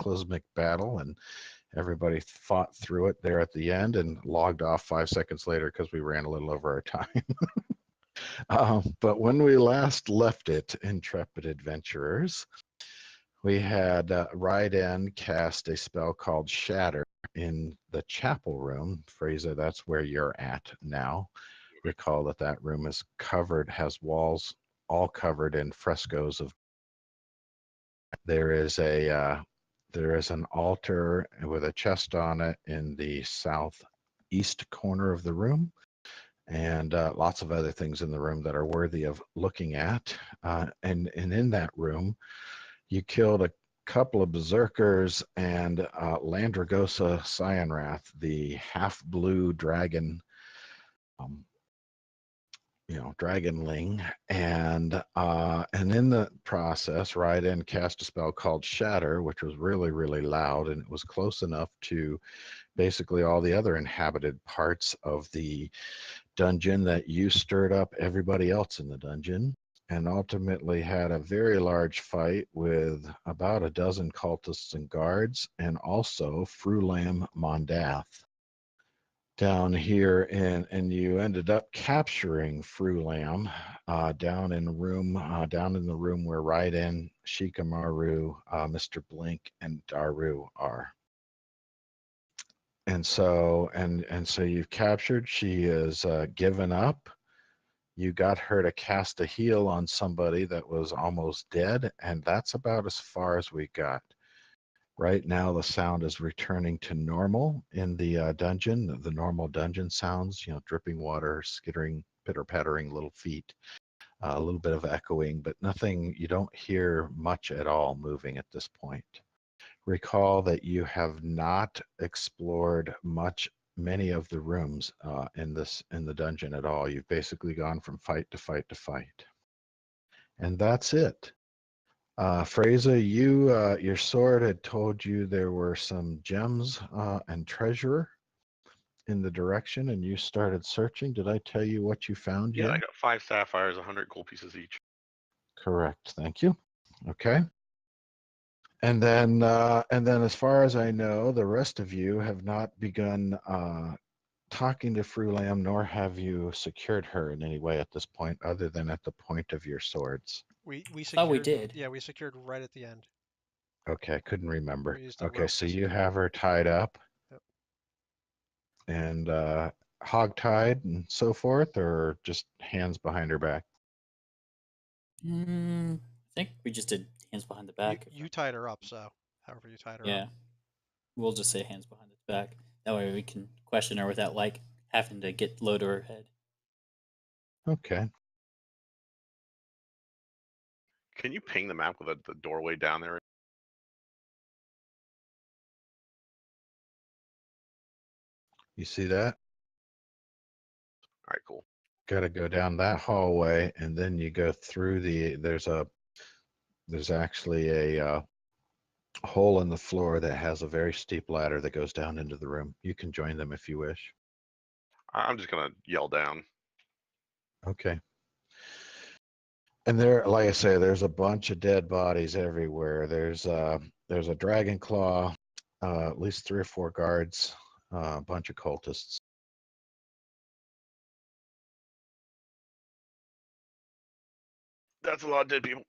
cataclysmic battle, and everybody fought through it there at the end and logged off 5 seconds later because we ran a little over our time. But when we last left it, intrepid adventurers, we had Raiden cast a spell called Shatter in the chapel room. Fraser, that's where you're at now. Recall that that room is covered, has walls all covered in frescoes of. There is an altar with a chest on it in the southeast corner of the room, and lots of other things in the room that are worthy of looking at. And in that room, you killed a couple of berserkers and Landragosa Cyanrath, the half-blue dragon, um, dragonling, and in the process, Raiden cast a spell called Shatter, which was really, really loud, and it was close enough to basically all the other inhabited parts of the dungeon that you stirred up everybody else in the dungeon, and ultimately had a very large fight with about a dozen cultists and guards, and also Frulam Mondath down here, and you ended up capturing Frulam down in the room where Raiden, Shikamaru, Mr. Blink, and Daru are. And so you've captured. She is given up. You got her to cast a heal on somebody that was almost dead, and that's about as far as we got. Right now, the sound is returning to normal in the dungeon, the normal dungeon sounds, dripping water, skittering, pitter-pattering little feet, a little bit of echoing, but nothing, you don't hear much at all moving at this point. Recall that you have not explored many of the rooms in the dungeon at all. You've basically gone from fight to fight to fight. And that's it. Fraser, your sword had told you there were some gems and treasure in the direction, and you started searching. Did I tell you what you found Yeah, yet? I got 5 sapphires, 100 gold pieces each. Correct. Thank you. Okay. And then as far as I know, the rest of you have not begun talking to Frulam, nor have you secured her in any way at this point, other than at the point of your swords. We I thought we secured. did. Yeah, we secured right at the end. Okay, couldn't remember. We used a Okay, rope so to you secure have her tied up Yep. and hog-tied and so forth, or just hands behind her back? I think we just did hands behind the back. You tied her up, so however you tied her Yeah, up. we'll just say hands behind the back. That way we can question her without like having to get low to her head. Okay. Can you ping the map with the doorway down there? You see that? All right, cool. Got to go down that hallway, and then you go through there's actually a hole in the floor that has a very steep ladder that goes down into the room. You can join them if you wish. I'm just gonna yell down. Okay. And there, like I say, there's a bunch of dead bodies everywhere. There's a dragon claw, at least 3 or 4 guards, a bunch of cultists. That's a lot of dead people.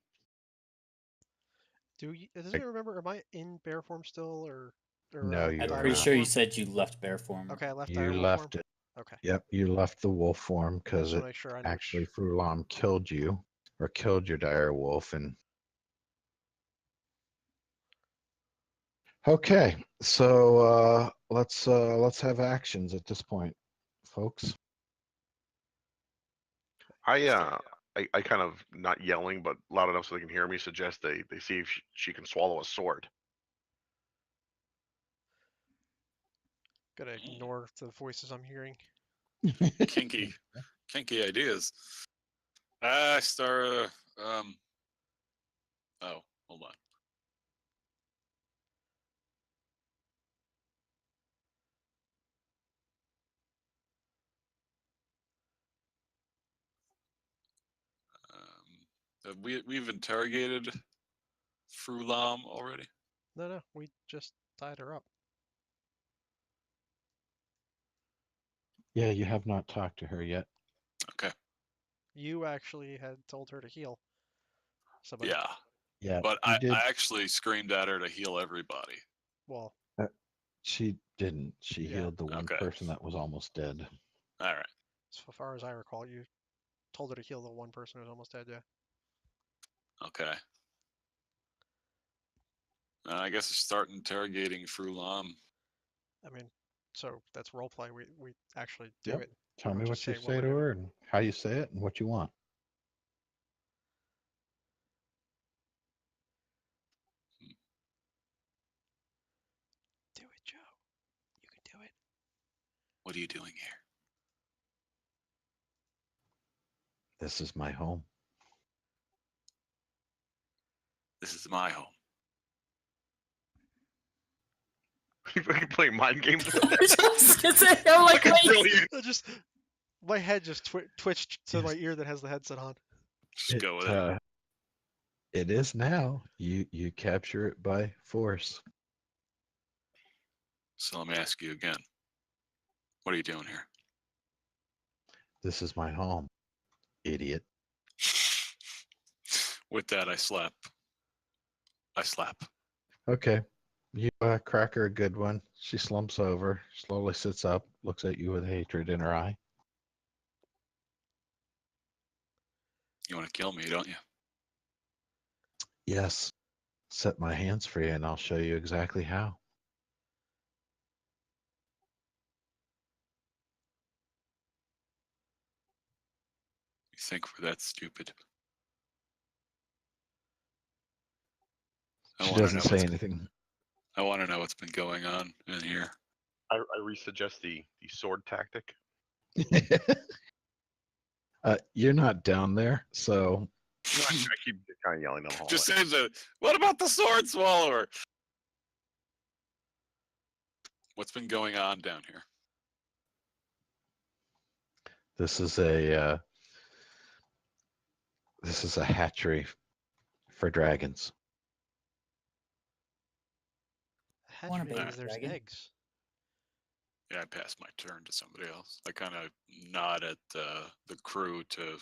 Does me remember? Am I in bear form still, or No, you I'm are pretty not. sure you said you left bear form. Okay, I left You direwolf left form. it. Okay. Yep, you left the wolf form I because just it want to make sure I know actually which. Frulam killed you or killed your dire wolf. And okay, so let's have actions at this point, folks. I kind of, not yelling, but loud enough so they can hear me, suggest they see if she can swallow a sword. Gotta ignore the voices I'm hearing. Kinky ideas. I start. Oh, hold on. We've interrogated Frulam already. No, we just tied her up. Yeah, you have not talked to her yet. Okay. You actually had told her to heal somebody. Yeah. Yeah, But you I did. actually screamed at her to heal everybody. Well, She didn't. She Yeah. healed the one Okay. person that was almost dead. All right. as far as I recall, you told her to heal the one person who's almost dead. Yeah. Okay. I guess I start interrogating Frulam. I mean, so that's roleplay. We actually do Yep. it. Tell don't me just what you say what say we're to doing. her and how you say it and what you want. Do it, Joe. You can do it. What are you doing here? This is my home. This is my home. You fucking playing mind games. I was just gonna say, I'm like, Fucking wait. brilliant. My head just twitched to my ear that has the headset on. Just go with it. It is now. You capture it by force. So let me ask you again. What are you doing here? This is my home, idiot. With that, I slap. I slap. Okay. You crack her a good one. She slumps over, slowly sits up, looks at you with hatred in her eye. You want to kill me, don't you? Yes. Set my hands free and I'll show you exactly how. You think we're that stupid? I She wanna doesn't know say what's- anything. I want to know what's been going on in here. I resuggest the sword tactic. You're not down there, so No, I keep kind of yelling down the hallway. Just say what about the sword swallower? What's been going on down here? this is a hatchery for dragons. Wanna Hatchery bait means a there's dragon? eggs. Yeah, I passed my turn to somebody else. I kind of nod at the crew to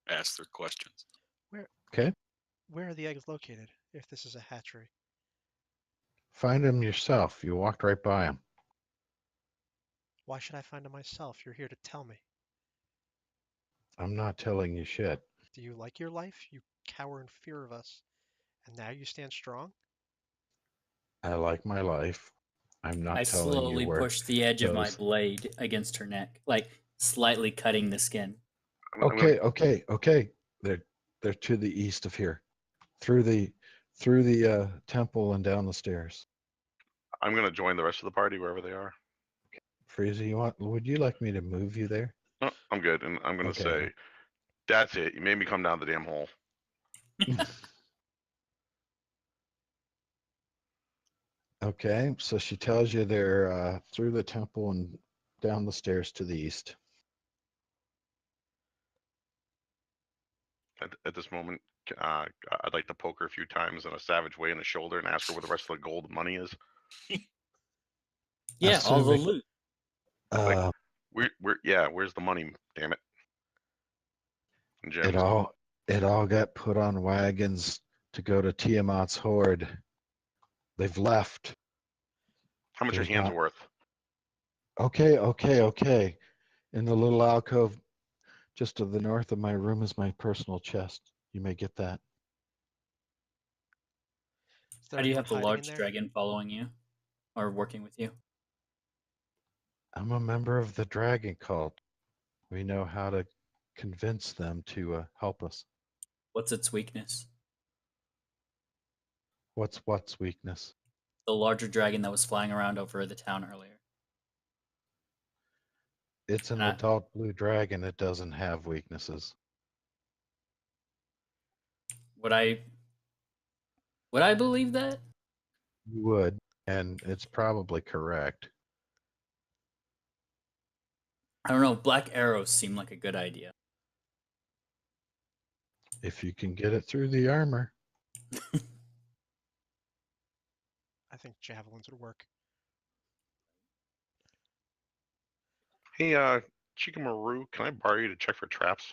ask their questions. Where are the eggs located? If this is a hatchery, Find them yourself. You walked right by them. why should I find them myself? You're here to tell me. I'm not telling you shit. Do you like your life? You cower in fear of us, and now you stand strong. I like my life. I'm not I telling you slowly where. push the edge of my those- blade against her neck, like slightly cutting the skin. I'm gonna- Okay. They're to the east of here, through the temple and down the stairs. I'm gonna join the rest of the party wherever they are. Frieza, would you like me to move you there? No, I'm good, and I'm gonna Okay. say, that's it. You made me come down the damn hole. Okay, so she tells you they're through the temple and down the stairs to the east. At this moment, I'd like to poke her a few times in a savage way in the shoulder and ask her where the rest of the gold and money is. Yeah, all the Assuming- loot. Uh, Where's the money? Damn it! And gems. it all got put on wagons to go to Tiamat's horde. They've left. How much are there's hands not- worth? Okay. In the little alcove just to the north of my room is my personal chest. You may get that. Is there How do you anyone have the hiding in large there? dragon following you or working with you? I'm a member of the dragon cult. We know how to convince them to help us. What's its weakness? What's weakness? The larger dragon that was flying around over the town earlier. It's an Ah. adult blue dragon. It doesn't have weaknesses. Would I believe that? You would, and it's probably correct. I don't know. Black arrows seem like a good idea. If you can get it through the armor. I think javelins would work. Hey, Chikamaru, can I borrow you to check for traps?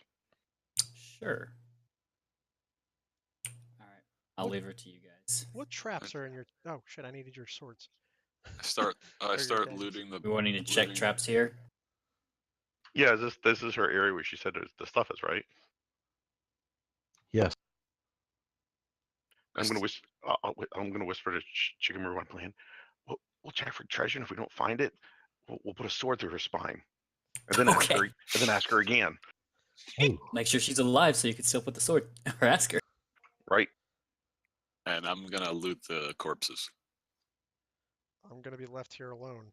Sure. All right. I'll What- leave her to you guys. What traps are in your? Oh shit! I needed your swords. I start your start daggers. looting the. We wanting to check looting- traps here. Yeah, this is her area where she said the stuff is, right? Yes. I'm gonna I'm gonna whisper to Chikamaru one plan. We'll check for treasure, and if we don't find it, we'll put a sword through her spine, and then ask her, Okay. and then ask her again. Ooh. Make sure she's alive so you can still put the sword or ask her. Right? And I'm gonna loot the corpses. I'm gonna be left here alone.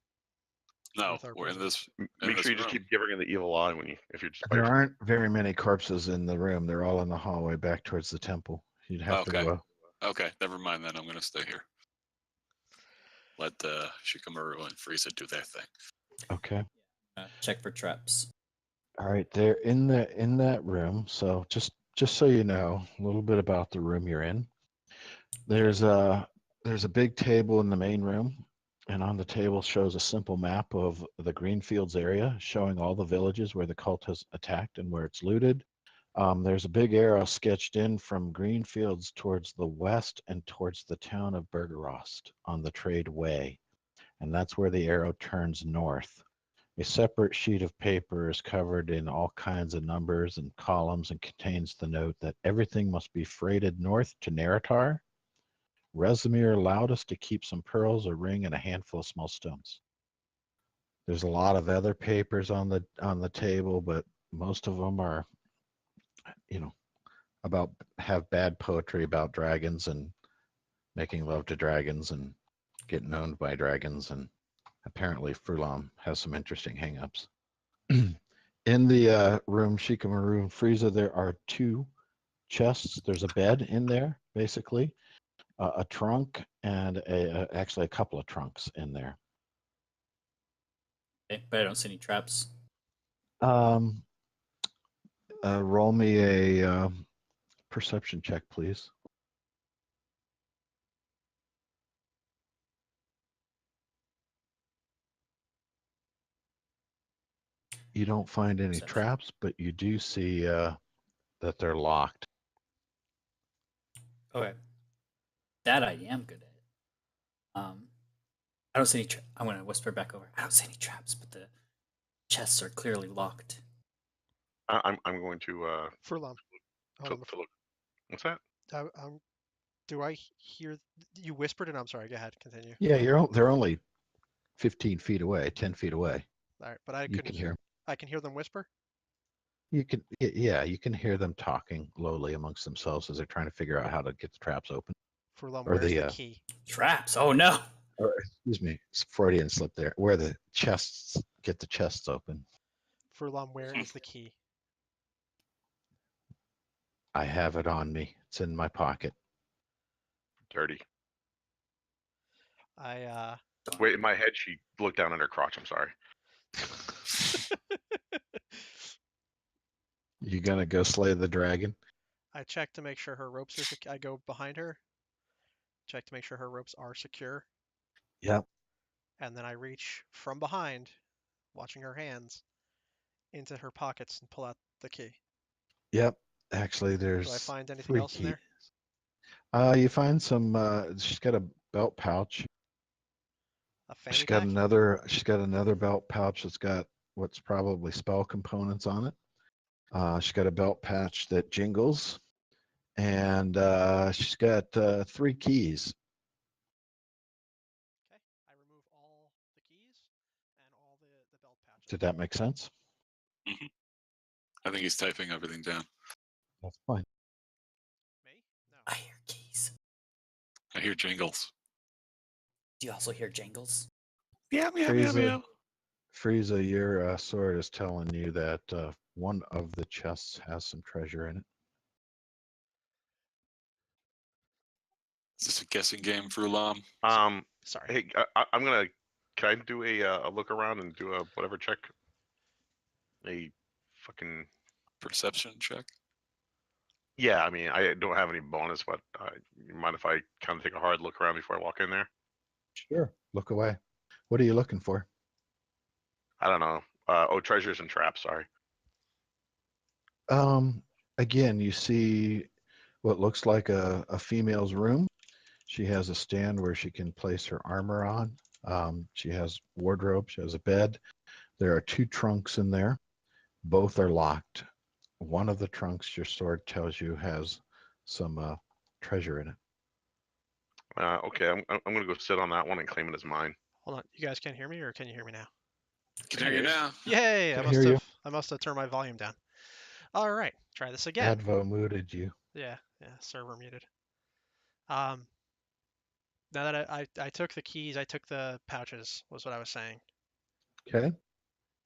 No, With our we're in prisoners. this. in Make this sure you just room. keep giving her the evil eye if you're just by There yourself. aren't very many corpses in the room. They're all in the hallway back towards the temple. You'd have Okay. to. Okay, never mind then. I'm gonna stay here. Let Shikamaru and Frieza do their thing. Okay. Check for traps. All right. They're in that room. So just so you know a little bit about the room you're in. There's a big table in the main room, and on the table shows a simple map of the Greenfields area, showing all the villages where the cult has attacked and where it's looted. There's a big arrow sketched in from Greenfields towards the west and towards the town of Bergerost on the Trade Way, and that's where the arrow turns north. A separate sheet of paper is covered in all kinds of numbers and columns and contains the note that everything must be freighted north to Neratar. Rezimir allowed us to keep some pearls, a ring, and a handful of small stones. There's a lot of other papers on the table, but most of them are, have bad poetry about dragons and making love to dragons and getting owned by dragons, and apparently Frulam has some interesting hangups. In the room, Shikamaru and Frieza, there are 2 chests. There's a bed in there, basically, a trunk, and actually a couple of trunks in there. Okay, but I don't see any traps. Roll me a perception check, please. You don't find any Perception. traps, but you do see that they're locked. Okay. That I am good at. I don't see any. I'm gonna whisper back over. I don't see any traps, but the chests are clearly locked. I'm going to Furlong. Hold on. to look. What's that? Do I hear you whispered? And I'm sorry. Go ahead. Continue. Yeah, they're only 15 feet away, 10 feet away. All right, but I You couldn't can hear. hear. I can hear them whisper. You can, you can hear them talking lowly amongst themselves as they're trying to figure out how to get the traps open. Furlong, Or where's the, the key? Traps. Oh no. Or excuse me, it's Freudian slip there. Where the chests get the chests open. Furlong, where is the key? I have it on me. It's in my pocket. Dirty. I Wait, in my head, she looked down at her crotch. I'm sorry. You gonna go slay the dragon? I check to make sure her ropes are. I go behind her. Check to make sure her ropes are secure, Yep. and then I reach from behind, watching her hands, into her pockets and pull out the key. Yep. Actually, Do I there's find anything 3 else in keys. there? You find some. She's got a belt pouch. A fanny She's got pack? another belt pouch that's got what's probably spell components on it. She's got a belt pouch that jingles, and she's got 3 keys. Okay. I remove all the keys and all the belt pouches. Did that make sense? I think he's typing everything down. That's fine. Me? No. I hear keys. I hear jingles. Do you also hear jangles? Meow meow meow Frieza, meow. Frieza, your sword is telling you that one of the chests has some treasure in it. Is this a guessing game for Ulam? Sorry. Hey, I'm gonna. Can I do a look around and do a whatever check? A fucking. Perception check. Yeah, I mean, I don't have any bonus, but you mind if I kind of take a hard look around before I walk in there? Sure. Look away. What are you looking for? I don't know. Treasures and traps. Sorry. Again, you see what looks like a female's room. She has a stand where she can place her armor on. She has wardrobe. She has a bed. There are 2 trunks in there. Both are locked. One of the trunks, your sword tells you, has some treasure in it. Okay, I'm gonna go sit on that one and claim it as mine. Hold on. You guys can't hear me, or can you hear me now? Can hear you now. Yay! Can hear you. I must have turned my volume down. All right, try this again. Advo muted you. Yeah, server muted. Now that I took the keys, I took the pouches, was what I was saying. Okay.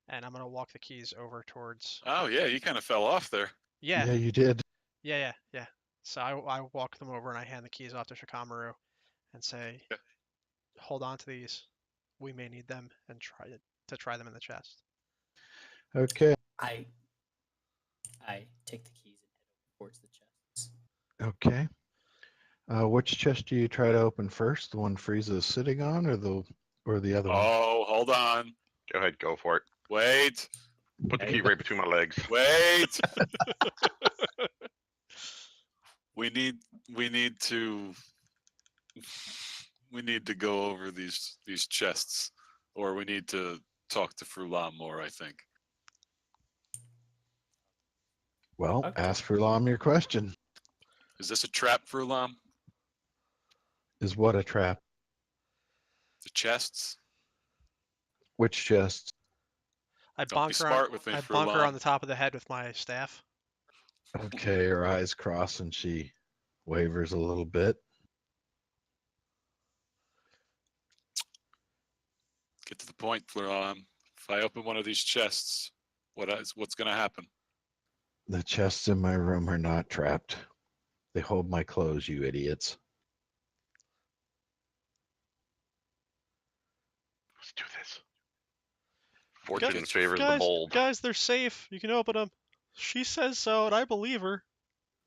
And I'm gonna walk the keys over towards. Oh yeah, you kind of fell off there. Yeah, Yeah, you did. yeah. So I walk them over and I hand the keys off to Shikamaru, and say, Okay. "Hold on to these. We may need them, and try them in the chest." Okay. I take the keys and head towards the chests. Okay. Which chest do you try to open first? The one Frieza is sitting on, or the other one? Oh, hold on. Go ahead, go for it. Wait. Put the key right between my legs. Wait. we need to go over these chests, or we need to talk to Frulam more, I think. Well, Okay. ask Frulam your question. Is this a trap, Frulam? Is what a trap? The chests? Which chest? I Don't be smart with me, I for bonk her long. on the top of the head with my staff. Okay, her eyes cross and she wavers a little bit. Get to the point, Frulam. If I open one of these chests, what's going to happen? The chests in my room are not trapped. They hold my clothes, you idiots. Let's do this. Fortune Guys- favors the bold. Guys, they're safe. You can open them. She says so, and I believe her.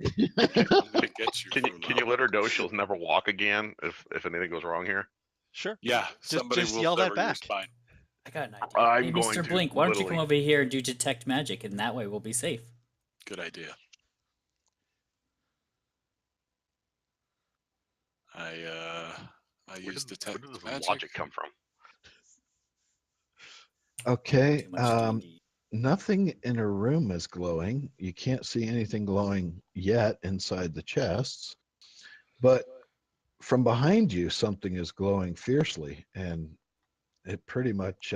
I'm gonna get you. Can you Frulam. let her know she'll never walk again if anything goes wrong here? Sure. Yeah, somebody just will yell that sever your back. spine. I got an idea. I'm Hey, going Mr. to, Blink, why don't you come literally. over here and do detect magic, and that way we'll be safe. Good idea. I Where use did detect this magic. logic come from? Okay. Too much D&D. Nothing in her room is glowing. You can't see anything glowing yet inside the chests. But from behind you, something is glowing fiercely, and it pretty much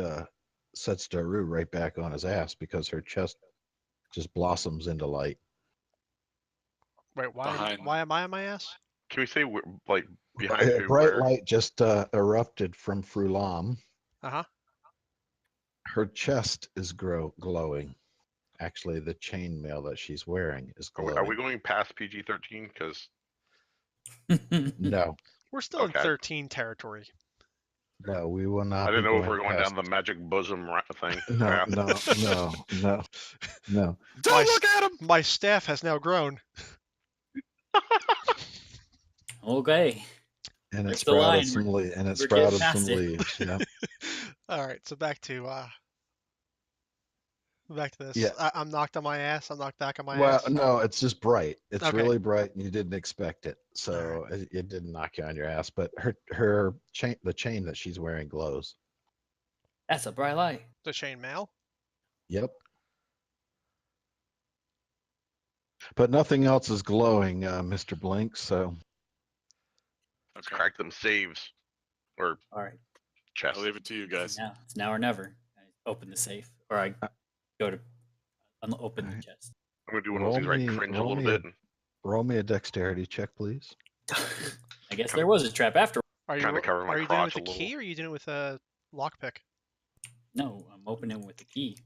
sets Daru right back on his ass because her chest just blossoms into light. Wait, why Behind- am I on my ass? Can we say like behind A who? bright Where? light just erupted from Frulam. Uh-huh. Her chest is glowing. Actually, the chainmail that she's wearing is glowing. Are we going past PG-13? Because No, We're still Okay. in 13 territory. no, we will not. I didn't be know if we were going past- down the magic bosom thing. No, path. no. Don't My look at him. My staff has now grown. Okay. And it There's the line. sprouted some leaves. And it We're getting sprouted past some it. leaves. Yeah. All right, so back to this. Yeah. I'm knocked on my ass. I'm knocked back on my Well, ass. no, it's just bright. It's Okay. really bright, and you didn't expect it, so it didn't knock you on your ass. But her chain, the chain that she's wearing, glows. That's a bright light. The chainmail. Yep. But nothing else is glowing, Mr. Blink. So Let's Okay, crack them saves or All right. chests. I'll leave it to you guys. It's now or never. I open the safe, or I go to open the Alright. chest. I'm gonna do one of those things where I cringe a little bit. roll me a dexterity check, please. I guess there was a trap after. Are you Kinda cover my are you doing it with crotch the a key, or are you doing it with a lockpick? No, I'm opening with the key.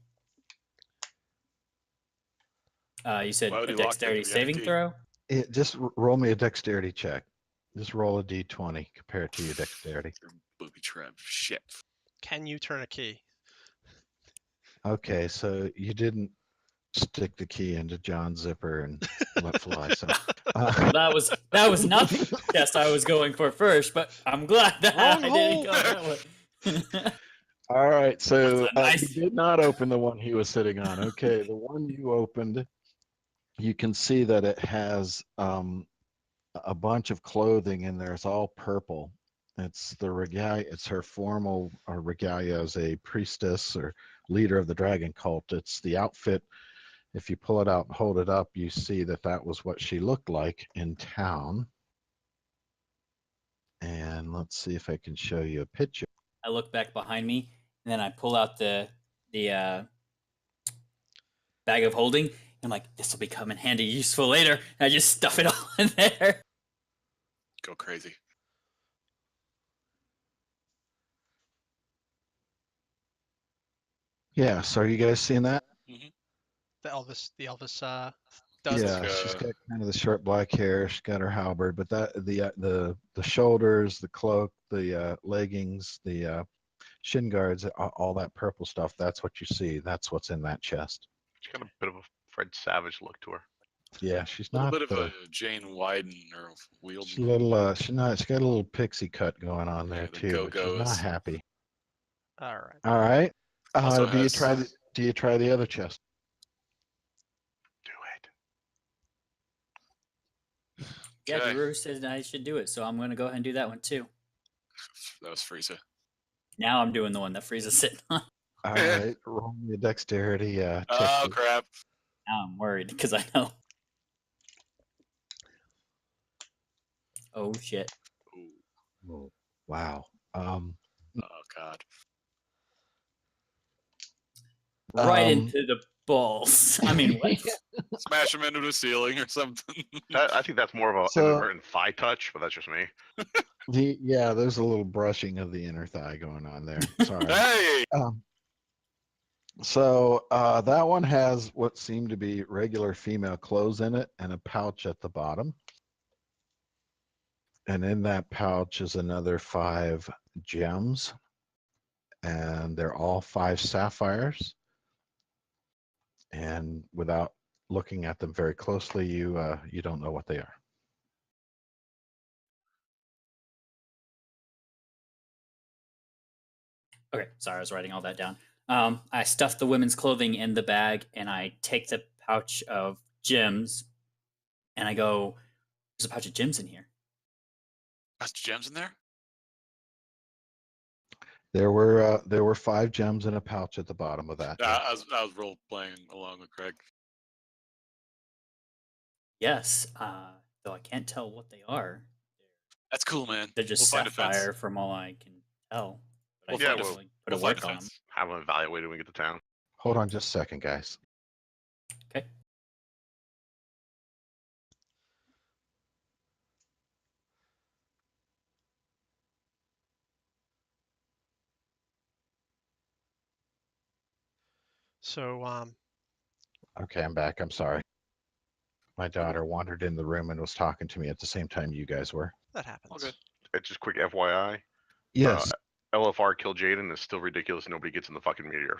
You said Why would a he lock it dexterity if he got a saving key? throw? Just roll me a dexterity check. Just roll a d20 compared to your dexterity. Booby trap. Shit. Can you turn a key? Okay, so you didn't stick the key into John's zipper and let fly. So Well, that was not the test I was going for first, but I'm glad that Wrong I didn't hole. go that way. all right, so That's a nice- he did not open the one he was sitting on. Okay, the one you opened, you can see that it has a bunch of clothing in there. It's all purple. It's the regalia. It's her formal regalia as a priestess or leader of the dragon cult. It's the outfit. If you pull it out and hold it up, you see that that was what she looked like in town. And let's see if I can show you a picture. I look back behind me, and then I pull out the bag of holding. And I'm like, this will become in handy, useful later. And I just stuff it all in there. Go crazy. Yeah, so are you guys seeing that? The Elvis Yeah, does. she's got kind of the short black hair. She's got her halberd, but that the shoulders, the cloak, the leggings, the shin guards, all that purple stuff. That's what you see. That's what's in that chest. She's got a bit of a Fred Savage look to her. Yeah, she's A little not bit of the. a Jane Wyden or She's a Wielden. little. She's not. She's got a little pixie cut going on there Yeah, the too. But she's not Go-Go's. happy. All right. All right. Also Do you has- try the? Do you try the other chest? Do it. Yeah, Okay. Drew said I should do it, so I'm gonna go ahead and do that one too. That was Frieza. Now I'm doing the one that Frieza's sitting on. All right. Roll me a dexterity check. Oh please. crap! Now I'm worried because I know. Oh shit! Ooh, Oh, wow. oh god. Right Um, into the balls. I mean, what? Smash him into the ceiling or something. I think that's more of a So- inadvertent thigh touch, but that's just me. yeah, there's a little brushing of the inner thigh going on there. Sorry. Hey! So that one has what seem to be regular female clothes in it and a pouch at the bottom. And in that pouch is another 5 gems. And they're all 5 sapphires. And without looking at them very closely, you don't know what they are. Okay, sorry, I was writing all that down. I stuff the women's clothing in the bag, and I take the pouch of gems, and I go, "There's a pouch of gems in here." That's gems in there? There were 5 gems in a pouch at the bottom of that. Yeah, I was role playing along with Craig. Yes, though I can't tell what they are. That's cool, man. They're just We'll find a fence. sapphire, from all I can tell. But We'll I find can a- definitely put we'll a find work a on them. fence. Have them evaluated when we get to town. Hold on just a second, guys. Okay. So Okay, I'm back. I'm sorry. My daughter wandered in the room and was talking to me at the same time you guys were. that happens. good. It's just quick FYI. Yes. LFR kill Jaden is still ridiculous. Nobody gets in the fucking meteor.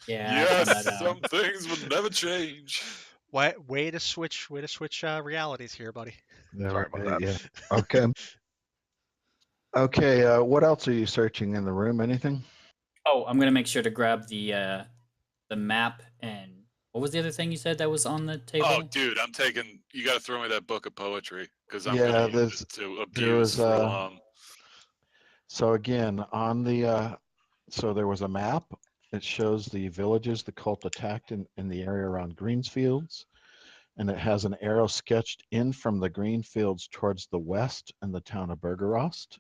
Yeah. I found Yes, that out. some things would never change. Way to switch realities here, buddy. Sorry about that. Yeah. Okay. Okay. What else are you searching in the room? Anything? Oh, I'm gonna make sure to grab the map and what was the other thing you said that was on the table? Oh, dude, I'm taking. You got to throw me that book of poetry because I'm Yeah, gonna there's- use it to there was, abuse for long. So again, on the so there was a map. It shows the villages the cult attacked in the area around Greensfields, and it has an arrow sketched in from the Greenfields towards the west and the town of Bergerost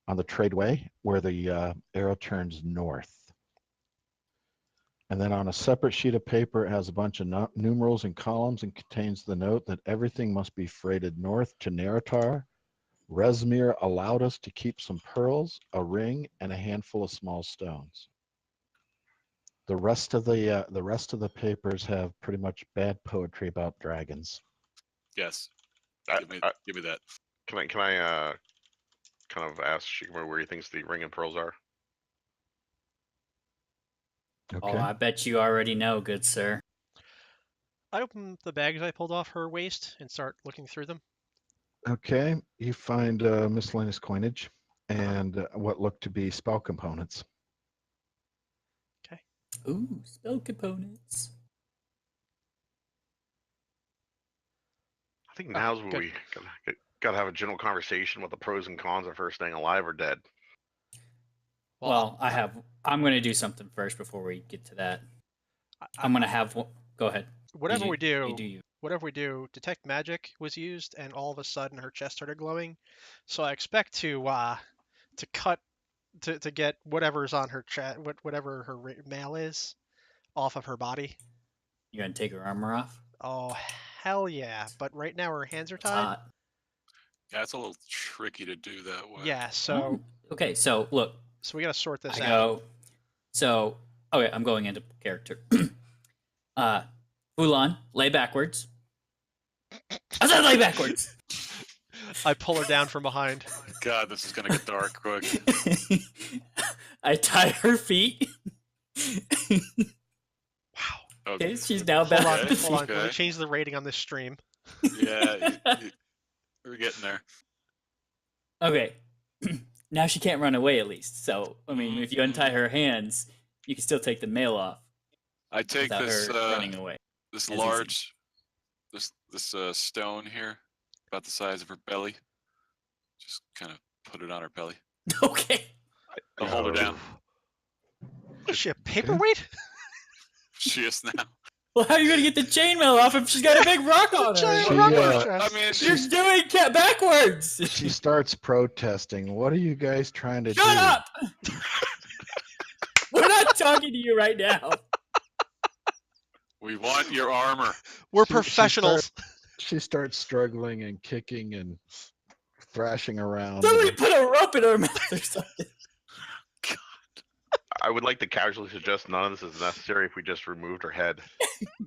on the Tradeway, where the arrow turns north. And then on a separate sheet of paper, it has a bunch of numerals and columns and contains the note that everything must be freighted north to Neratar. Resmir allowed us to keep some pearls, a ring, and a handful of small stones. The rest of the papers have pretty much bad poetry about dragons. Yes, I- give me that. Can I kind of ask Shikamaru where he thinks the ring and pearls are? Okay. Oh, I bet you already know, good sir. I open the bags I pulled off her waist and start looking through them. Okay, you find miscellaneous coinage and what look to be spell components. Ooh, spell components. I think now's where good. we gotta have a general conversation with the pros and cons of her staying alive or dead. Well, I'm going to do something first before we get to that. I'm going to have. Go ahead. whatever we do, You. whatever we do, detect magic was used, and all of a sudden her chest started glowing. So I expect to cut to get whatever's on her chest, whatever her mail is, off of her body. You going to take her armor off? Oh hell yeah! But right now her hands are It's tied. hot. Yeah, it's a little tricky to do that way. Yeah. So Okay, so look. so we gotta sort this I out. go. So, okay, I'm going into character. Ulan, lay backwards. I said lay backwards. I pull her down from behind. God, this is gonna get dark quick. I tie her feet. Wow. Okay, she's now Hold back. on, Okay, hold on. Let me okay. change the rating on this stream. Yeah, we're getting there. Okay. Now she can't run away at least. So, I mean, if you untie her hands, you can still take the mail off I take without this her running away. this as large this stone here, about the size of her belly. Just kind of put it on her belly. Okay. I'll hold her down. Is she a paperweight? She is now. Well, how are you going to get the chainmail off if she's got a big rock on her? Giant She, rock on her uh, chest. I mean, You're doing it backwards. She starts protesting. What are you guys trying to do? Shut up! We're not talking to you right now. we want your armor. We're she professionals. She starts struggling and kicking and thrashing around. Somebody put a rope in her mouth or something. I would like to casually suggest none of this is necessary if we just removed her head.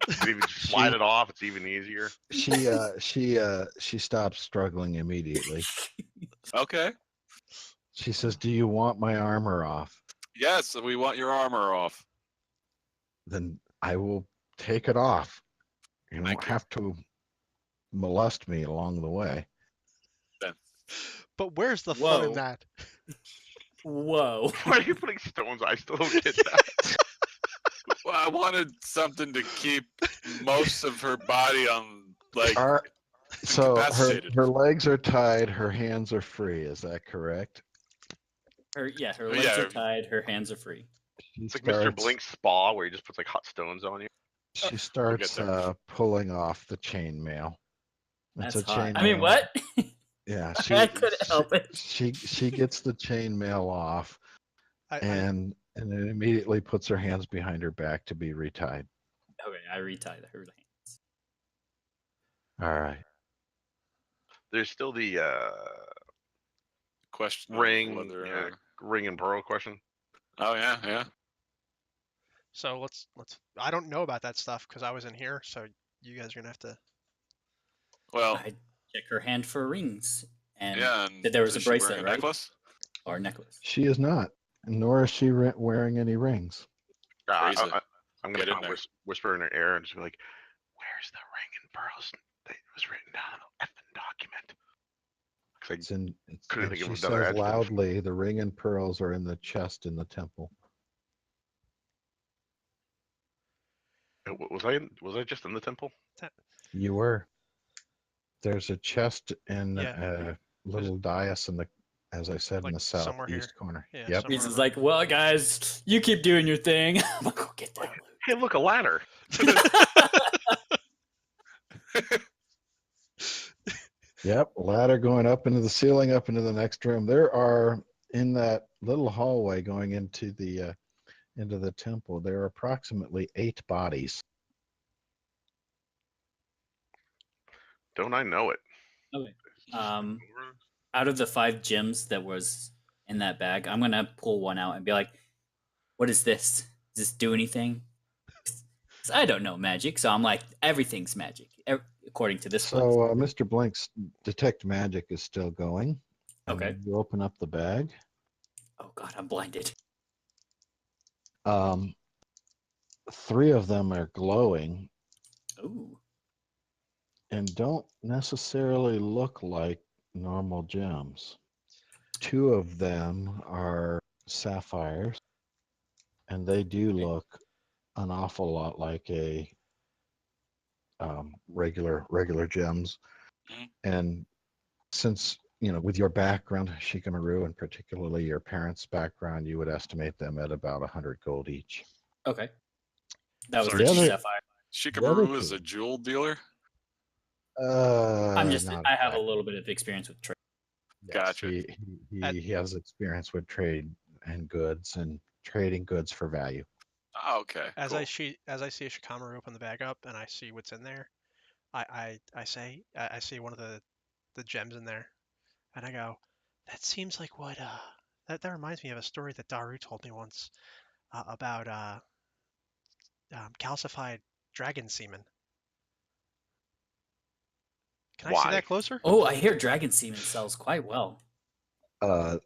If you just slide it off, it's even easier. She stops struggling immediately. Okay. She says, "Do you want my armor off? Yes, we want your armor off. Then I will take it off. You don't Thank you. have to molest me along the way." But where's the fun in Whoa. that? Whoa. Why are you putting stones? I still don't get that. Well, I wanted something to keep most of her body on, like, So incapacitated. her legs are tied, her hands are free. Is that correct? Her Oh, legs yeah. are tied, her hands are free. She It's like Mr. Blink's spa where he just puts like hot stones on you. She starts there. pulling off the chainmail. That's It's a hot. chainmail. I mean, what? Yeah, I couldn't help it. She gets the chainmail off I and then immediately puts her hands behind her back to be retied. Okay, I retie her hands. All right. There's still the question of ring, whether- yeah, ring and pearl question. Oh yeah, yeah. So let's. I don't know about that stuff because I was in here. So you guys are gonna have to. Well, I check her hand for rings, and yeah. And that there was a is she wearing bracelet, a right? necklace? Or necklace. She is not, nor is she wearing any rings. I'm Phrase it. gonna Get in kinda there. whisper in her ear and just be like, "Where's the ring and pearls that was written down in the effing document?" 'Cause It's in. It's, Couldn't think she of says another adjective. loudly, "The ring and pearls are in the chest in the temple." was I just in the temple? You were. There's a chest and Yeah. a little dais in the, as I said, in Like the somewhere here. southeast corner. Yeah, Yep. somewhere. Reese is like, well, guys, you keep doing your thing. I'm gonna go get that. Hey, look, a ladder. Yep, ladder going up into the ceiling, up into the next room. There are in that little hallway going into the temple. There are approximately 8 bodies. Don't I know it? Okay. Out of the 5 gems that was in that bag, I'm gonna pull one out and be like, "What is this? Does this do anything?" 'Cause I don't know magic, so I'm like, everything's magic according to this one. So Mr. Blink's detect magic is still going. And Okay. You open up the bag. Oh God, I'm blinded. 3 of them are glowing, Ooh. and don't necessarily look like normal gems. 2 of them are sapphires, and they do look an awful lot like a regular gems. Mhm. And since with your background, Shikamaru, and particularly your parents' background, you would estimate them at about 100 gold each. Okay. That was Sorry, the the two other- sapphire. Shikamaru is two. a jewel dealer. I have a Not little bit of experience with trade. yes, Gotcha. he has experience with trade and goods and trading goods for value. Oh, okay. As cool. I see Shikamaru open the bag up and I see what's in there, I see one of the gems in there, and I go, that seems like what that reminds me of a story that Daru told me once about calcified dragon semen. Can I see Why? that closer? Oh, I hear dragon semen sells quite well. Uh,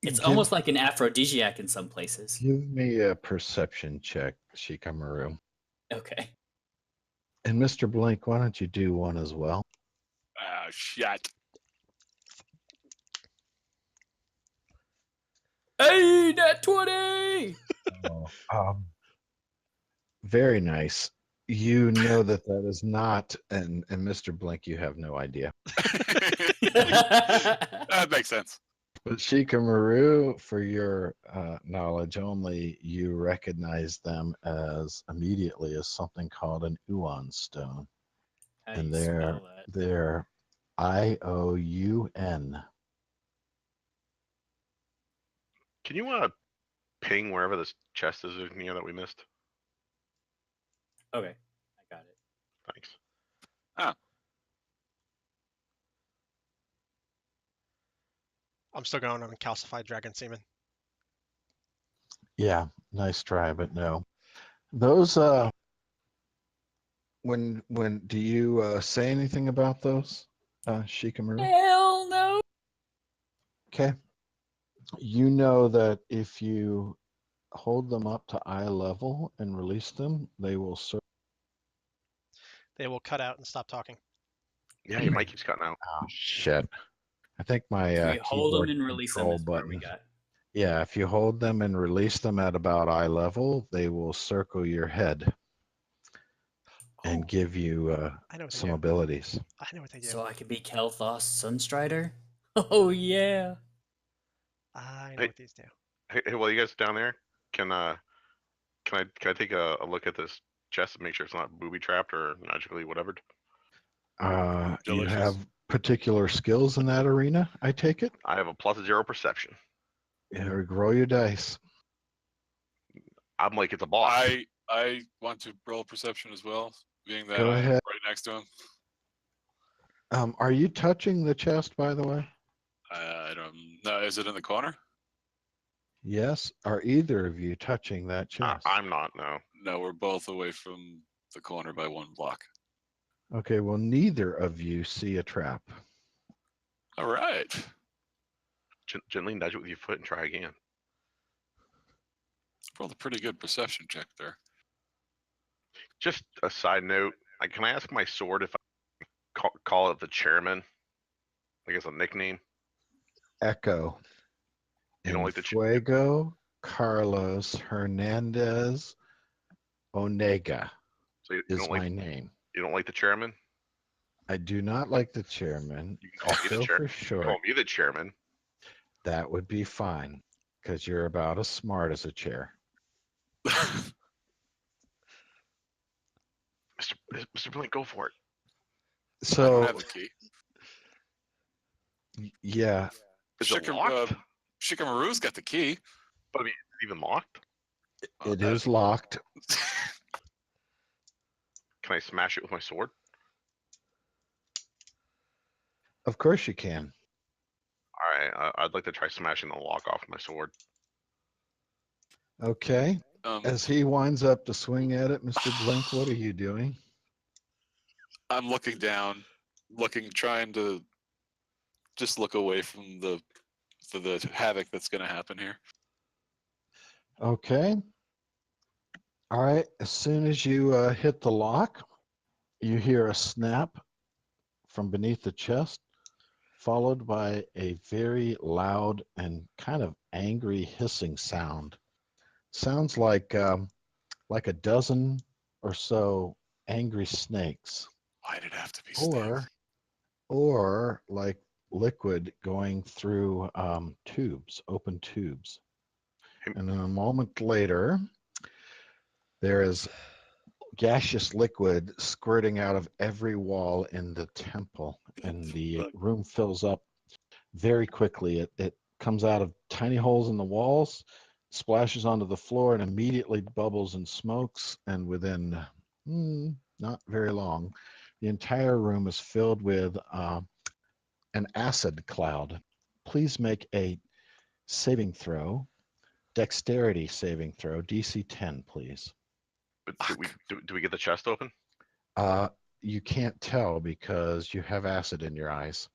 It's give, almost like an aphrodisiac in some places. give me a perception check, Shikamaru. Okay. And Mr. Blink, why don't you do one as well? Ah, shit. Hey, net 20! Very nice. You know that is not, and Mr. Blink, you have no idea. That makes sense. But Shikamaru, for your knowledge only, you recognize them as immediately as something called an Uon stone. How do And you they're spell that? IOUN. Can you ping wherever this chest is near that we missed? Okay, I got it. Thanks. I'm still going on calcified dragon semen. Yeah, nice try, but no. Those when do you say anything about those, Shikamaru? Hell no! Okay. You know that if you hold them up to eye level and release them, they will They will cut out and stop talking. Yeah, your mic keeps cutting out. Oh shit! I think my If we hold them keyboard and release them control is where we button. got. Yeah, if you hold them and release them at about eye level, they will circle your head and Oh, give you I know what they some do. abilities. I know what they do. So I could be Kel'Thas Sunstrider? Oh yeah! I know Hey. what these do. Hey, while you guys down there, can I take a look at this chest and make sure it's not booby trapped or magically whatever? You Delicious. have particular skills in that arena, I take it? I have a +0 perception. Yeah, roll your dice. I'm like, it's a boss. I want to roll perception as well, being that Go I'm ahead. right next to him. Are you touching the chest, by the way? I don't know. Is it in the corner? Yes. Are either of you touching that chest? I'm not. No. No, we're both away from the corner by 1 block. Okay, well, neither of you see a trap. All right. Gently nudge it with your foot and try again. Rolled a pretty good perception check there. Just a side note. Can I ask my sword if I call it the chairman? I guess a nickname. Echo. You don't like the Fuego Carlos Hernandez Onega So you is don't my like name. you don't like the chairman? I do not like the chairman. You can call me the So chair. for You short, call me the chairman. that would be fine because you're about as smart as a chair. Mr. Blink, go for it. I So don't have the key. yeah, Is it Shikam- locked? Shikamaru's got the key. But I mean, is it even locked? Oh, it that- is locked. Can I smash it with my sword? Of course you can. All right, I'd like to try smashing the lock off my sword. Okay. um, As he winds up to swing at it, Mr. Blink, what are you doing? I'm looking down, trying to just look away from the havoc that's going to happen here. Okay. All right. As soon as you hit the lock, you hear a snap from beneath the chest, followed by a very loud and kind of angry hissing sound. Sounds like a dozen or so angry snakes, Why did it have to be snakes? or like liquid going through tubes, open tubes. And then a moment later, there is gaseous liquid squirting out of every wall in the temple, and the room fills up very quickly. It comes out of tiny holes in the walls, splashes onto the floor, and immediately bubbles and smokes. And within not very long, the entire room is filled with an acid cloud. Please make a saving throw, dexterity saving throw, DC 10, please. But do we get the chest open? You can't tell because you have acid in your eyes.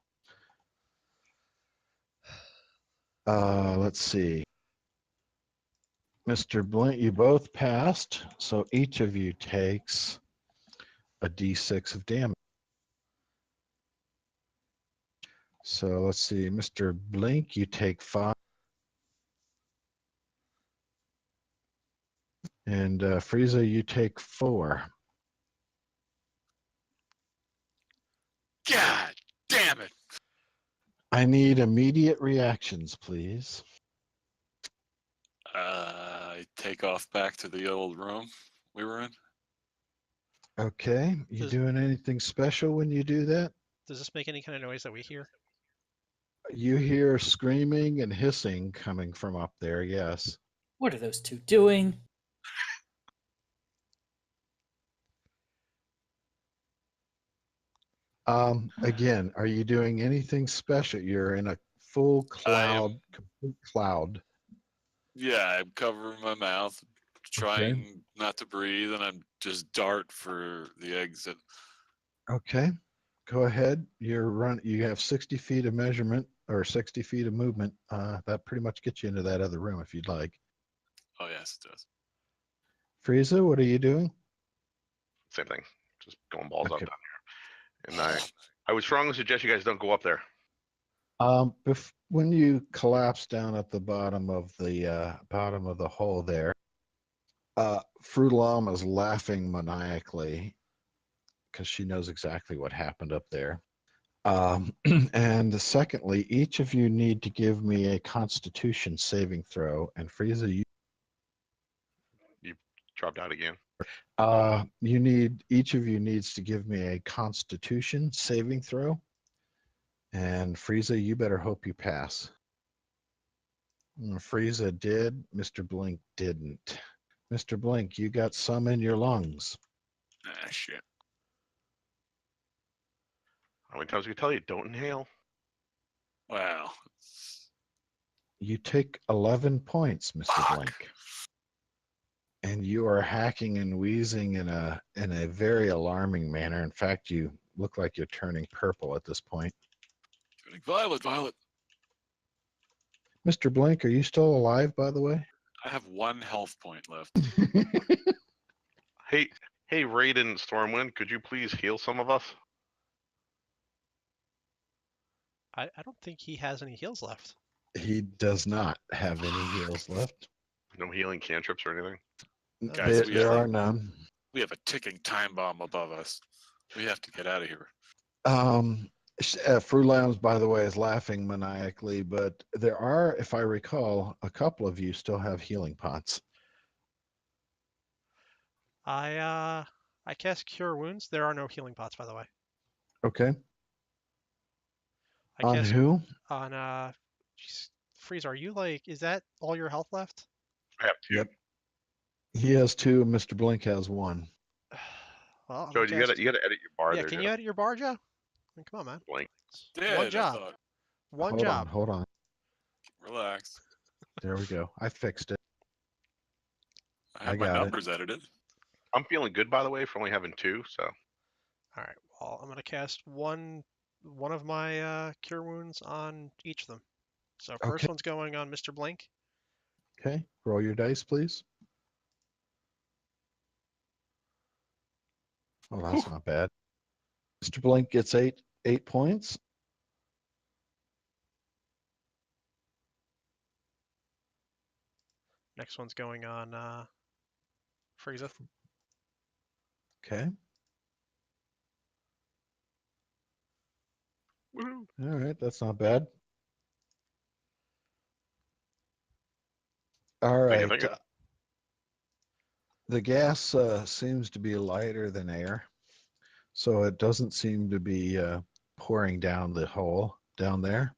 Let's see. Mr. Blink, you both passed, so each of you takes a d6 of damage. So let's see, Mr. Blink, you take 5. And Frieza, you take 4. God damn it! I need immediate reactions, please. I take off back to the old room we were in. Okay, you doing anything special when you do that? Does this make any kind of noise that we hear? You hear screaming and hissing coming from up there, yes. What are those two doing? Again, are you doing anything special? You're in a full cloud, complete cloud. Yeah, I'm covering my mouth, trying not to breathe, and I'm just dart for the exit. Okay, go ahead. You have 60 feet of measurement or 60 feet of movement. That pretty much gets you into that other room if you'd like. Oh yes, it does. Frieza, what are you doing? Same thing. Just going balls Okay. up down here. And I would strongly suggest you guys don't go up there. When you collapse down at the bottom of the hole there, Fruitalam is laughing maniacally because she knows exactly what happened up there. And secondly, each of you need to give me a Constitution saving throw. And Frieza, You dropped out again. each of you needs to give me a Constitution saving throw. And Frieza, you better hope you pass. Frieza did. Mr. Blink didn't. Mr. Blink, you got some in your lungs. Ah, shit. How many times we tell you don't inhale? Wow. You take 11 points, Mr. Fuck. Blink. And you are hacking and wheezing in a very alarming manner. In fact, you look like you're turning purple at this point. Violet. Mr. Blink, are you still alive, by the way? I have 1 health point left. Hey, Raiden Stormwind, could you please heal some of us? I don't think he has any heals left. He does not have any heals left. No healing cantrips or anything? Guys, There are none. We have a ticking time bomb above us. We have to get out of here. Fruitlands, by the way, is laughing maniacally, but there are, if I recall, a couple of you still have healing pots. I cast Cure Wounds. There are no healing pots, by the way. Okay. I On cast who? on geez, Freeze, are you like, is that all your health left? I have 2. Yep. He has 2, and Mr. Blink has 1. Well, I'm Joe, gonna you cast- gotta edit your bar yeah, there. can Joe. you edit your bar, Joe? I mean, come on, man. Blink. Did, One I job. thought. One job. Hold on. Relax. There we go. I fixed it. I have I my got it. numbers edited. I'm feeling good, by the way, for only having 2. So All right. Well, I'm gonna cast one of my Cure Wounds on each of them. So first Okay. one's going on Mr. Blink. Okay. Roll your dice, please. Oh, that's not bad. Mr. Blink gets 8 points. Next one's going on Frieza. Okay. Woohoo. All right, that's not bad. All Thank you, right. thank you. The gas seems to be lighter than air, so it doesn't seem to be pouring down the hole down there.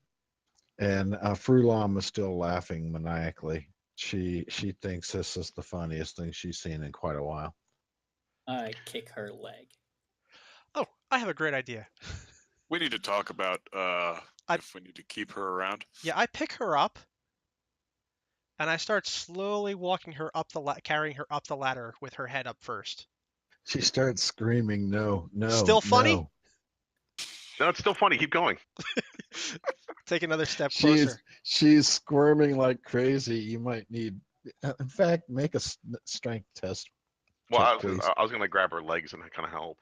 And Frulam is still laughing maniacally. She thinks this is the funniest thing she's seen in quite a while. I kick her leg. Oh, I have a great idea. We need to talk about if we need to keep her around. Yeah, I pick her up, and I start slowly walking her up carrying her up the ladder with her head up first. She starts screaming, "No, no, Still funny? no." No, it's still funny. Keep going. Take another step She's closer. she's squirming like crazy. You might need, in fact, make a strength test. Well, Check, I was, please. I was gonna grab her legs and kind of help.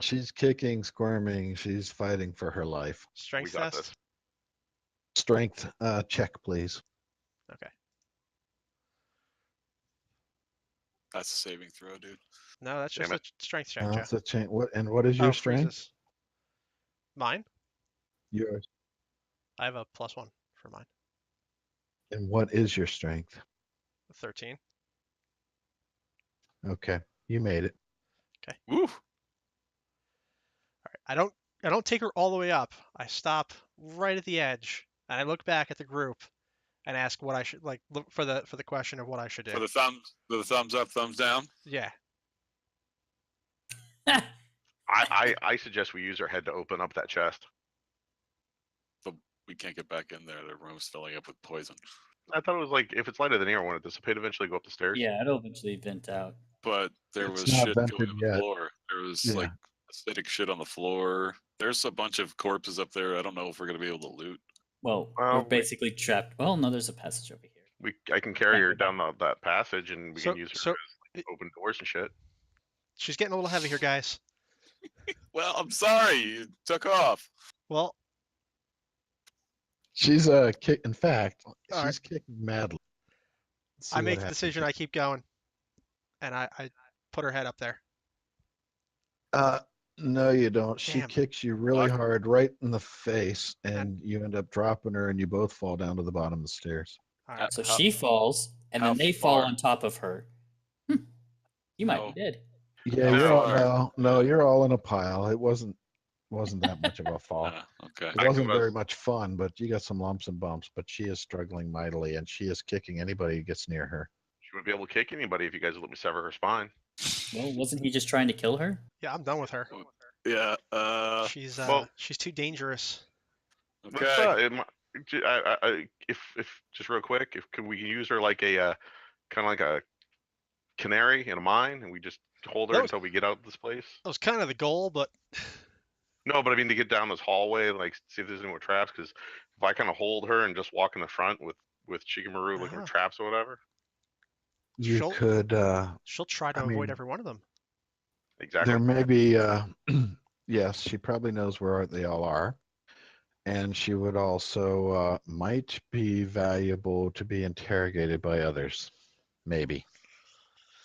She's kicking, squirming. She's fighting for her life. Strength got test. this. Strength check, please. Okay. That's a saving throw, dude. No, that's just Damn a strength check, Joe. That's a change. What is your Oh, strength? Frieza's. Mine? Yours. I have a +1 for mine. And what is your strength? 13. Okay, you made it. Woo. All right. I don't take her all the way up. I stop right at the edge, and I look back at the group and ask what I should look for the question of what I should do. For the thumbs up, thumbs down. Yeah. I suggest we use her head to open up that chest. We can't get back in there. The room's filling up with poison. I thought it was like if it's lighter than air, won't it dissipate eventually? Go up the stairs. Yeah, it'll eventually vent out. But there It's was not shit going vented on the yet. floor. There was Yeah. like acidic shit on the floor. There's a bunch of corpses up there. I don't know if we're gonna be able to loot. Well, Well, we're basically trapped. Well, no, there's a passage over here. I can carry Yeah, her go down that passage, and we So- can use her so as like, open doors and shit. She's getting a little heavy here, guys. Well, I'm sorry, you took off. Well, She's kick. In fact, All she's right. kicking madly. Let's I see make what the happens. decision. I keep going, and I put her head up there. No, you don't. She Damn. kicks you really Fuck. hard right in the face, and you end up dropping her, and you both fall down to the bottom of the stairs. All right. So How- she falls, and how then they fall far? on top of her. You might No. be dead. Yeah, How you're all, far? no, you're all in a pile. It wasn't that much of a fall. Okay. It wasn't very much fun, but you got some lumps and bumps. But she is struggling mightily, and she is kicking anybody who gets near her. She wouldn't be able to kick anybody if you guys would let me sever her spine. Well, wasn't he just trying to kill her? Yeah, I'm done with her. Yeah. She's too dangerous. What's Okay. if just real quick, can we use her like a kind of like a canary in a mine, and we just hold her That was- until we get out of this place? That was kind of the goal, but No, but I mean to get down this hallway, like see if there's any more traps. Because if I kind of hold her and just walk in the front with Shikamaru looking Uh-huh. for traps or whatever, You She'll- could. she'll try to I avoid mean, every one of them. exactly. There may be. Yes, she probably knows where they all are, and she would also might be valuable to be interrogated by others. Maybe.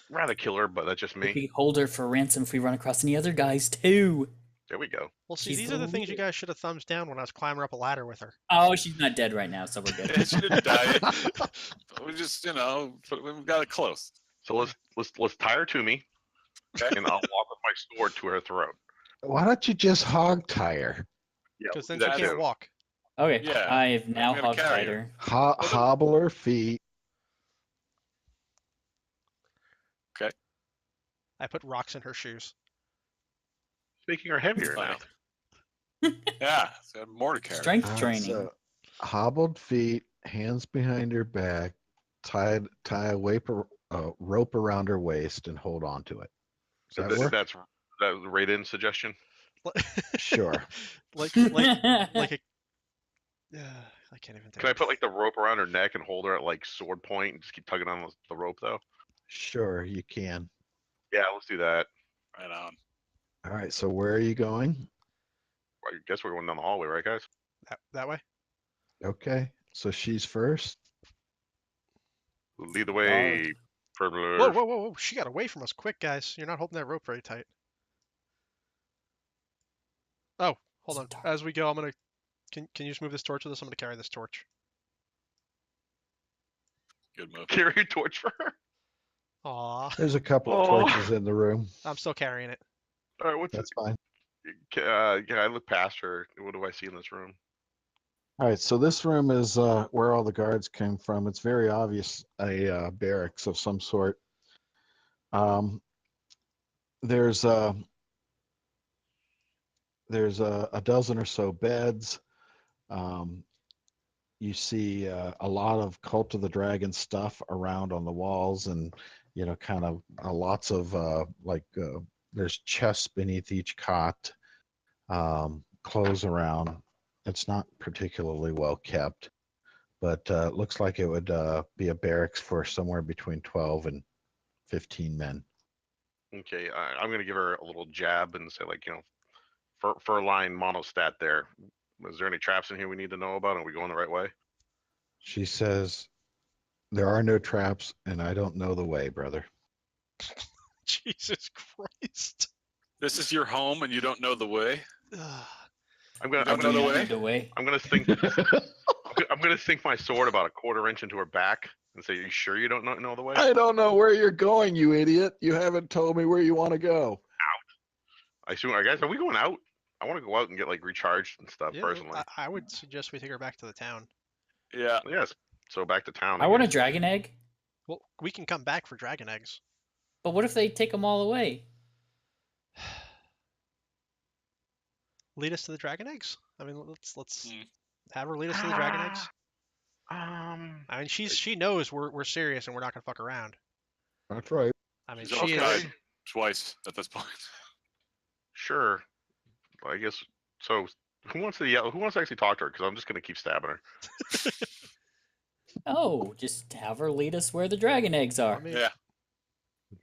Rather kill her, but that's just We me. could hold her for ransom if we run across any other guys too. There we go. Well, see, She's these the are the things you leader. guys should have thumbs down when I was climbing up a ladder with her. Oh, she's not dead right now, so we're Yeah, good. she didn't die. We just, we got it close. So let's tie her to me, Okay. and I'll walk with my sword to her throat. Why don't you just hog tie her? Yeah, Because we'll then do she that can't too. walk. Okay, Yeah, I've now gonna hog carry tied her. her. Hobble her feet. I put rocks in her shoes. Making her heavier Funny. now. Yeah, so more to carry. Strength training. So, hobbled feet, hands behind her back, tie a rope around her waist, and hold on to it. Does that work? That's that right in suggestion. Sure. like a. I can't even think. Can I put like the rope around her neck and hold her at like sword point and just keep tugging on the rope though? Sure, you can. Yeah, let's do that. Right on. All right, so where are you going? I guess we're going down the hallway, right, guys? That way. Okay, so she's first. Lead the way. Whoa, Affirmative. whoa, whoa, whoa! She got away from us quick, guys. You're not holding that rope very tight. Oh, hold on. As we go, I'm gonna. Can you just move this torch with us? I'm gonna carry this torch. Good move. Carry a torch for her. Aw, There's a couple of Oh. torches in the room. I'm still carrying it. All right, what's That's fine. yeah, I look past her. What do I see in this room? All right, so this room is where all the guards came from. It's very obvious a barracks of some sort. There's a dozen or so beds. You see a lot of Cult of the Dragon stuff around on the walls, and kind of lots of there's chests beneath each cot, clothes around. It's not particularly well kept, but looks like it would be a barracks for somewhere between 12 and 15 men. Okay, I'm gonna give her a little jab and say, like, fur line monostat there. Is there any traps in here we need to know about? Are we going the right way? She says, "There are no traps, and I don't know the way, brother." Jesus Christ. This is your home and you don't know the way? Ugh. I'm gonna don't know the way? The way. I'm gonna sink I'm gonna sink my sword about a quarter inch into her back and say, "Are you sure you don't know the way?" I don't know where you're going, you idiot. You haven't told me where you want to go. I assume, guys, are we going out? I want to go out and get like recharged and stuff Yeah, personally. I would suggest we take her back to the town. Yeah. Yes. So back to town. I want a guess. dragon egg, Well, we can come back for dragon eggs. but what if they take them all away? Lead us to the dragon eggs. I mean, let's Hmm. have her lead us to the dragon eggs. I mean, she knows we're serious and we're not gonna fuck around. That's right. I mean, She's she also is. died twice at this point. Sure. I guess so. Who wants to yell? Who wants to actually talk to her? Because I'm just gonna keep stabbing her. Oh, just have her lead us where the dragon eggs are. I mean, Yeah.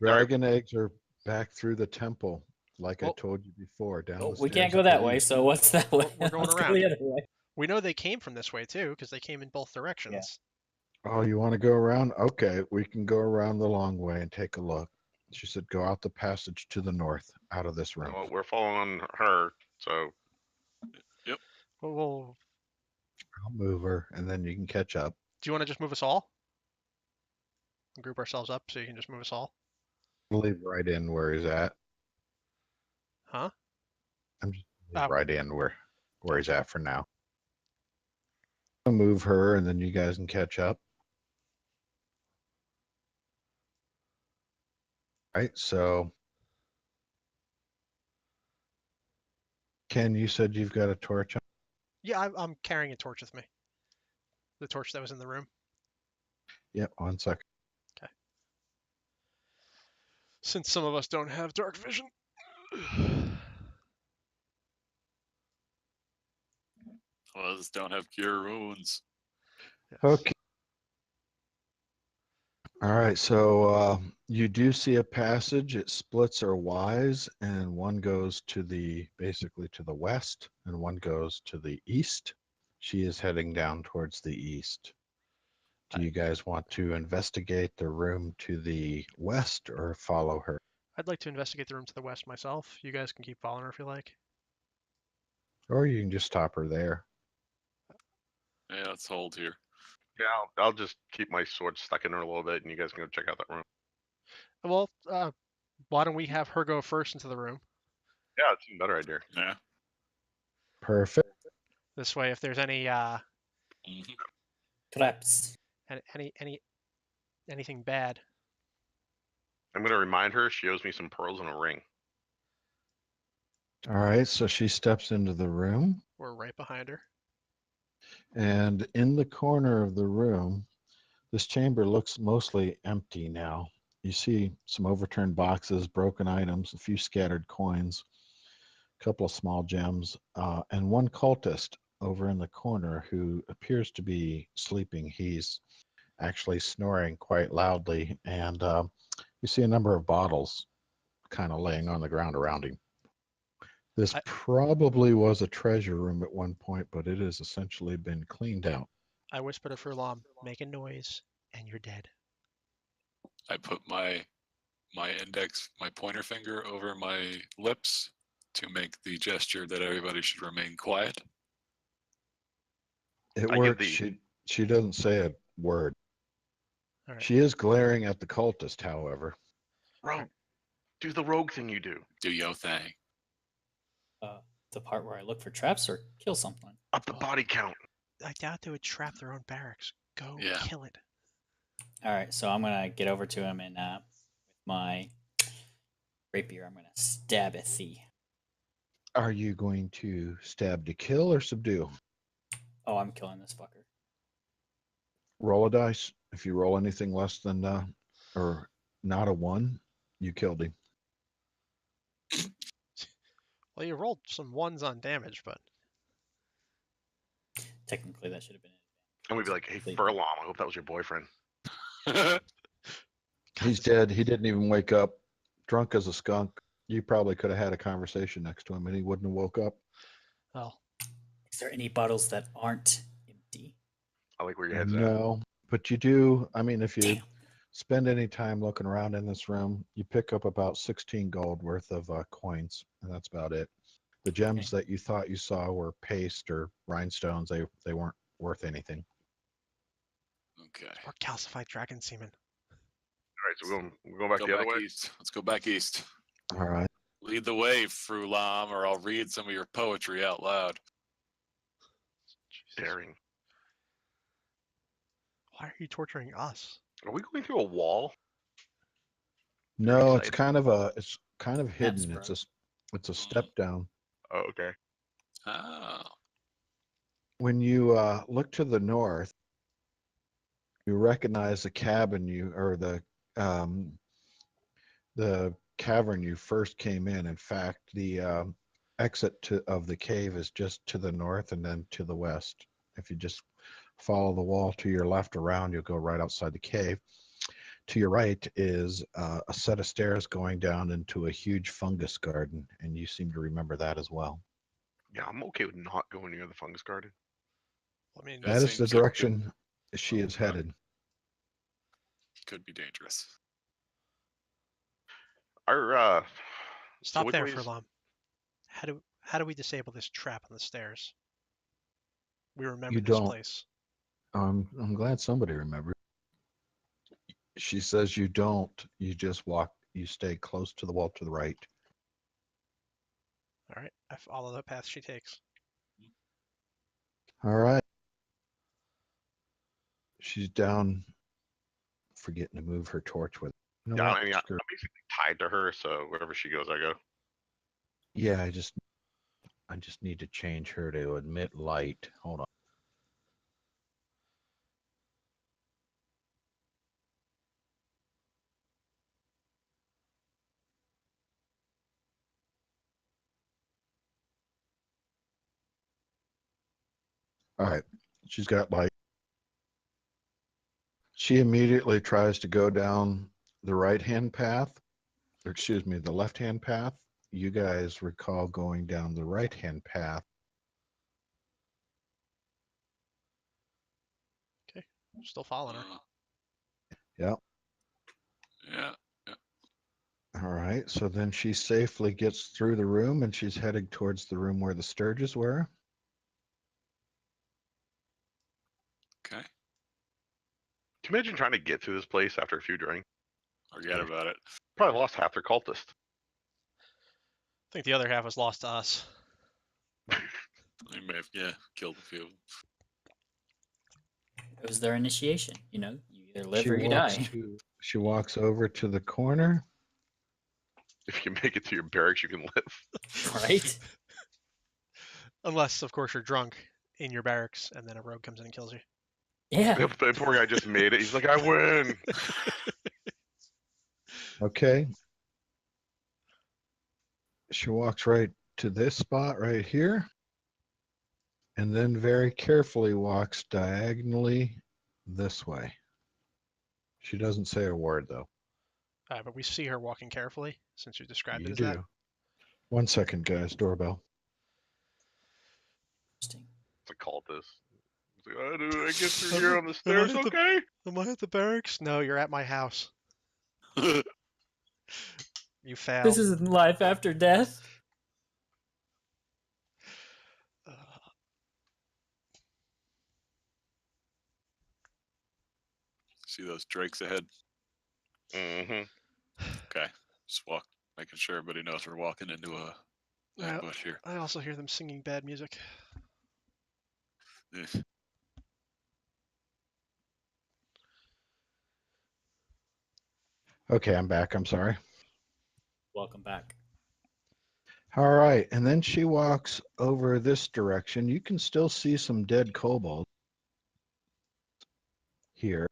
Dragon eggs are back through the temple, like I Well- told you before. Down Oh, the we stairs can't go at the that way, east. so what's that way? We're going Let's go around. the other way. we know they came from this way too because they came in both directions. Oh, you want to go around? Okay, we can go around the long way and take a look. She said, "Go out the passage to the north, out of this room." Well, we're following her, so Well, I'll move her, and then you can catch up. do you want to just move us all? Group ourselves up so you can just move us all. Leave right in where he's at. Huh? I'm just Ah. right in where he's at for now. I'll move her, and then you guys can catch up. Right. So, Ken, you said you've got a torch on. Yeah, I'm carrying a torch with me. The torch that was in the room. Yep. 1 second. Since some of us don't have dark vision. Others don't have cure wounds. Okay. All right, so you do see a passage. It splits are wise, and one goes to basically to the west, and one goes to the east. She is heading down towards the east. Do you guys want to investigate the room to the west or follow her? I'd like to investigate the room to the west myself. You guys can keep following her if you like. Or you can just stop her there. Yeah, let's hold here. yeah, I'll just keep my sword stuck in her a little bit, and you guys can go check out that room. Well, why don't we have her go first into the room? Yeah, it's an even better idea. Yeah. Perfect. This way, if there's any Mhm. Traps. anything bad. I'm gonna remind her she owes me some pearls and a ring. All right, so she steps into the room. We're right behind her. And in the corner of the room, this chamber looks mostly empty now. You see some overturned boxes, broken items, a few scattered coins, a couple of small gems, and one cultist over in the corner who appears to be sleeping. He's actually snoring quite loudly, and you see a number of bottles kind of laying on the ground around him. This I- probably was a treasure room at one point, but it has essentially been cleaned out. I whisper to Furlong, make a noise, and you're dead. I put my pointer finger over my lips to make the gesture that everybody should remain quiet. It I give works. the- She doesn't say a word. All right. She is glaring at the cultist, however. Rogue, do the rogue thing you do. Do yo thing. The part where I look for traps or kill something. Up the body count. I doubt they would trap their own barracks. Go Yeah. kill it. All right, so I'm gonna get over to him and with my rapier, I'm gonna stab at thee. Are you going to stab to kill or subdue? Oh, I'm killing this fucker. Roll a dice. If you roll anything less than or not a 1, you killed him. Well, you rolled some ones on damage, but Technically, that should have been it. And we'd be like, hey, Completely. Furlong, I hope that was your boyfriend. He's dead. He didn't even wake up. Drunk as a skunk. You probably could have had a conversation next to him and he wouldn't have woke up. well, Is there any bottles that aren't empty? I like where your head's at. No, but you do. I mean, if you Damn. spend any time looking around in this room, you pick up about 16 gold worth of coins, and that's about it. The gems that you thought you saw were paste or rhinestones. They weren't worth anything. Okay. or calcified dragon semen. All right, so we're going back Go the other back way. east. Let's go back east. All right. Lead the way, Frulam, or I'll read some of your poetry out loud. Daring. Why are you torturing us? Are we going through a wall? No, it's excited. it's kind of hidden. bro. It's a step down. Oh, okay. Oh. When you look to the north, you recognize the cabin or the cavern you first came in. In fact, the exit of the cave is just to the north and then to the west. If you just follow the wall to your left around, you'll go right outside the cave. To your right is a set of stairs going down into a huge fungus garden, and you seem to remember that as well. Yeah, I'm okay with not going near the fungus garden. I mean, That That is the seems like a good- direction she Oh, is okay. headed. Could be dangerous. Our stop which there, way is- Furlong. How do we disable this trap on the stairs? We remember You this don't. place. I'm glad somebody remembered. She says you don't. You just walk. You stay close to the wall to the right. All right, I follow the path she takes. All right. She's down. Forgetting to move her torch with. You know yeah, what? I mean, Screw- I'm basically tied to her, so wherever she goes, I go. Yeah, I just need to change her to emit light. Hold on. All right. She's got light. She immediately tries to go down the right-hand path, or excuse me, the left-hand path. You guys recall going down the right-hand path. Still following her. Yep. Yeah. All right. So then she safely gets through the room and she's heading towards the room where the Sturges were. Okay. Can you imagine trying to get through this place after a few drinks? Forget about it. Probably lost half their cultists. I think the other half was lost to us. They may have, killed a few. It was their initiation. You know, you either live She or you walks die. she walks over to the corner. If you make it to your barracks, you can live. Right? Unless, of course, you're drunk in your barracks and then a rogue comes in and kills you. Yeah. The poor guy just made it. He's like, I win. Okay. She walks right to this spot right here. And then very carefully walks diagonally this way. She doesn't say a word though. But we see her walking carefully since you described it You as do. that. 1 second, guys. Doorbell. Interesting. It's a cultist. It's like, how do I get through Am here I- on the am I stairs? at the- Okay. Am I at the barracks? No, you're at my house. You failed. This isn't life after death. Uh, See those drakes ahead? Mm-hmm. Okay. Just walk, making sure everybody knows we're walking into a Yeah. ambush here. I also hear them singing bad music. Eh. Okay, I'm back. I'm sorry. Welcome back. All right, and then she walks over this direction. You can still see some dead kobolds here.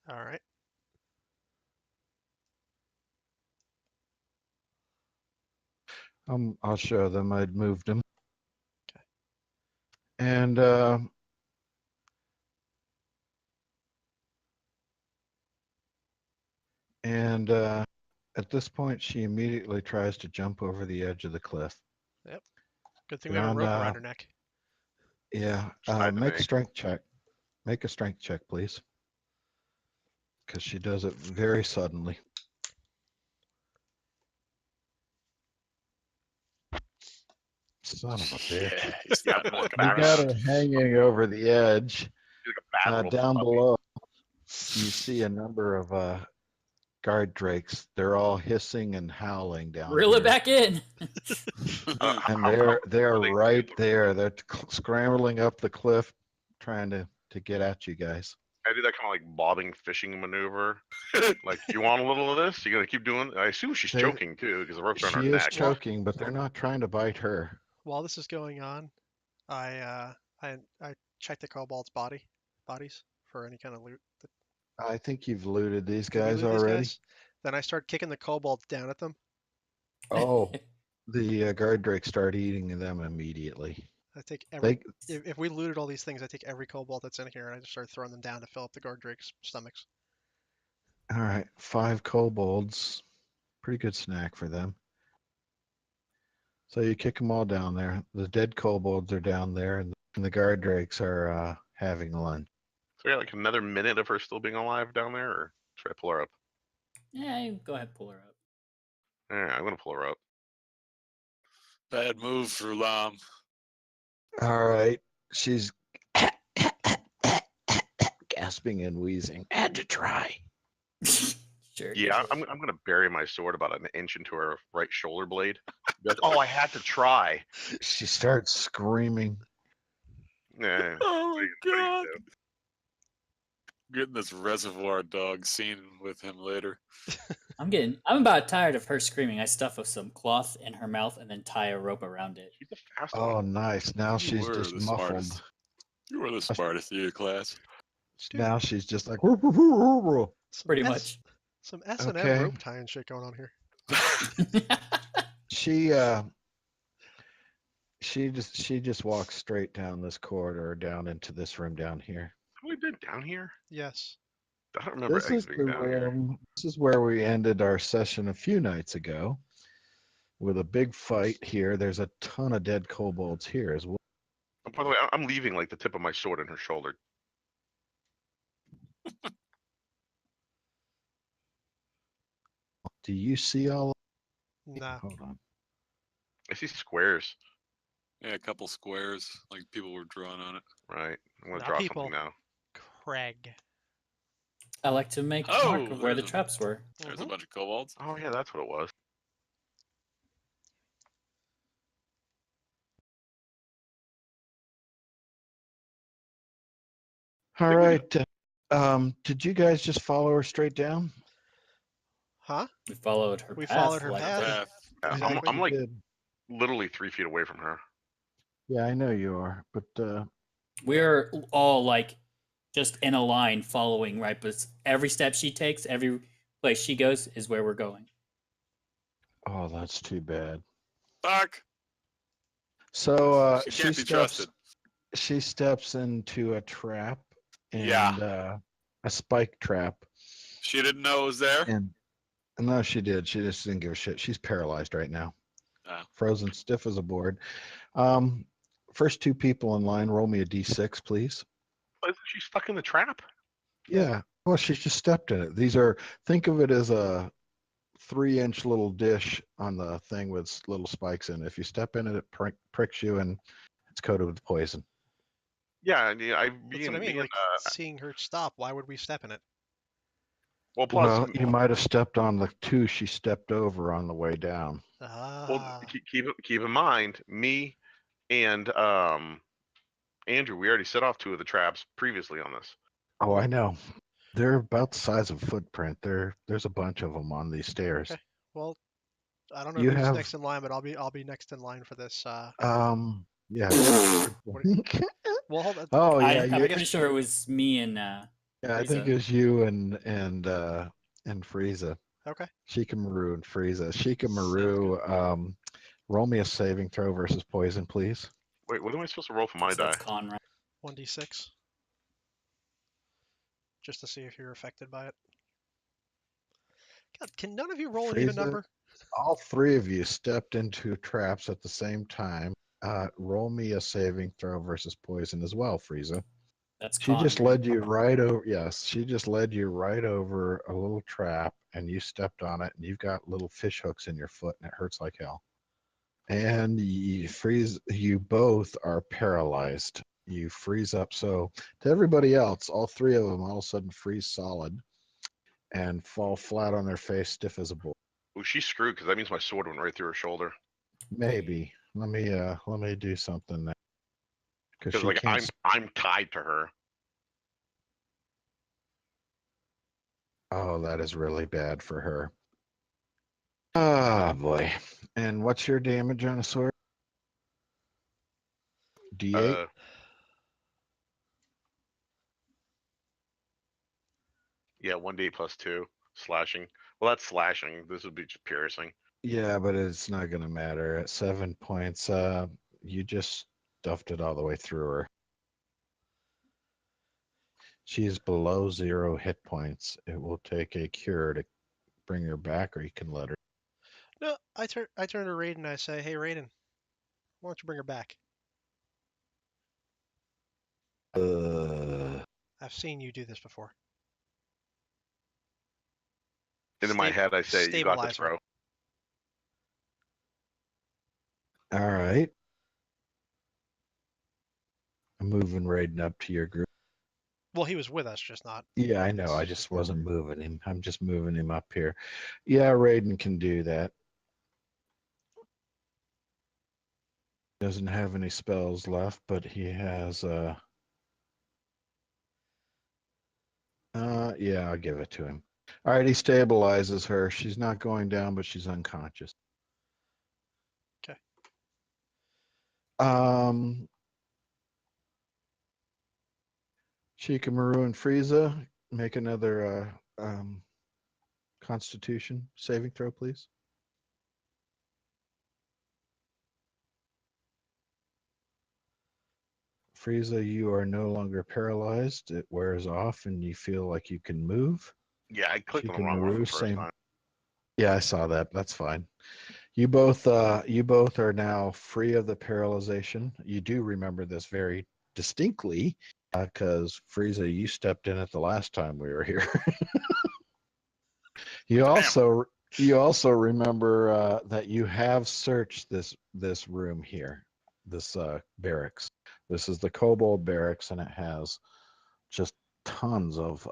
All right. I'll show them. I'd moved them. Okay. And at this point, she immediately tries to jump over the edge of the cliff. Good thing we have a Beyond, rope around her neck. Yeah, Side to make a me. strength check. Make a strength check, please. Because she does it very suddenly. Son of a bitch. Yeah, he's got more You Battle got coming. her hanging over the edge. He's like a bad little Down puppy. below, you see a number of guard drakes. They're all hissing and howling down Reel here. it back in. And How they're they right do? there. They're scrambling up the cliff, trying to get at you guys. I do that kind of like bobbing fishing maneuver. Like, you want a little of this? You gonna keep doing? I assume she's They- choking too, because the rope's around her She is neck. choking, but they're not trying to bite her. While this is going on, I check the kobold's bodies for any kind of loot. I think you've looted these Did we guys loot these already. guys? Then I start kicking the kobolds down at them. Oh, the guard drakes start eating them immediately. I take every. They If we looted all these things, I take every kobold that's in here and I just start throwing them down to fill up the guard drake's stomachs. all right, 5 kobolds. Pretty good snack for them. So you kick them all down there. The dead kobolds are down there, and the guard drakes are having lunch. So we got like another minute of her still being alive down there, or should I pull her up? Yeah, go ahead, pull her up. Yeah, I'm gonna pull her up. Bad move for Lam. All right, she's gasping and wheezing. Had to try. Sure. Yeah, I'm gonna bury my sword about an inch into her right shoulder blade. Be like, oh, I had to try. She starts screaming. Yeah. Oh what my are you gonna god. do? Getting this reservoir dog scene with him later. I'm about tired of her screaming. I stuff some cloth in her mouth and then tie a rope around it. She's a fast Oh, one. nice. Now You she's were just the muffled. smartest. You were the smartest of your class. Now she's just like. "Woo, woo, woo, woo, woo." Some Pretty S- much. Some S&M Okay. rope tying shit going on here. She just walks straight down this corridor, down into this room down here. Have we been down here? Yes. I don't remember This is exiting the down here. room. This is where we ended our session a few nights ago, with a big fight here. There's a ton of dead kobolds here as well. Oh, by the way, I'm leaving like the tip of my sword in her shoulder. Do you see all? Nah. Hold on. I see squares. Yeah, a couple squares, like people were drawing on it. Right. I'm gonna Not draw people. something now. Craig. I like to make a Oh, mark of where the there's a- traps were. There's Mhm. a bunch of kobolds. Oh yeah, that's what it was. All think we right. Did you guys just follow her straight down? Huh? We followed her We path. followed her like path. the- Path. Yeah, I I'm, think I'm you like did. literally 3 feet away from her. Yeah, I know you are, but We're all like just in a line following, right? But every step she takes, every place she goes is where we're going. oh, that's too bad. Fuck. So She can't be trusted. She steps into a trap and Yeah. a spike trap. She didn't know it was there. And no, she did. She just didn't give a shit. She's paralyzed right now. Oh. Frozen stiff as a board. First two people in line, roll me a d6, please. Isn't she stuck in the trap? Yeah. Well, she's just stepped in it. Think of it as a 3-inch little dish on the thing with little spikes in it. If you step in it, it pricks you and it's coated with poison. Yeah, That's what I mean. Like seeing her stop, why would we step in it? well, plus, Well, you might have stepped on the two she stepped over on the way down. well, keep in mind, me and Andrew, we already set off 2 of the traps previously on this. Oh, I know. They're about the size of a footprint. There's a bunch of them on these stairs. Okay. Well, I don't know You who's have- next in line, but I'll be next in line for this. Yeah. Well, hold on. Oh yeah, I'm you, pretty sure it was me and yeah. I think Frieza. it was you and Frieza. Okay. Shikamaru and Frieza. Shikamaru, Sounds roll me a saving throw versus poison, please. Wait, what am I supposed to roll for my So die? that's con, right? 1d6. Just to see if you're affected by it. God, can none of you roll an even Frieza? number? All three of you stepped into traps at the same time. Roll me a saving throw versus poison as well, Frieza. That's She con. just right? led you right over. Yes, she just led you right over a little trap, and you stepped on it, and you've got little fish hooks in your foot, and it hurts like hell. And you freeze. You both are paralyzed. You freeze up. So to everybody else, all three of them all of a sudden freeze solid, and fall flat on their face, stiff as a board. Oh, she's screwed because that means my sword went right through her shoulder. Maybe. Let me do something there. Because Because she like can't. I'm tied to her. Oh, that is really bad for her. Ah, boy. And what's your damage on a sword? D8? Yeah, 1d8 plus 2 slashing. Well, that's slashing. This would be just piercing. Yeah, but it's not going to matter. At 7 points, you just stuffed it all the way through her. She's below 0 hit points. It will take a cure to bring her back, or you can let her. No, I turn to Raiden and I say, "Hey, Raiden, why don't you bring her back? I've seen you do this before." And in my head, I say, "You got this, stabilize her. bro." All right. I'm moving Raiden up to your group. Well, he was with us, just not. Yeah, I know. I just wasn't moving him. I'm just moving him up here. Yeah, Raiden can do that. Doesn't have any spells left, but he has yeah, I'll give it to him. All right, he stabilizes her. She's not going down, but she's unconscious. Okay. Shikamaru and Frieza, make another Constitution saving throw, please. Frieza, you are no longer paralyzed. It wears off, and you feel like you can move. Yeah, I clicked on the wrong one the Shikamaru, first same. time. Yeah, I saw that. That's fine. You both are now free of the paralyzation. You do remember this very distinctly because Frieza, you stepped in it the last time we were here. You also remember that you have searched this room here, this barracks. This is the Kobold barracks, and it has just tons of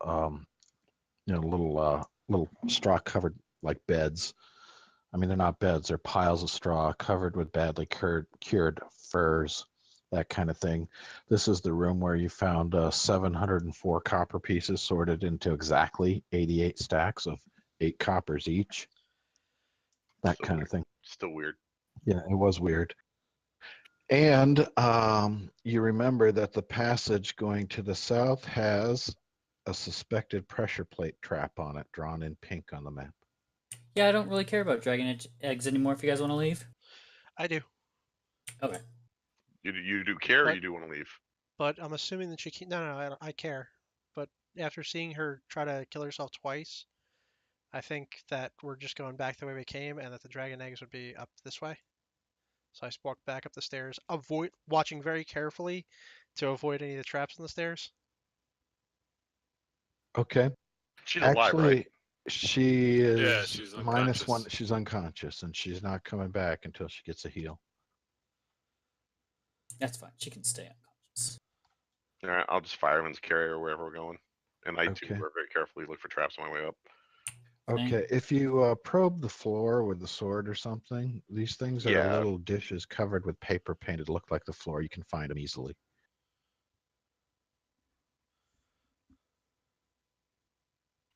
little straw covered like beds. I mean, they're not beds; they're piles of straw covered with badly cured furs, that kind of thing. This is the room where you found 704 copper pieces sorted into exactly 88 stacks of 8 coppers each. That Still kind weird. of thing. Still weird. Yeah, it was weird. And you remember that the passage going to the south has a suspected pressure plate trap on it, drawn in pink on the map. Yeah, I don't really care about dragon eggs anymore. If you guys want to leave, I do, okay. You do care, or But- you do want to leave? but I'm assuming that she can't. No, I care. But after seeing her try to kill herself twice. I think that we're just going back the way we came, and that the dragon eggs would be up this way. So I just walked back up the stairs, watching very carefully to avoid any of the traps on the stairs. Okay. She's alive, right? Actually, she is Yeah, she's minus one. unconscious. She's unconscious, and she's not coming back until she gets a heal. That's fine. She can stay unconscious. All right, I'll just fireman's carrier wherever we're going. And I too Okay. will very carefully look for traps on my way up. Okay. Okay, if you probe the floor with the sword or something, these things are Yeah. little dishes covered with paper painted, look like the floor. You can find them easily.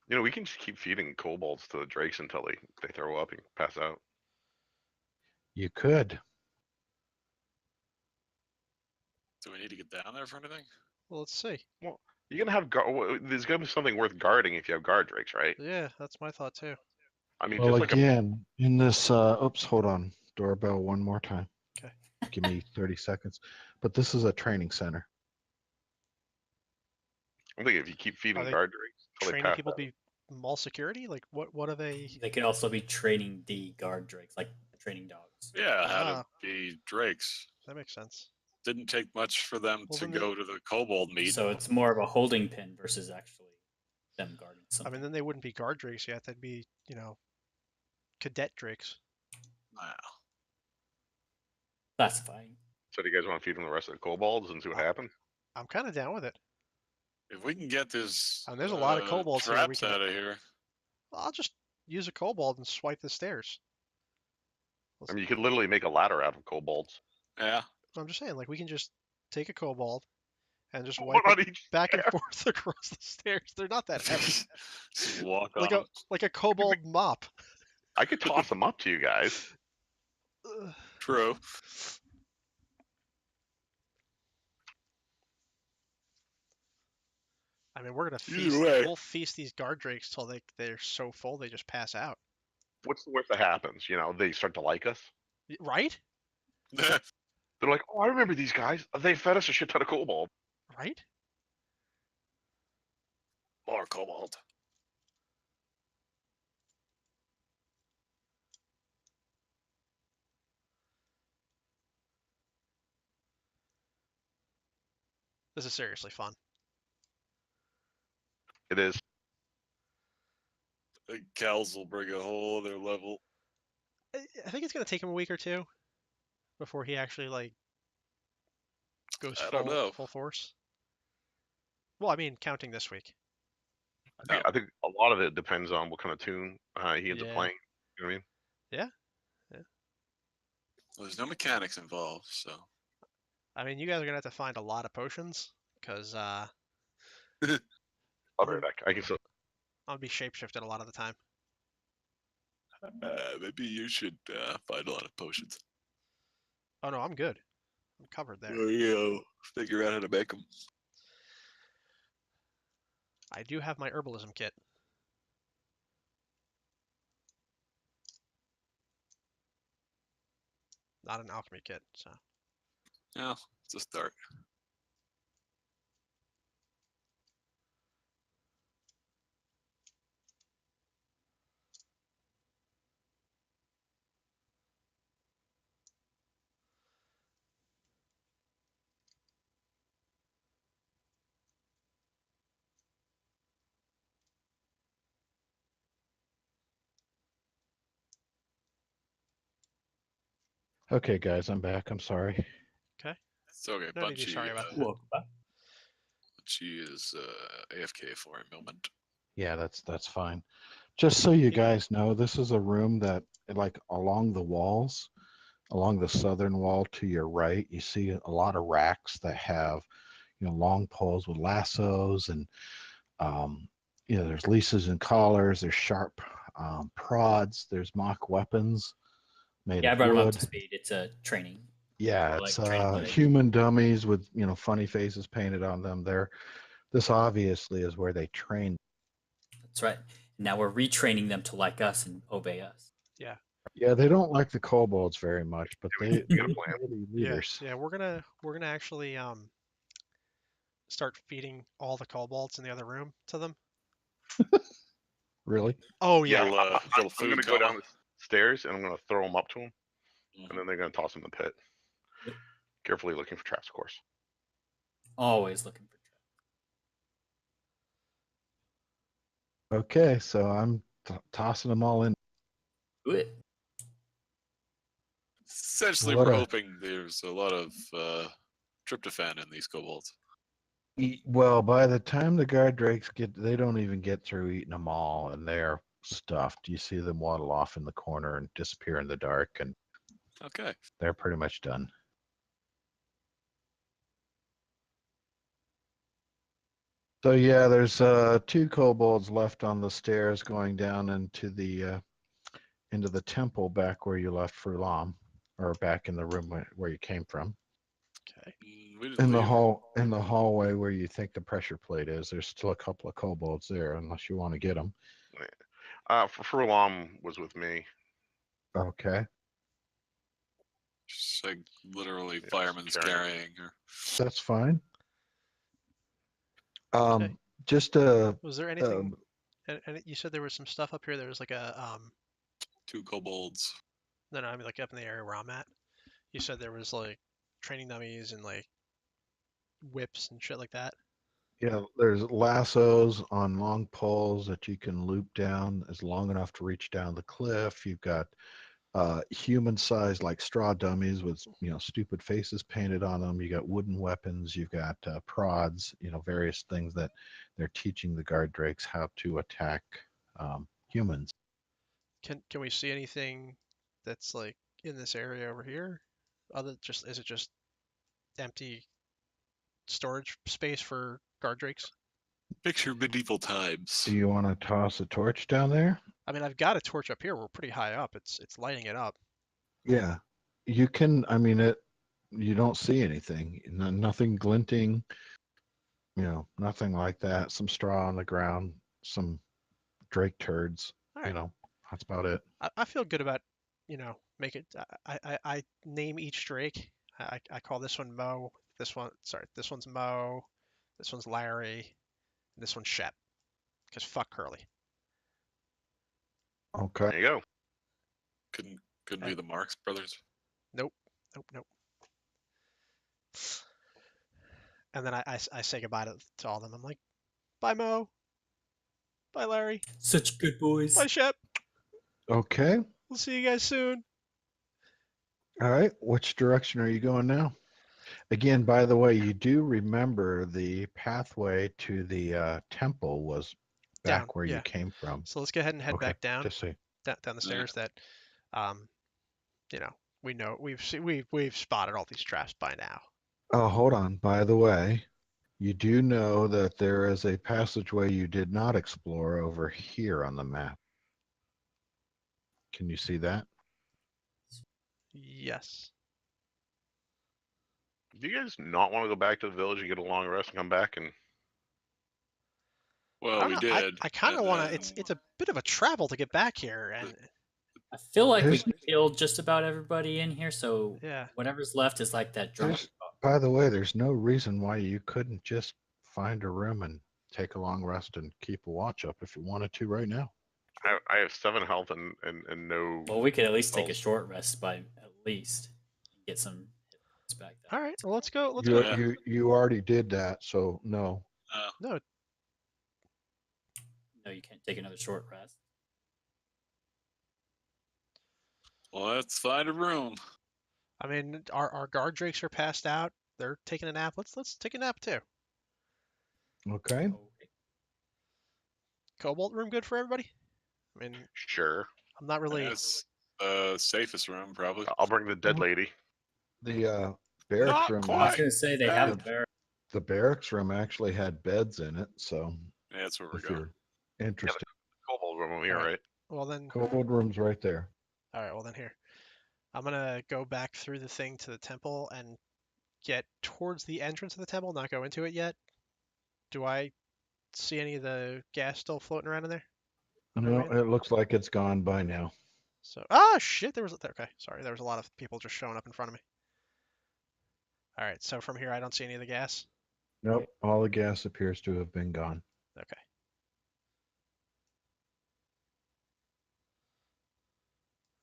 You know, we can just keep feeding kobolds to the drakes until they throw up and pass out. You could. Do we need to get down there for anything? Well, let's see. You're gonna have there's gonna be something worth guarding if you have guard drakes, right? Yeah, that's my thought too. I mean, Well, just like again, in this, oops, hold on. Doorbell one more time. Okay. Give me 30 seconds. But this is a training center. I'm thinking if you keep feeding Are they guard drakes until they Training pass people out. to be mall security? Like what are they? They could also be training the guard drakes, like training dogs. Yeah, how Ah. to be drakes. That makes sense. Didn't take much for them Well, to then they- go to the kobold meet. So it's more of a holding pin versus actually them guarding I something. mean, then they wouldn't be guard drakes yet. They'd be, cadet drakes. Nah. Classifying. So do you guys want to feed them the rest of the kobolds and see what happens? I'm kind of down with it. If we can get this There's a lot of kobolds here, we traps can- out of here. I'll just use a kobold and swipe the stairs. I mean, you could literally make a ladder out of kobolds. Yeah. I'm just saying, like, we can just take a kobold and just One wipe on it each. back and forth across the stairs. They're not that heavy. Just walk Like on. like a kobold mop. I could toss them up to you guys. Ugh. True. I mean, we're gonna Either feast. way. We'll feast these guard drakes till they're so full they just pass out. What's the worst that happens? You know, they start to like us. Right? They're like, oh, I remember these guys. They fed us a shit ton of kobold. Right? More kobold. This is seriously fun. It is. The cows will bring a whole other level. I think it's gonna take him a week or two before he actually goes I don't know. full force. Well, I mean, counting this week. I think a lot of it depends on what kind of tune he ends up Yeah. playing. You know what I mean? Well, there's no mechanics involved, so I mean, you guys are gonna have to find a lot of potions because I'll be right back. I can still. I'll be shapeshifted a lot of the time. maybe you should find a lot of potions. Oh no, I'm good. I'm covered there. You know, figure out how to make them. I do have my herbalism kit. Not an alchemy kit, so. Yeah, it's a start. Okay, guys, I'm back. I'm sorry. It's okay. No need to be sorry about that. Welcome back. She is AFK for a moment. Yeah, that's fine. Just so you guys know, this is a room that, like, along the walls, along the southern wall to your right, you see a lot of racks that have, long poles with lassos, and there's leases and collars. There's sharp prods. There's mock weapons made Yeah, I of brought him up wood. to speed. It's a training. Yeah, like it's training footage. human dummies with funny faces painted on them. This obviously is where they train. That's right. Now we're retraining them to like us and obey us. Yeah, they don't like the kobolds very much, but Yeah, they we got a they're plan. really Yeah, leaders. yeah, we're gonna actually start feeding all the kobolds in the other room to them? Really? Oh yeah. Little, I'm little going to food go down coma. the stairs and I'm going to throw them up to them, Mhm. and then they're going to toss them in the pit. Yep. Carefully looking for traps, of course. Always looking for traps. Okay, so I'm tossing them all in. Do it. Essentially, What we're a- hoping there's a lot of tryptophan in these kobolds. Well, by the time the guard drakes they don't even get through eating them all, and they're stuffed. You see them waddle off in the corner and disappear in the dark, and Okay. they're pretty much done. So yeah, there's 2 kobolds left on the stairs going down into the temple back where you left Frulam, or back in the room where you came from. Okay. We didn't In the leave. in the hallway where you think the pressure plate is, there's still a couple of kobolds there, unless you want to get them. Furlong was with me. Okay, Just like literally Yes, firemen's carrying. carrying her. that's fine. Okay. Just Was there anything? And you said there was some stuff up here. There was like a 2 kobolds. No, I mean like up in the area where I'm at. You said there was like training dummies and like whips and shit like that. yeah, there's lassos on long poles that you can loop down. It's long enough to reach down the cliff. You've got human-sized like straw dummies with stupid faces painted on them. You got wooden weapons. You've got prods. Various things that they're teaching the guard drakes how to attack humans. Can we see anything that's like in this area over here? Is it just empty storage space for guard drakes? Picture medieval times. Do you want to toss a torch down there? I mean, I've got a torch up here. We're pretty high up. It's lighting it up. Yeah, you can. I mean, you don't see anything. Nothing glinting. Nothing like that. Some straw on the ground. Some drake turds. All right. That's about it. I feel good about, make it. I name each drake. I call this one Mo. This one's Mo. This one's Larry. And this one's Shep. Because fuck Curly. Okay. There you go. Couldn't be the Marx brothers. Nope. And then I say goodbye to all of them. I'm like, bye Mo. Bye Larry. Such good boys. Bye Shep. Okay. We'll see you guys soon. All right. Which direction are you going now? Again, by the way, you do remember the pathway to the temple was back Down, where yeah. you came from. So let's go ahead and head Okay, back down. just so. Down the stairs that, we know we've spotted all these traps by now. Oh, hold on. By the way, you do know that there is a passageway you did not explore over here on the map. Can you see that? Yes. Do you guys not want to go back to the village and get a long rest and come back and? I Well, don't we know, did. I kind of and want to. then- It's a bit of a travel to get back here, and I feel like we There's- killed just about everybody in here, so yeah. whatever's left is like that drunk. There's- By the way, there's no reason why you couldn't just find a room and take a long rest and keep a watch up if you wanted to right now. I have 7 health and no. Well, we could at least take a Oh. short rest by at least get some hit points back. All right. Well, let's go. Let's You, go. Yeah. you already did that, so no. No. No, you can't take another short rest. Well, let's find a room. I mean, our guard drakes are passed out. They're taking a nap. Let's take a nap too. Okay. Okay. Cobalt room good for everybody? I mean, Sure. I'm not really. That's the safest room, probably. I'll bring the dead lady. The barracks Not room. I was quite. gonna say they have a bear. The barracks room actually had beds in it, so Yeah, that's where we're if going. you're interested, Kobold room over here, Alright. right? Well then. kobold room's right there. All right. Well then here. I'm gonna go back through the thing to the temple and get towards the entrance of the temple. Not go into it yet. Do I see any of the gas still floating around in there? No, Alright. it looks like it's gone by now. So, shit, there was okay. Sorry, there was a lot of people just showing up in front of me. All right, so from here I don't see any of the gas. Nope. All the gas appears to have been gone. Okay.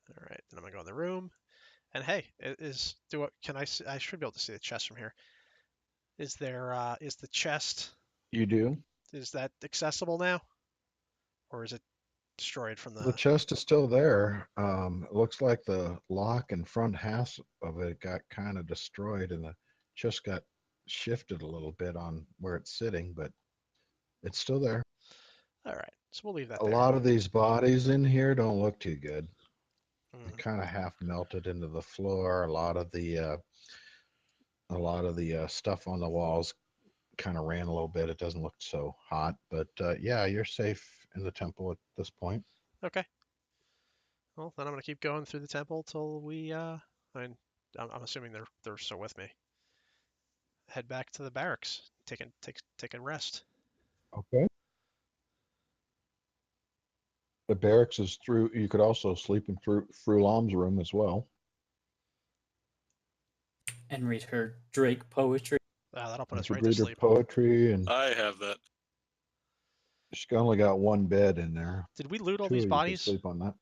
All right, then I'm gonna go in the room, and hey, I should be able to see the chest from here. Is the chest, You do? is that accessible now, or is it destroyed from The the? chest is still there. It looks like the lock and front half of it got kind of destroyed, and the chest got shifted a little bit on where it's sitting, but it's still there. All right, so we'll leave that A there. lot of these bodies in here don't look too good. They Mm, kind of half melted into the floor. A lot of the stuff on the walls kind of ran a little bit. It doesn't look so hot, but yeah, you're safe in the temple at this point. Okay. Well, then I'm gonna keep going through the temple till we. I mean, I'm assuming they're still with me. Head back to the barracks, taking rest. Okay. The barracks is through. You could also sleep in Frulam's room as well. And read her Drake poetry. That'll put You us could right to read her sleep. poetry, and I have that. she's only got one bed in there. Did we loot all Two these of you could bodies? sleep on that.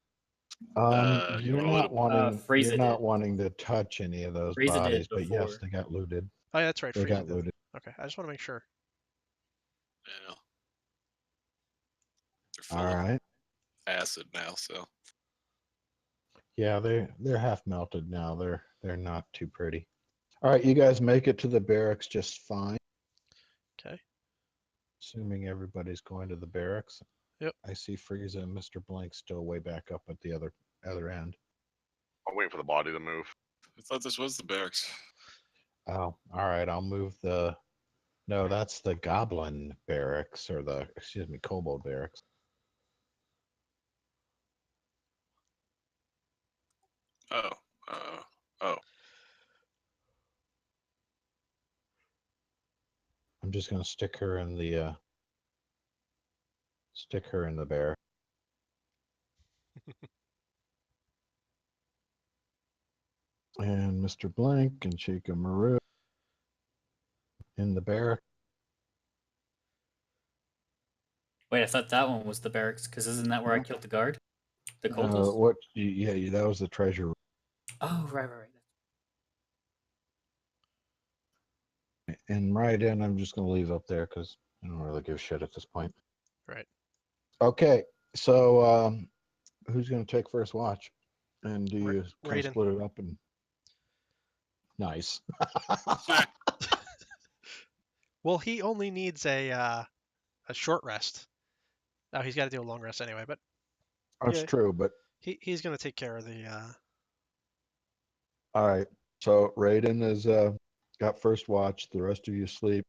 You You're wanna loot not 'em? wanting. Frieza You're not did. wanting to touch any of those Frieza did bodies, but yes, before. they got looted. Oh, yeah, that's right. They Frieza got did. looted. Okay, I just want to make sure. Yeah. They're full All of right. acid now, so Yeah, they're half melted now. They're not too pretty. All right, you guys make it to the barracks just fine. Okay. Assuming everybody's going to the barracks. Yep. I see Frieza and Mr. Blank still way back up at the other end. I'm waiting for the body to move. I thought this was the barracks. Oh, all right. I'll move the. No, that's the Goblin barracks, or the Kobold barracks. Oh. Oh. I'm just gonna stick her in the barrack. And Mr. Blank and Chica Maru in the barrack. Wait, I thought that one was the barracks, because isn't that where I No. killed the guard? The cultist? Yeah, that was the treasure room. Oh, right. And right in, I'm just gonna leave up there because I don't really give a shit at this point. Right. Okay, so who's gonna take first watch? And do you kind Raiden. of split it up and nice. Well, he only needs a short rest. Oh, he's got to do a long rest anyway, but That's Yeah. true, but he's gonna take care of the. all right. So Raiden is got first watch. The rest of you sleep.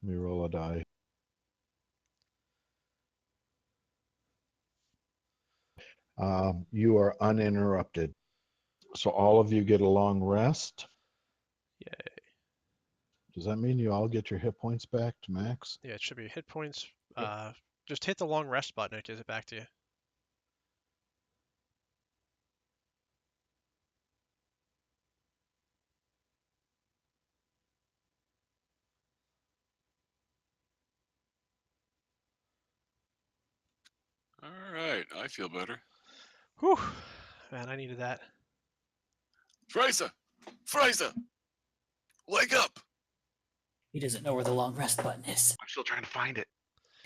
Let me roll a die. You are uninterrupted. So all of you get a long rest. Yay. Does that mean you all get your hit points back to max? Yeah, it should be hit points. Just hit the long rest button. It gives it back to you. All right, I feel better. Whew, man, I needed that. Frieza! Frieza! Wake up! He doesn't know where the long rest button is. I'm still trying to find it.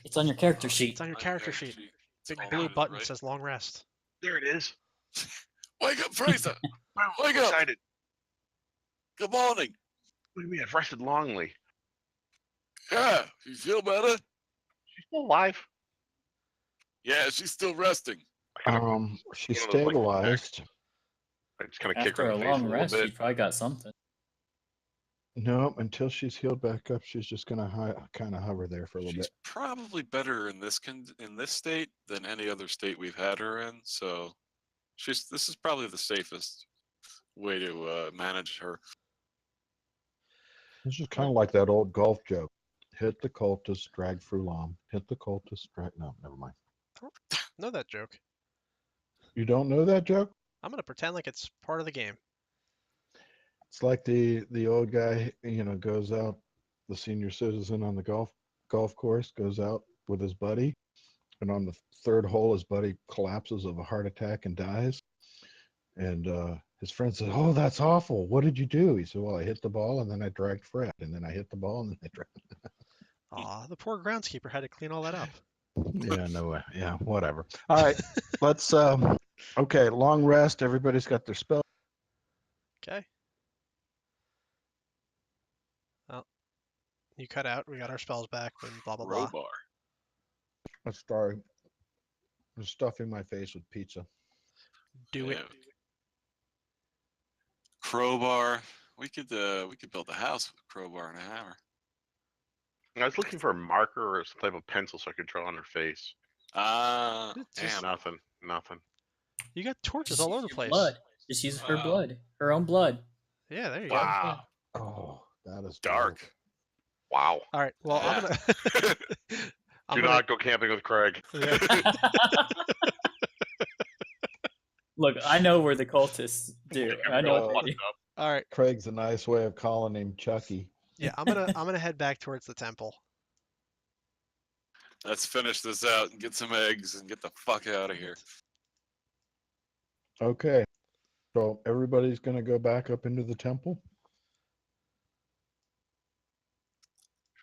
It's on your character sheet. It's on your My character sheet. It's Big all blue on it, button right? says long rest. There it is. Wake up, Frieza! Wow, Wake I'm up. excited. Good morning. What do you mean? I've rested longly. Yeah, you feel better? She's still alive. Yeah, she's still resting. I kinda- She's one of those, like, stabilized. I just kind of kick her After in a the face a long little rest, bit. you probably got something. No, until she's healed back up, she's just gonna kind of hover there for a little She's bit. probably better in this in this state than any other state we've had her in. So, this is probably the safest way to manage her. It's just kind of like that old golf joke. Hit the cultist, drag Frulam. Hit the cultist, drag. No, never mind. Know that joke. You don't know that joke? I'm gonna pretend like it's part of the game. It's like the old guy, goes out the senior citizen on the golf course goes out with his buddy, and on the third hole, his buddy collapses of a heart attack and dies. And his friend says, "Oh, that's awful. What did you do?" He said, "Well, I hit the ball, and then I dragged Fred, and then I hit the ball, and then I dragged." Aw, the poor groundskeeper had to clean all that up. Yeah, no way. Yeah, whatever. All right, let's. Okay, long rest. Everybody's got their spell. Okay. Well, you cut out. We got our spells back. And blah blah blah. Crowbar. Let's start. I'm stuffing my face with pizza. Do it. Yeah. Crowbar. We could build a house with a crowbar and a hammer. I was looking for a marker or some type of pencil so I could draw on her face. It's Damn. just- Nothing. You got torches Just all use over the your place. Blood. Just use her Wow. blood. Her own blood. Yeah, there you go. Wow. Oh, that is Dark. Wow. All right. Well, I'm Yeah. gonna. I'm Do gonna- not go camping with Craig. Yeah. Look, I know where the cultists do. I know what they do. All right. Craig's a nice way of calling him Chucky. Yeah, I'm gonna head back towards the temple. Let's finish this out and get some eggs and get the fuck out of here. Okay, so everybody's going to go back up into the temple.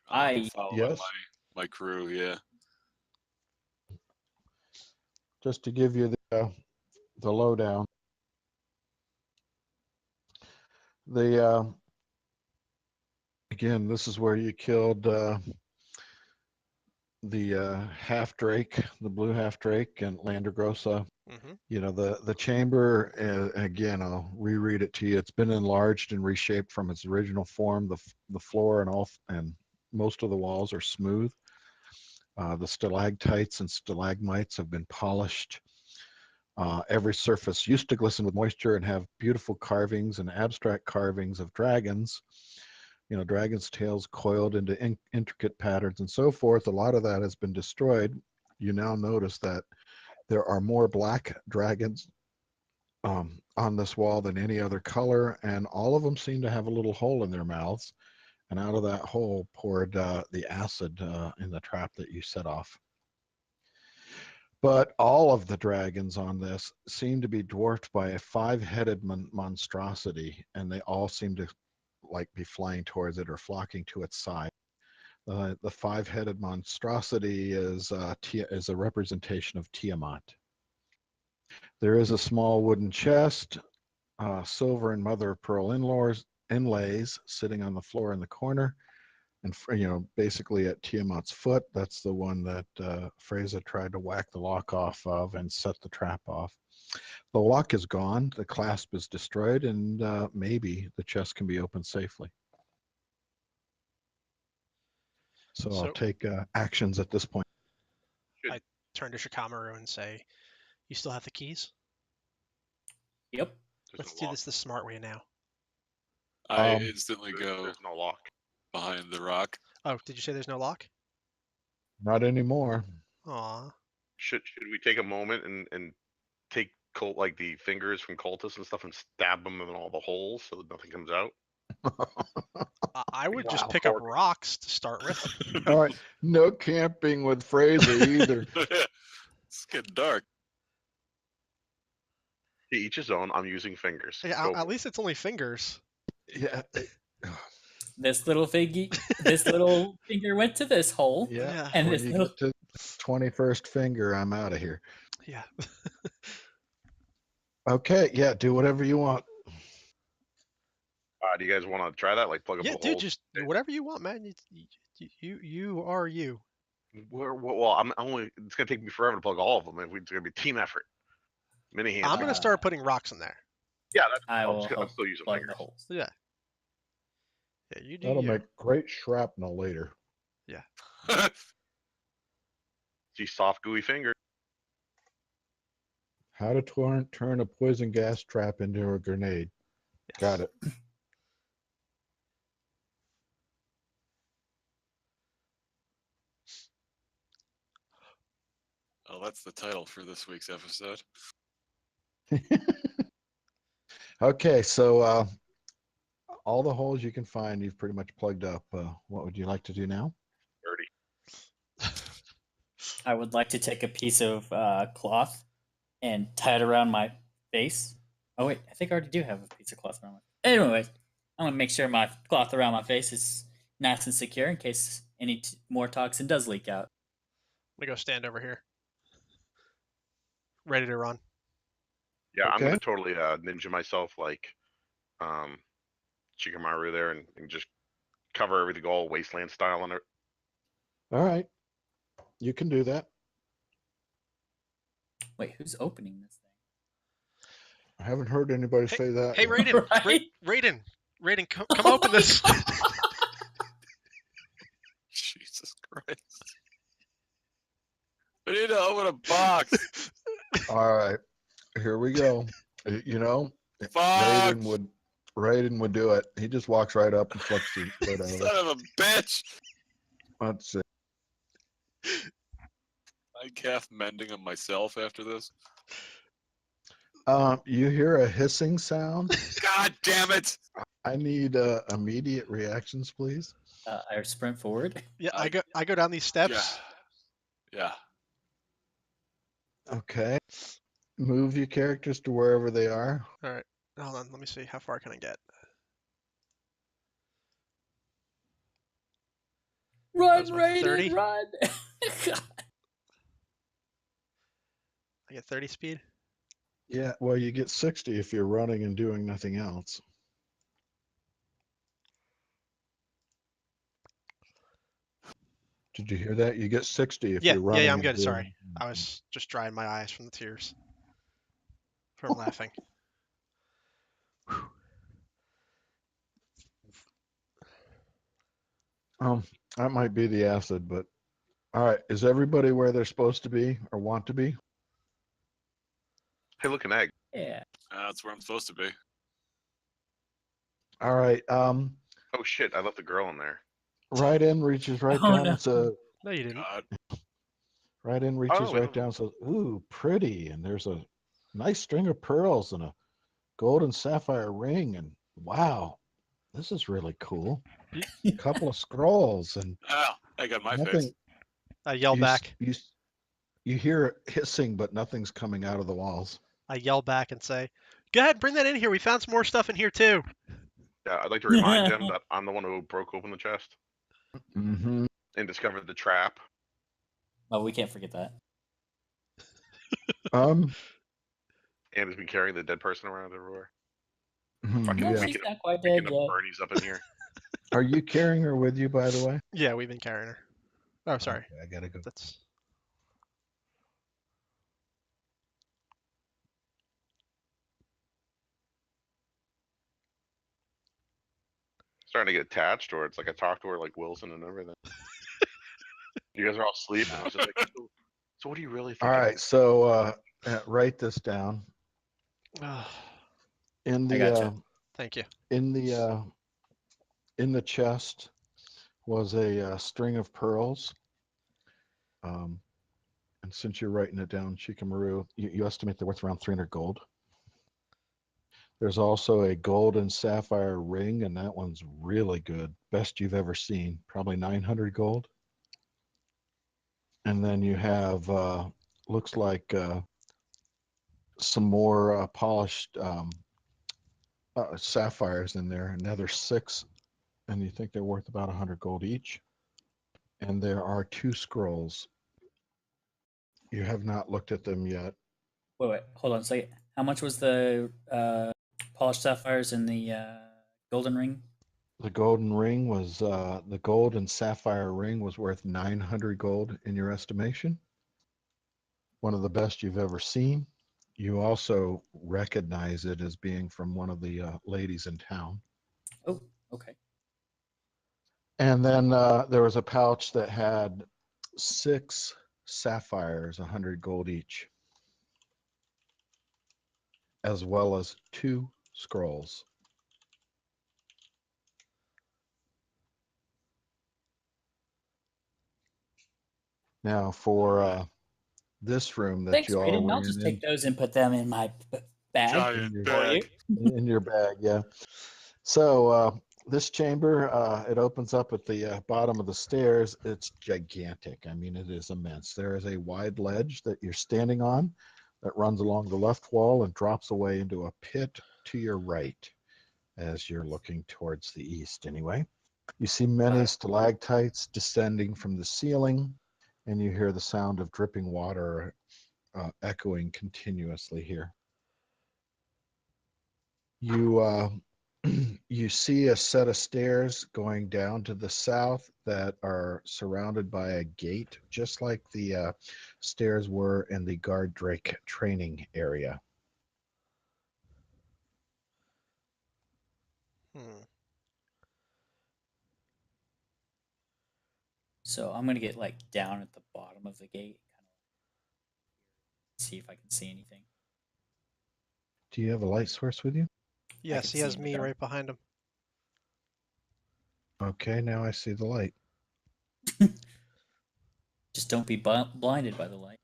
I- Follow Yes. my crew. Yeah. Just to give you the lowdown. Again, this is where you killed the half drake, the blue half drake, and Landergrosa. Mm-hmm. You know, the chamber, again, I'll reread it to you. It's been enlarged and reshaped from its original form. The floor and most of the walls are smooth. The stalactites and stalagmites have been polished. Every surface used to glisten with moisture and have beautiful carvings and abstract carvings of dragons. You know, dragons' tails coiled into intricate patterns and so forth. A lot of that has been destroyed. You now notice that there are more black dragons on this wall than any other color, and all of them seem to have a little hole in their mouths. And out of that hole poured the acid in the trap that you set off. But all of the dragons on this seem to be dwarfed by a 5-headed monstrosity, and they all seem to be flying towards it or flocking to its side. The 5-headed monstrosity is a representation of Tiamat. There is a small wooden chest, silver and mother of pearl inlays sitting on the floor in the corner, and basically at Tiamat's foot. That's the one that Freyza tried to whack the lock off of and set the trap off. The lock is gone, the clasp is destroyed, and maybe the chest can be opened safely. So I'll take actions at this point. Turn to Shikamaru and say, "You still have the keys? Yep. Let's do this the smart way now." I instantly go There's no lock. behind the rock. Oh, did you say there's no lock? Not anymore. Aw. Should we take a moment and take the fingers from cultists and stuff and stab them in all the holes so that nothing comes out? I would just Wow. pick up rocks to start with. All right, no camping with Freyza either. It's getting dark. To each his own. I'm using fingers. Yeah, Go at least it's only fingers. Yeah, This little finger went to this hole. yeah. And When this you little get to 21st finger, I'm out of here. Yeah. Okay, yeah, do whatever you want. do you guys want to try that? Like plug up Yeah, the dude, holes? just whatever you want, man. You are you. Well, I'm only. It's gonna take me forever to plug all of them. It's gonna be a team effort. Mini hands. I'm gonna start putting rocks in there. Yeah, that's. I will I'm still using plug fingers. the holes. Yeah. Yeah, you do. That'll you. make great shrapnel later. See, soft, gooey fingers. How to turn a poison gas trap into a grenade. Got it. Oh, that's the title for this week's episode. Okay, so all the holes you can find, you've pretty much plugged up. What would you like to do now? 30. I would like to take a piece of cloth and tie it around my face. Oh wait, I think I already do have a piece of cloth around my. Anyways, I'm gonna make sure my cloth around my face is nice and secure in case any more toxin does leak out. I'm gonna go stand over here. Ready to run. Yeah, I'm Okay. gonna totally ninja myself like Shikamaru there and just cover everything all wasteland style on it. All right. You can do that. Wait, who's opening this I haven't heard anybody say that. Hey, yet. Raiden, Right? Raiden, come open this. Jesus Christ. We need to open a box. All right. Here we go. You know, Fuck. Raiden would do it. He just walks right up and flips the lid over. Son of a bitch. Let's see. I calf mending of myself after this. You hear a hissing sound. God damn it. I need immediate reactions, please. I sprint forward. Yeah, I go down these steps. Yeah. Okay. Move your characters to wherever they are. All right, hold on. Let me see. How far can I get? Run, That's my 30? Raiden, run! I get 30 speed. Yeah, well, you get 60 if you're running and doing nothing else. Did you hear that? You get 60 if Yeah, you're running. yeah, I'm and good. doing Sorry, I nothing. was just drying my eyes from the tears from laughing. That might be the acid, but all right. Is everybody where they're supposed to be or want to be? Hey, look, an egg. Yeah. That's where I'm supposed to be. All right. Oh shit, I left the girl in there. Right in reaches right Oh, down. no. It's a No, you didn't. God. right in reaches we right don't- down. Says, "Ooh, pretty," and there's a nice string of pearls and a gold and sapphire ring, and wow, this is really cool. A couple of scrolls and Ah, I got my nothing. face. I yell you s- back. You hear hissing, but nothing's coming out of the walls. I yell back and say, "Go ahead, bring that in here. We found some more stuff in here too." Yeah, I'd like to remind him that I'm the one who broke open the chest Mm-hmm. and discovered the trap. Oh, we can't forget that. Um. And has been carrying the dead person around everywhere. mhm, No, yeah. she's Speaking not quite dead Picking up yet. Bernie's up in here. Are you carrying her with you, by the way? Yeah, we've been carrying her. Oh, sorry. Okay, I gotta go. That's Starting to get attached, or it's like I talk to her like Wilson and everything. You guys are all asleep, and I was just like, so what do you really think? All it right, is?" so write this down. In I the gotcha. Thank you. in the chest was a string of pearls. And since you're writing it down, Shikamaru, you estimate they're worth around 300 gold. There's also a gold and sapphire ring, and that one's really good. Best you've ever seen. Probably 900 gold. And then you have, looks like some more polished sapphires in there. Another 6, and you think they're worth about 100 gold each. And there are 2 scrolls. You have not looked at them yet. Wait, hold on a second. How much was the polished sapphires in the golden ring? The golden ring was the gold and sapphire ring was worth 900 gold in your estimation. One of the best you've ever seen. You also recognize it as being from one of the ladies in town. Oh, okay. And then there was a pouch that had 6 sapphires, 100 gold each, as well as 2 scrolls. Now for this room that Thanks, you all Raiden. I'll ran just in, take those and put them in my bag Giant for you. bag. in your bag, yeah. So this chamber, it opens up at the bottom of the stairs. It's gigantic. I mean, it is immense. There is a wide ledge that you're standing on that runs along the left wall and drops away into a pit to your right as you're looking towards the east anyway. You see many stalactites descending from the ceiling, and you hear the sound of dripping water echoing continuously here. You you see a set of stairs going down to the south that are surrounded by a gate, just like the stairs were in the guard drake training area. Hmm. So I'm gonna get like down at the bottom of the gate, kind of see if I can see anything. Do you have a light source with you? Yes, can he has see in the me dark. right behind him. Okay, now I see the light. Just don't be blinded by the light.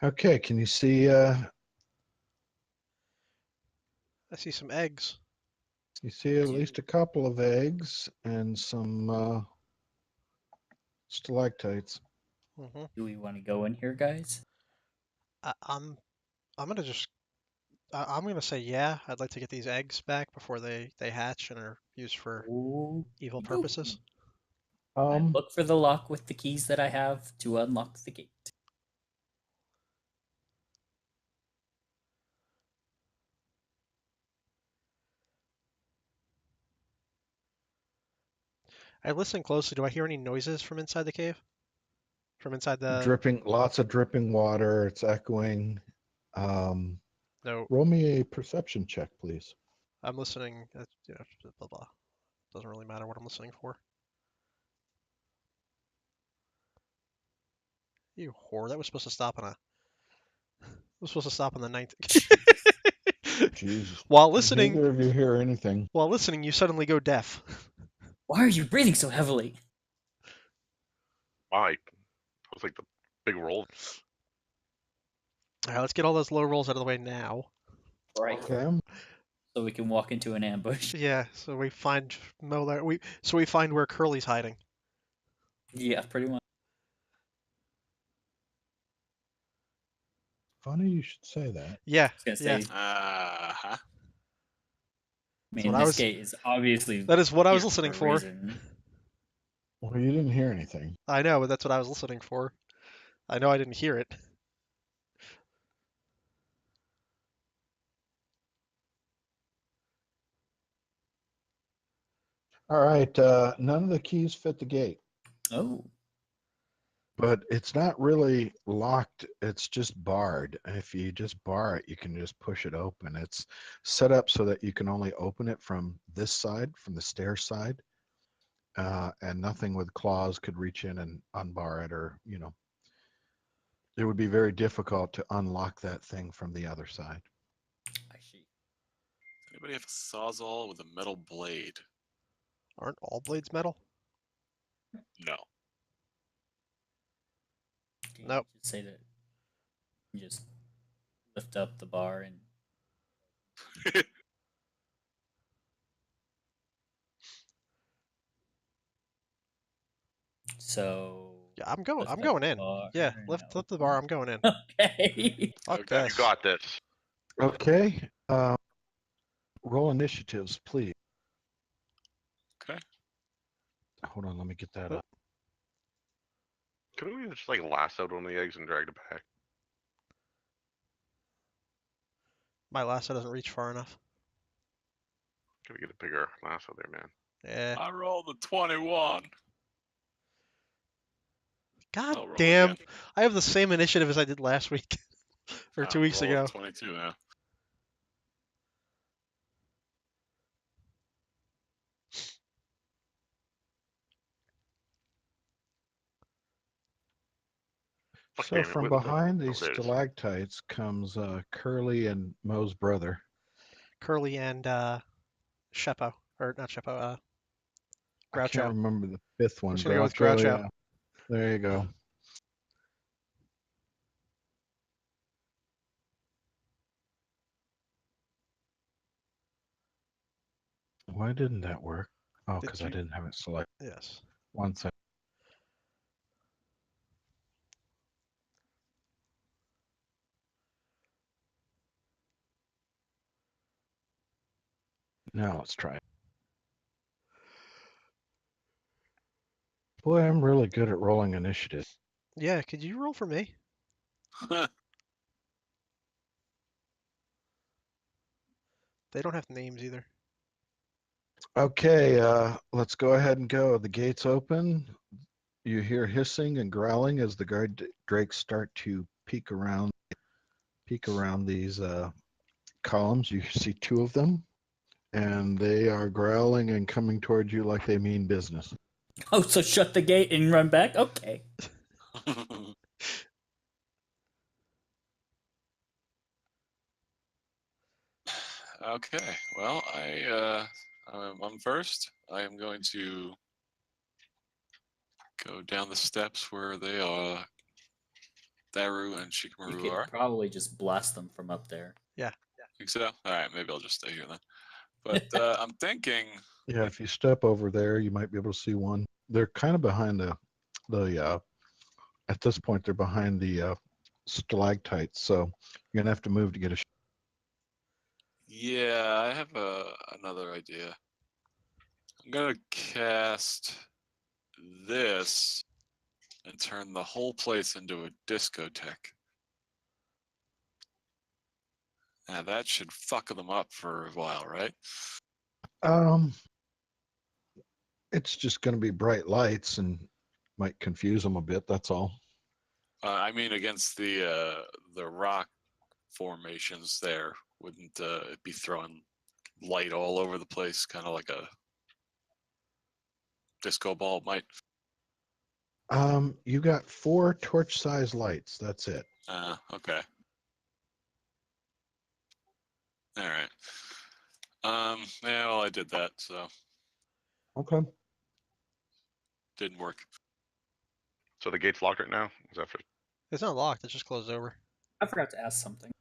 Okay, can you see I see some eggs. you see at least a couple of eggs and some stalactites. Hmm. Do we want to go in here, guys? I'm gonna just I'm gonna say yeah. I'd like to get these eggs back before they hatch and are used for Ooh. evil purposes. I look for the lock with the keys that I have to unlock the gate. I listen closely. Do I hear any noises from inside the cave? From inside the Dripping, lots of dripping water. It's echoing. no. Roll me a perception check, please. I'm listening. You know, blah blah. Doesn't really matter what I'm listening for. You whore! That was supposed to stop on a. It was supposed to stop on the 9th. Jesus. While listening, Neither of you hear anything. you suddenly go deaf. Why are you breathing so heavily? Why? That was like the big roll. All right, let's get all those low rolls out of the way now. Right. Okay. So we can walk into an ambush. Yeah, so we find Molar. We find where Curly's hiding. Yeah, pretty much. Funny you should say that. Yeah, I was gonna yeah. say, Uh-huh. I mean, what I this was- gate is obviously That is what I was here listening a for. reason. Well, you didn't hear anything. I know, but that's what I was listening for. I know I didn't hear it. All right. None of the keys fit the gate, Oh, but it's not really locked. It's just barred. And if you just bar it, you can just push it open. It's set up so that you can only open it from this side, from the stair side. And nothing with claws could reach in and unbar it, or, it would be very difficult to unlock that thing from the other side. I see. Anybody have a sawzall with a metal blade? Aren't all blades metal? No. Can you Nope. Just say that. You just lift up the bar and so. Yeah, I'm going. lift I'm up going the in. bar Yeah, and lift open. the bar. I'm going in. Okay. Fuck Okay. this. You got this. Okay. Roll initiatives, please. Okay. Hold on, let me get that Oh. up. Couldn't we just like lassoed one of the eggs and dragged it back? My lasso doesn't reach far enough. Gotta get a bigger lasso there, man. Yeah. I rolled a 21. God I'll roll damn. again. I have the same initiative as I did last week. Or 2 weeks Roll a ago. 22 now. Fuck, So damn it, from wait, no, behind no, these there it is. stalactites comes Curly and Mo's brother. Curly and Sheppo. Or not Sheppo, I can't Groucho. remember the fifth one. just gonna go with Groucho, Groucho. yeah. There you go. Why didn't that work? Oh, Did because I you- didn't have it selected. Yes. One second. Now let's try it. Boy, I'm really good at rolling initiative. Yeah, could you roll for me? They don't have names either. Okay, let's go ahead and go. The gates open. You hear hissing and growling as the guard drakes start to peek around these columns. You see two of them, and they are growling and coming towards you like they mean business. Oh, so shut the gate and run back? Okay. Okay, well, I'm first. I am going to go down the steps where they are. Daru and You Shikamaru could are. probably just blast them from up there. Think so? All right, maybe I'll just stay here then. But I'm thinking, Yeah, if you step over there, you might be able to see one. They're kind of behind the at this point they're behind the stalactites, so you're gonna have to move to get a yeah, I have another idea. I'm gonna cast this and turn the whole place into a discotheque. Now that should fuck them up for a while, right? It's just going to be bright lights and might confuse them a bit. That's all. I mean, against the rock formations, there wouldn't it be throwing light all over the place, kind of like a disco ball might? You got 4 torch-sized lights. That's it. Okay. All right. Yeah, well, I did that, so Okay. didn't work. So the gate's locked right now? Is that for It's not locked. It's just closed over. I forgot to ask something.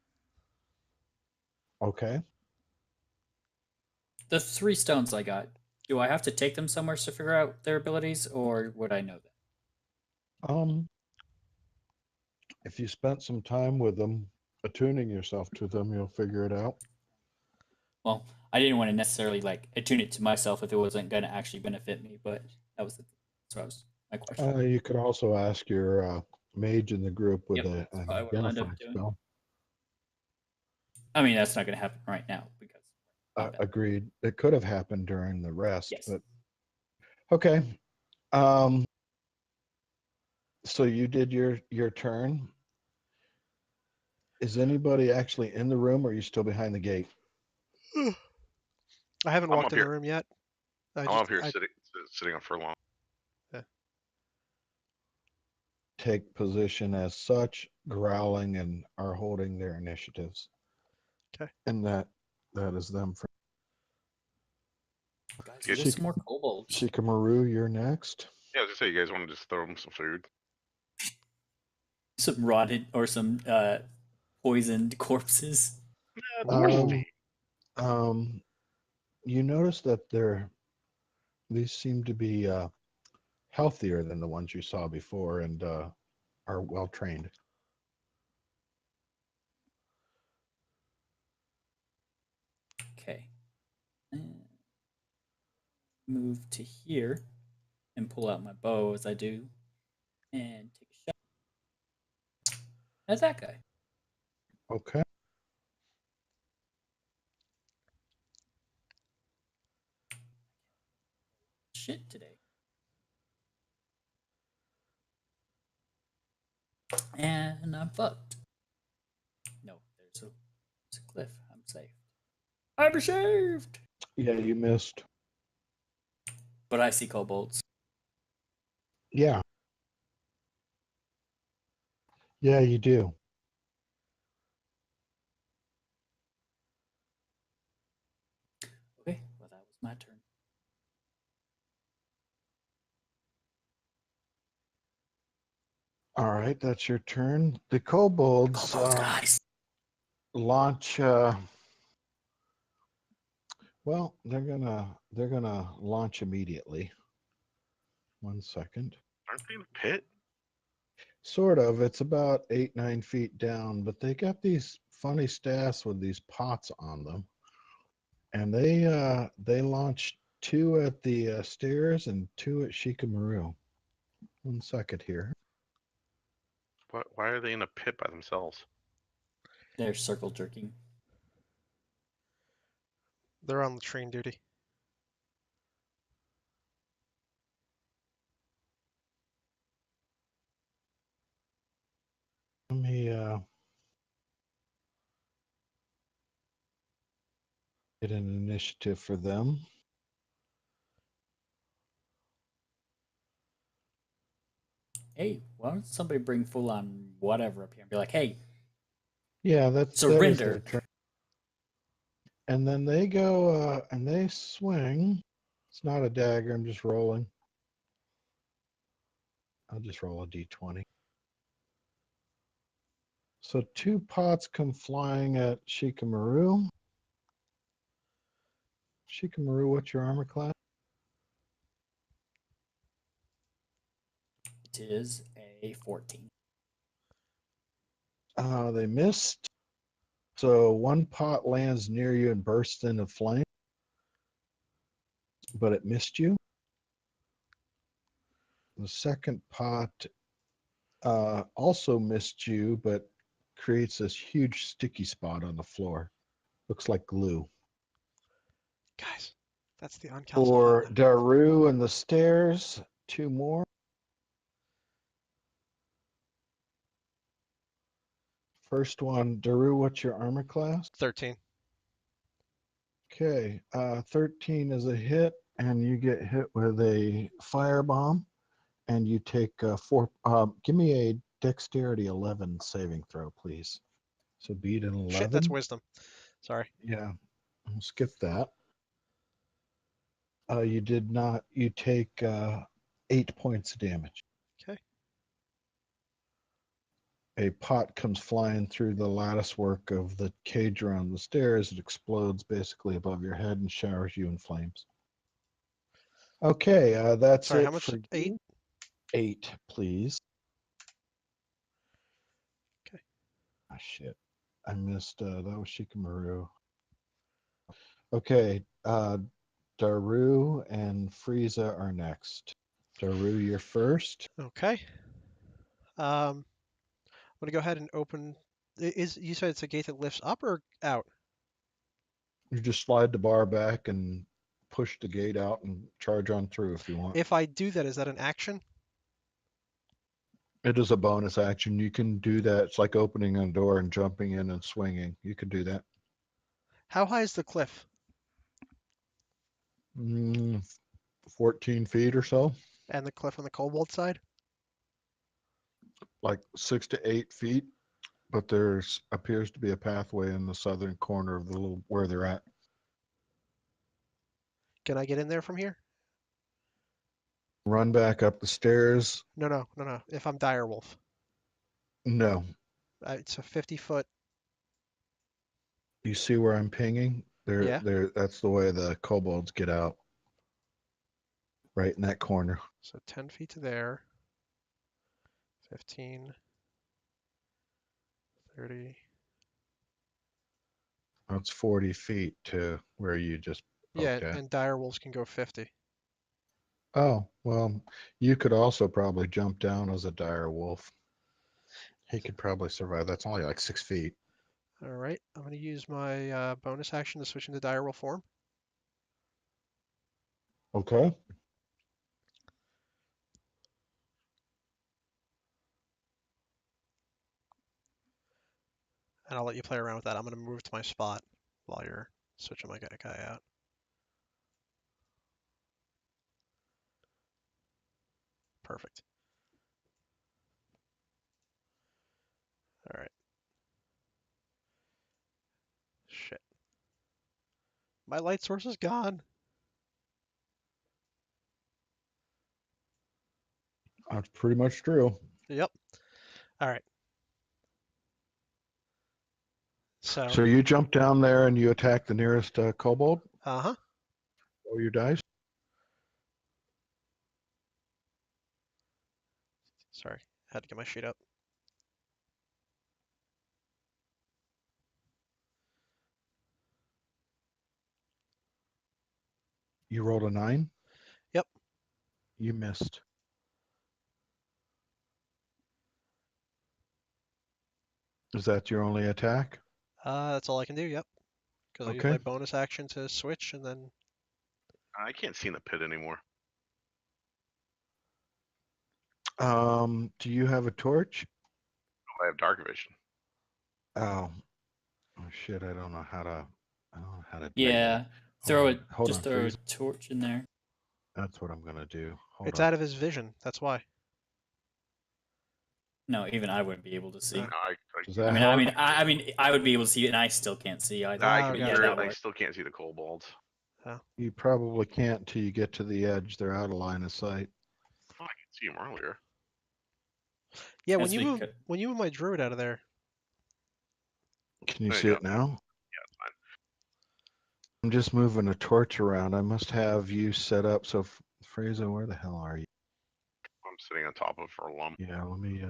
Okay. The 3 stones I got, do I have to take them somewhere to figure out their abilities, or would I know them? If you spent some time with them, attuning yourself to them, you'll figure it out. Well, I didn't want to necessarily like attune it to myself if it wasn't going to actually benefit me, but that's what was my question. You could also ask your mage in the group with Yep, that's an probably what I'll end up identify doing. spell. I mean, that's not going to happen right now because combat. Agreed. It could have happened during the rest, Yes. but okay. So you did your turn. Is anybody actually in the room, or are you still behind the gate? I haven't I'm walked up in the here. room yet. I'm up here sitting on furlong. Take position as such, growling, and are holding their initiatives. Okay. And that is them. Guys, Yeah, there's some more kobolds. Shikamaru, you're next. Yeah, I was gonna say, you guys want to just throw them some food? Some rotted or some poisoned corpses. You notice that these seem to be healthier than the ones you saw before and are well trained. Okay. And move to here and pull out my bow as I do and take a shot at that guy. Okay. Shit today. And I'm fucked. No, there's a cliff. I'm safe. I'm shaved. Yeah, you missed. But I see kobolds. Yeah. Yeah, you do. Okay, well that was my turn. All right, that's your turn. The kobolds Kobolds, guys. launch Well, they're gonna launch immediately. 1 second. Aren't they in a pit? Sort of. It's about 8, 9 feet down, but they got these funny staffs with these pots on them, and they launched 2 at the stairs and 2 at Shikamaru. 1 second here. Why are they in a pit by themselves? They're circle jerking. They're on latrine duty. Let me get an initiative for them. Hey, why don't somebody bring full on whatever up here and be like, hey, Yeah, that is their surrender. turn. And then they go and they swing. It's not a dagger. I'm just rolling. I'll just roll a d20. So 2 pots come flying at Shikamaru. Shikamaru, what's your armor class? It is a 14. They missed. So 1 pot lands near you and bursts into flame, but it missed you. The second pot also missed you, but creates this huge sticky spot on the floor. Looks like glue. Guys, that's the uncalcified For limb. Daru and the stairs, 2 more. First one, Daru, what's your armor class? 13. Okay, 13 is a hit, and you get hit with a firebomb, and you take 4. Give me a dexterity 11 saving throw, please. So beat an 11. Shit, that's wisdom. Sorry. Yeah, I'll skip that. You did not. You take 8 points of damage. Okay. A pot comes flying through the lattice work of the cage around the stairs. It explodes basically above your head and showers you in flames. Okay, that's Sorry, it how much? for 8? you. 8, please. Okay. Ah, shit. I missed, that was Shikamaru. Okay, Daru and Frieza are next. Daru, you're first. Okay. I'm gonna go ahead and open. You said it's a gate that lifts up or out? You just slide the bar back and push the gate out and charge on through if you want. If I do that, is that an action? It is a bonus action. You can do that. It's like opening a door and jumping in and swinging. You can do that. How high is the cliff? 14 feet or so, And the cliff on the kobold side? like 6 to 8 feet. But there's appears to be a pathway in the southern corner of the little where they're at. Can I get in there from here? Run back up the stairs. No. If I'm direwolf, No. it's a 50-foot. You see where I'm pinging? Yeah. That's the way the kobolds get out. Right in that corner. So 10 feet to there. 15. 30. That's 40 feet to where you just Yeah, poked at. and direwolves can go 50. Oh, well, you could also probably jump down as a dire wolf. He could probably survive. That's only like 6 feet. All right, I'm going to use my bonus action to switch into direwolf form. Okay. And I'll let you play around with that. I'm going to move to my spot while you're switching my guy out. Perfect. All right. Shit. My light source is gone. That's pretty much true. Yep. All right. So So you jump down there and you attack the nearest kobold? Uh-huh. Roll your dice. Sorry, had to get my sheet up. You rolled a 9. Yep. You missed. Is that your only attack? That's all I can do, yep. Because I use Okay. my bonus action to switch, and then I can't see in the pit anymore. Do you have a torch? I have dark vision. Oh, oh shit! I don't know how to. I don't know how to. Do Yeah. that. Throw Hold it. on, hold Just on, throw a freeze. torch in there. That's what I'm gonna do. Hold it's on. out of his vision. That's why. No, even I wouldn't be able to see. Uh, No, Does I, that I mean, help? I mean, I would be able to see it, and I still can't see either. I Oh, can gotcha. yeah, that I works. still can't see the kobolds. You probably can't till you get to the edge. They're out of line of sight. Oh, I could see them earlier. Yeah, That's because- when you move my druid out of there. Can you There see you it now? Yeah, it's fine. I'm just moving a torch around. I must have you set up. So, Fraser, where the hell are you? I'm sitting on top of her lump. Yeah, let me.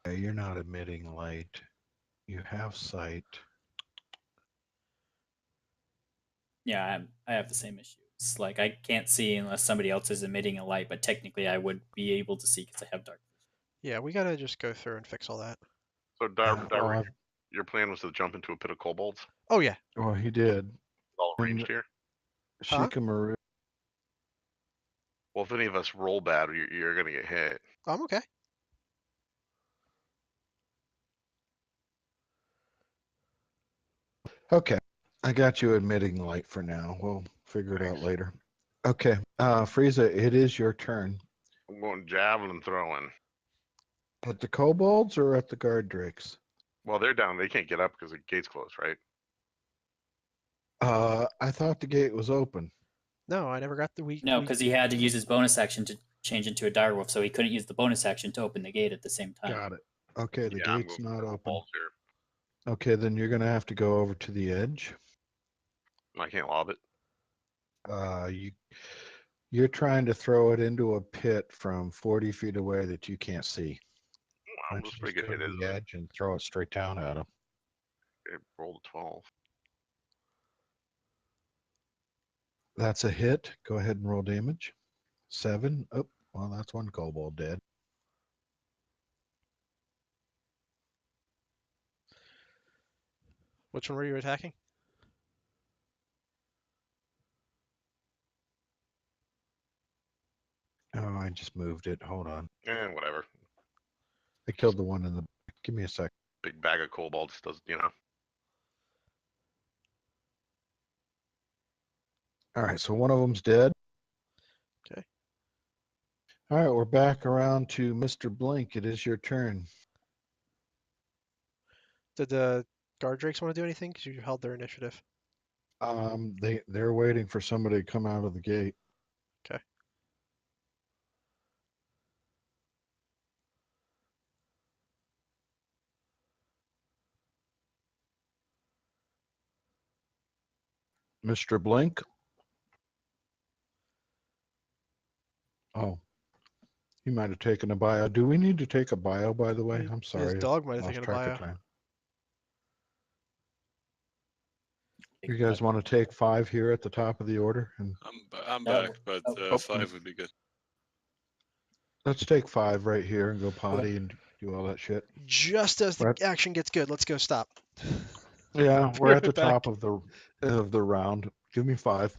Okay, you're not emitting light. You have sight. Yeah, I have the same issue. It's like I can't see unless somebody else is emitting a light, but technically I would be able to see because I have dark vision. Yeah, we gotta just go through and fix all that. So, Well, your plan was to jump into a pit of kobolds? Oh yeah. well, he did. All And- ranged here? Huh? Shikamaru. Well, if any of us roll bad, you're going to get hit. I'm okay. Okay, I got you emitting light for now. We'll figure it out Thanks. later. Okay, Frieza, it is your turn. I'm going javelin throwing. At the kobolds or at the guard drakes? Well, they're down. They can't get up because the gate's closed, right? I thought the gate was open. No, I never got the No, because he had to use his bonus action to change into a direwolf, so he couldn't use the bonus action to open the gate at the same time. Got it. Okay, the Yeah, I'm gate's going not for open. kobolds here. Okay, then you're gonna have to go over to the edge. I can't lob it. You're trying to throw it into a pit from 40 feet away that you can't see. Why I'm don't just you pretty just good go hit, to isn't the it? edge and throw it straight down at him? It rolled a 12. That's a hit. Go ahead and roll damage. 7. Oh, well, that's one kobold dead. Which one were you attacking? Oh, I just moved it. Hold on. Whatever. I killed the one in the. Give me a sec. Big bag of kobolds does, All right, so one of them's dead. Okay. All right, we're back around to Mr. Blink. It is your turn. Did the guard drakes want to do anything? Because you held their initiative. They're waiting for somebody to come out of the gate. Okay. Mr. Blink. Oh, he might have taken a bio. Do we need to take a bio, by the way? I'm sorry. His dog might have Lost taken a track bio. of time. You guys want to take 5 here at the top of the order? And I'm Oh, back, but oh, 5 would be good. let's take 5 right here and go potty and do all that shit. Just as the Right. action gets good, let's go stop. Yeah, Be we're at the right back. top of the round. Give me 5.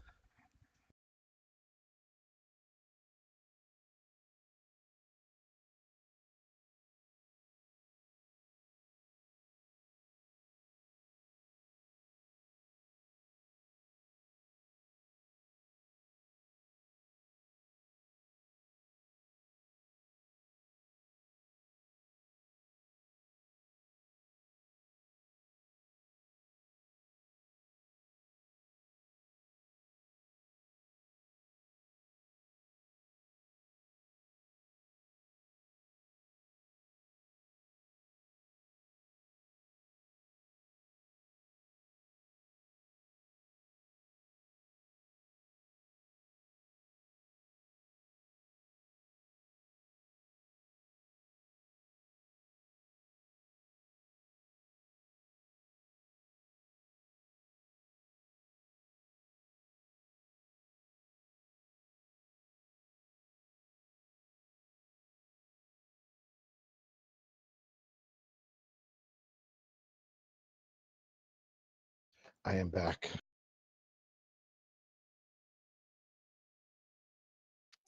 I am back.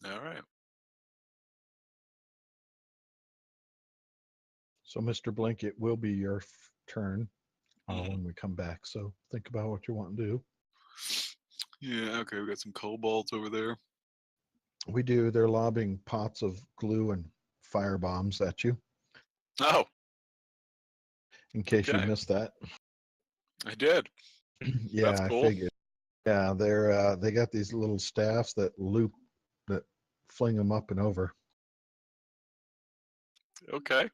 All right. So, Mr. Blink, it will be your turn Mhm. when we come back. So, think about what you want to do. Yeah, okay, we got some kobolds over there. We do. They're lobbing pots of glue and fire bombs at you. Oh, In case you Okay. missed that. I did. Yeah, That's I cool. figured. Yeah, they got these little staffs that loop that fling them up and over. Okay.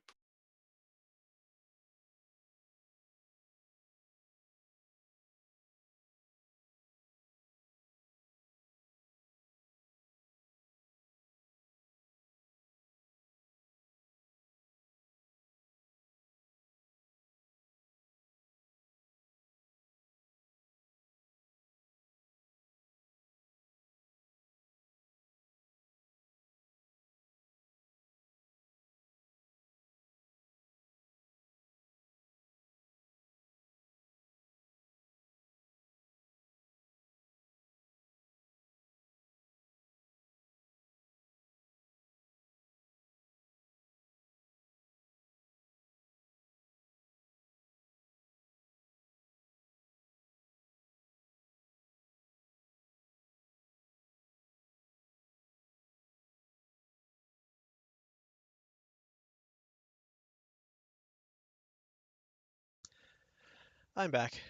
I'm back.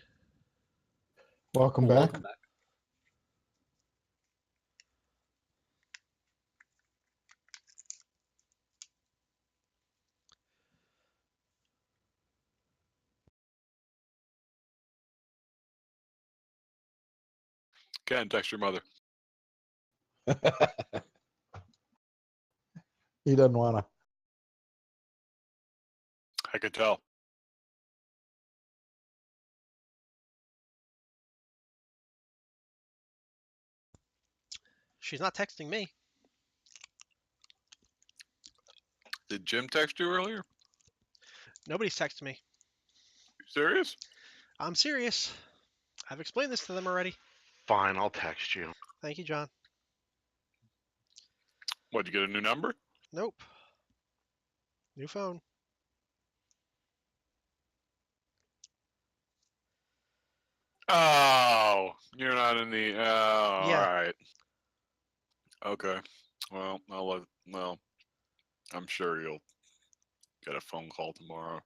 Welcome Well, back. welcome back. Ken, text your mother. He doesn't want to. I could tell. She's not texting me. Did Jim text you earlier? Nobody's texting me. You serious? I'm serious. I've explained this to them already. Fine, I'll text you. Thank you, John. What, you get a new number? Nope. New phone. Oh, you're not in the. Oh, Yeah. all right. Okay. Well, well, I'm sure you'll get a phone call tomorrow.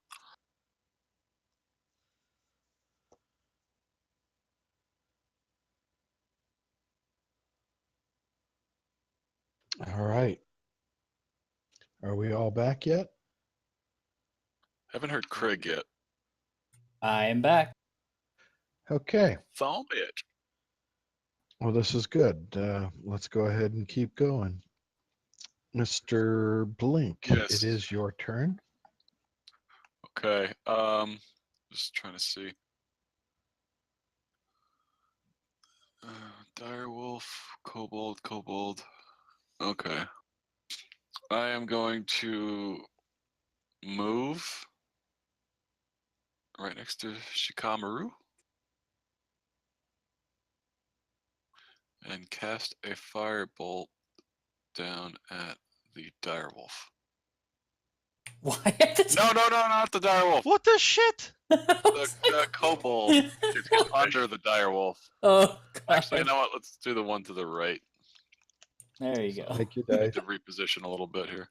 All right. Are we all back yet? Haven't heard Craig yet. I am back. Okay. Phone it. Well, this is good. Let's go ahead and keep going. Mr. Blink, Yes. it is your turn. Okay. Just trying to see. Direwolf, kobold. Okay. I am going to move right next to Shikamaru and cast a firebolt down at the direwolf. Why? No, not the direwolf. What the shit? The kobold is under the direwolf. Oh, God. Actually, you know what? Let's do the one to the right. There you go. Make your I dice. need to reposition a little bit here.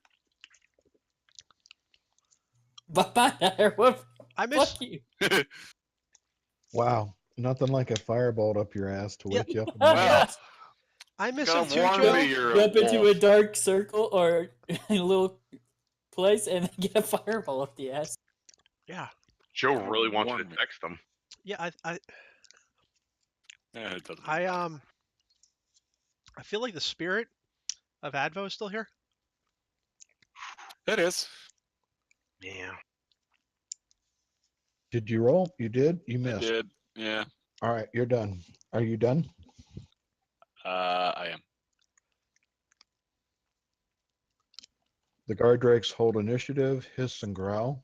Bye-bye, Direwolf. I miss. Fuck you. Wow. Nothing like a firebolt up your ass to Yeah. wake you up in the morning. Well, I miss gotta him too, warn Joe. me you're a Jump into a wolf. dark circle or a little place and then get a fireball up the ass. Yeah. Joe Gotta really wants you warn to me. text them. Yeah. Yeah, it doesn't I matter. I feel like the spirit of Advo is still here. It is. Yeah. Did you roll? You did? You I missed. did. Yeah. All right, you're done. Are you done? I am. The guard drakes hold initiative, hiss and growl.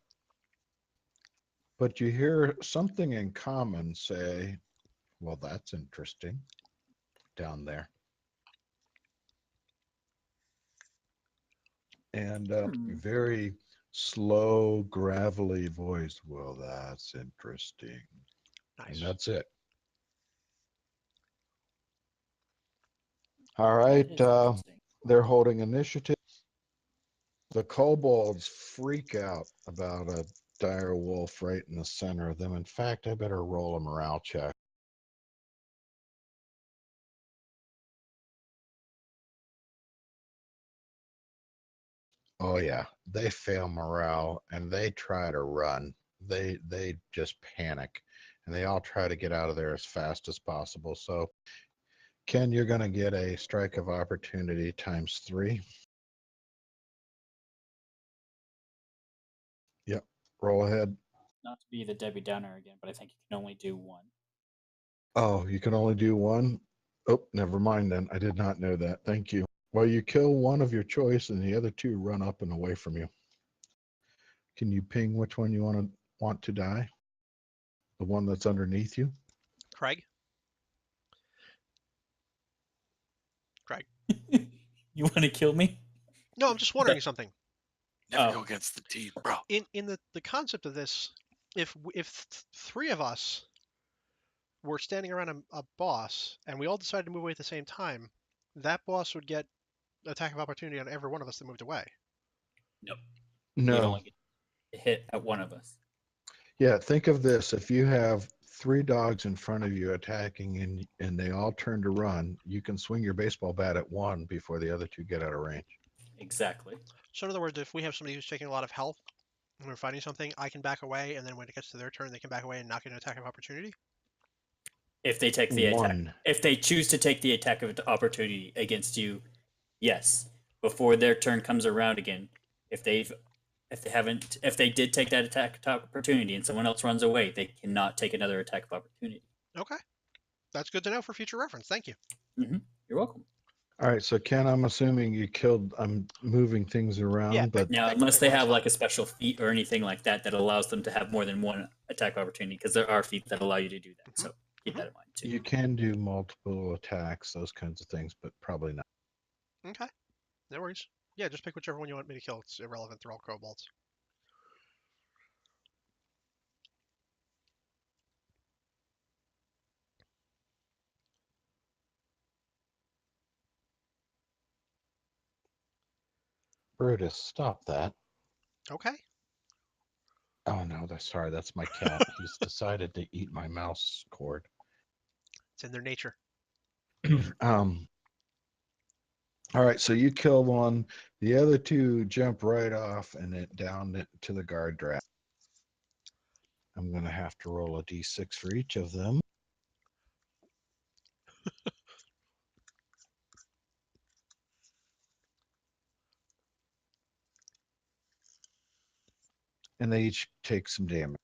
But you hear something in common say, Well, that's interesting. Down there. And very slow, gravelly voice. Well, that's interesting. Nice. And that's it. All right. That is interesting. They're holding initiative. The kobolds freak out about a dire wolf right in the center of them. In fact, I better roll a morale check. Oh yeah, they fail morale and they try to run. They just panic and they all try to get out of there as fast as possible. So Ken, you're going to get a strike of opportunity ×3. Yep. Roll ahead. Not to be the Debbie Downer again, but I think you can only do one. Oh, you can only do one? Oh, never mind then. I did not know that. Thank you. Well, you kill one of your choice and the other two run up and away from you. Can you ping which one you want to die? The one that's underneath you? Craig? You want to kill me? No, I'm just wondering something. Never Oh. go against the team, bro. In the concept of this, if three of us were standing around a boss and we all decided to move away at the same time, that boss would get attack of opportunity on every one of us that moved away. Nope. You'd No. only get a hit at one of us. Yeah, think of this. If you have 3 dogs in front of you attacking and they all turn to run, you can swing your baseball bat at one before the other two get out of range. Exactly. So in other words, if we have somebody who's taking a lot of health and we're fighting something, I can back away, and then when it gets to their turn, they can back away and not get an attack of opportunity. If they take the attack, One. if they choose to take the attack of opportunity against you, yes. Before their turn comes around again, if they did take that attack of opportunity and someone else runs away, they cannot take another attack of opportunity. Okay, that's good to know for future reference. Thank you. You're welcome. All right, so Ken, I'm assuming you killed. I'm moving things around, Yeah, but Now, Pick- unless pick they one, have it's like a special feat or anything like that that allows them to have more than one attack of opportunity, because there are feats that allow you to do that. So keep that in mind too. you can do multiple attacks, those kinds of things, but probably not. Okay, no worries. Yeah, just pick whichever one you want me to kill. It's irrelevant. They're all kobolds. Brutus, stop that. Okay. Oh no, sorry, that's my cat. He's decided to eat my mouse cord. It's in their nature. All right, so you kill one. The other two jump right off and it down to the guard draft. I'm going to have to roll a d6 for each of them. And they each take some damage.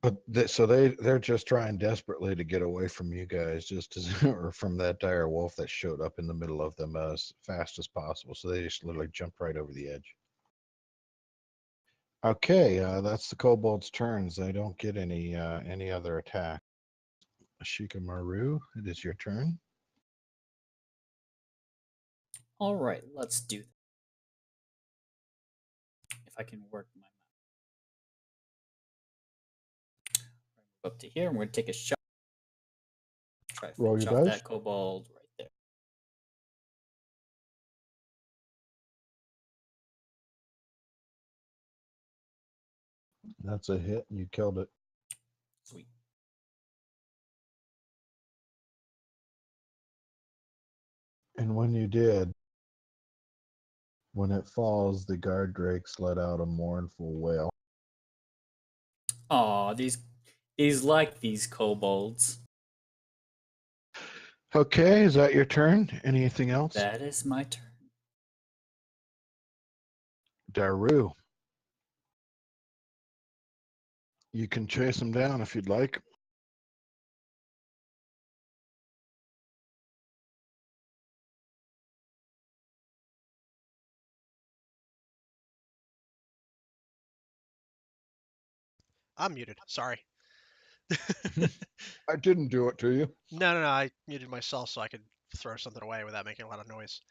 But they're just trying desperately to get away from you guys, just as or from that dire wolf that showed up in the middle of them as fast as possible. So they just literally jumped right over the edge. Okay, that's the kobold's turns. They don't get any other attack. Shikamaru, it is your turn. All right, let's do that. If I can work my mouse. Move up to here, and we're gonna take a shot. Try to Roll finish your off dice. that kobold right there. That's a hit. You killed it. Sweet. And when you did, when it falls, the guard drakes let out a mournful wail. Aw, these like these kobolds. Okay, is that your turn? Anything else? That is my turn. Daru. You can chase him down if you'd like. I'm muted. Sorry. I didn't do it to you. No, I muted myself so I could throw something away without making a lot of noise.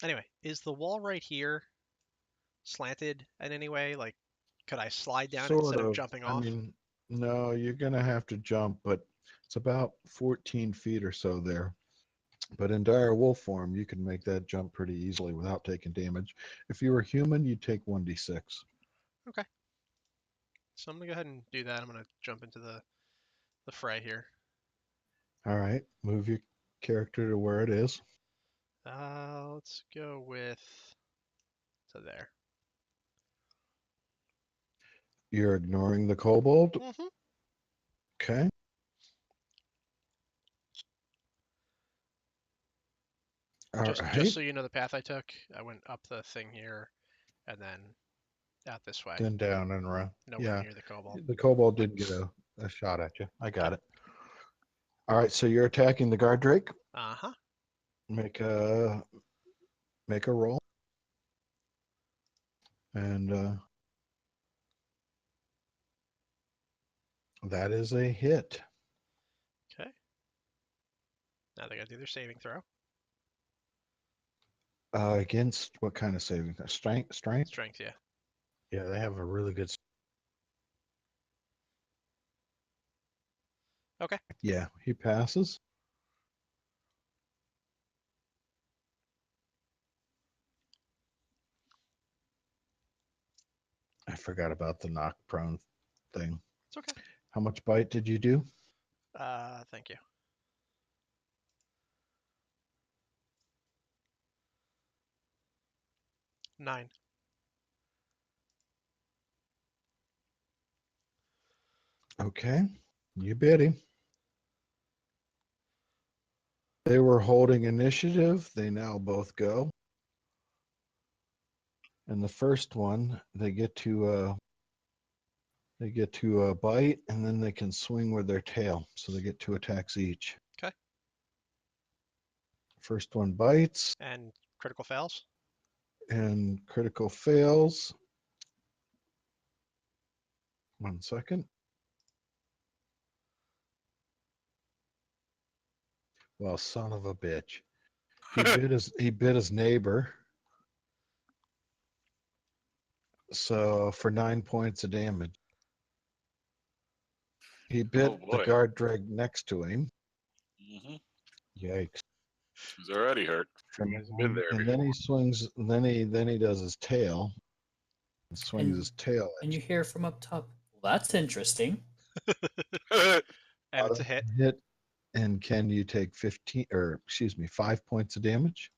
Anyway, is the wall right here slanted in any way? Like, could I slide down it Sort instead of of. jumping I off? mean, no, you're gonna have to jump, but it's about 14 feet or so there. But in dire wolf form, you can make that jump pretty easily without taking damage. If you were human, you'd take 1d6. Okay. So I'm gonna go ahead and do that. I'm gonna jump into the fray here. All right, move your character to where it is. Let's go with to there. You're ignoring the kobold. Mm-hmm. Okay. All Just right. so you know the path I took, I went up the thing here, and then out this way. Then down and around. Nowhere Yeah. near the kobold. The kobold didn't get a shot at you. I got it. All right, so you're attacking the guard drake. Uh-huh. Make a roll. And that is a hit. Okay. Now they gotta do their saving throw. Against what kind of saving? Strength? Strength, yeah. Yeah, they have a really good. Okay. Yeah, he passes. I forgot about the knock prone thing. It's okay. How much bite did you do? Thank you. 9. Okay, you bit him. They were holding initiative. They now both go. And the first one, they get to bite, and then they can swing with their tail. So they get 2 attacks each. Okay. First one bites And critical fails. and critical fails. 1 second. Well, son of a bitch. He bit his neighbor. So for 9 points of damage. He bit Oh, the boy. guard drag next to him. Hmm. Yikes. He's already hurt. He's been there And then he swings, then he does his tail. Swings And- his tail at And you hear from up top, well, that's interesting. And it's a you. hit. Hit. And can you take 5 points of damage?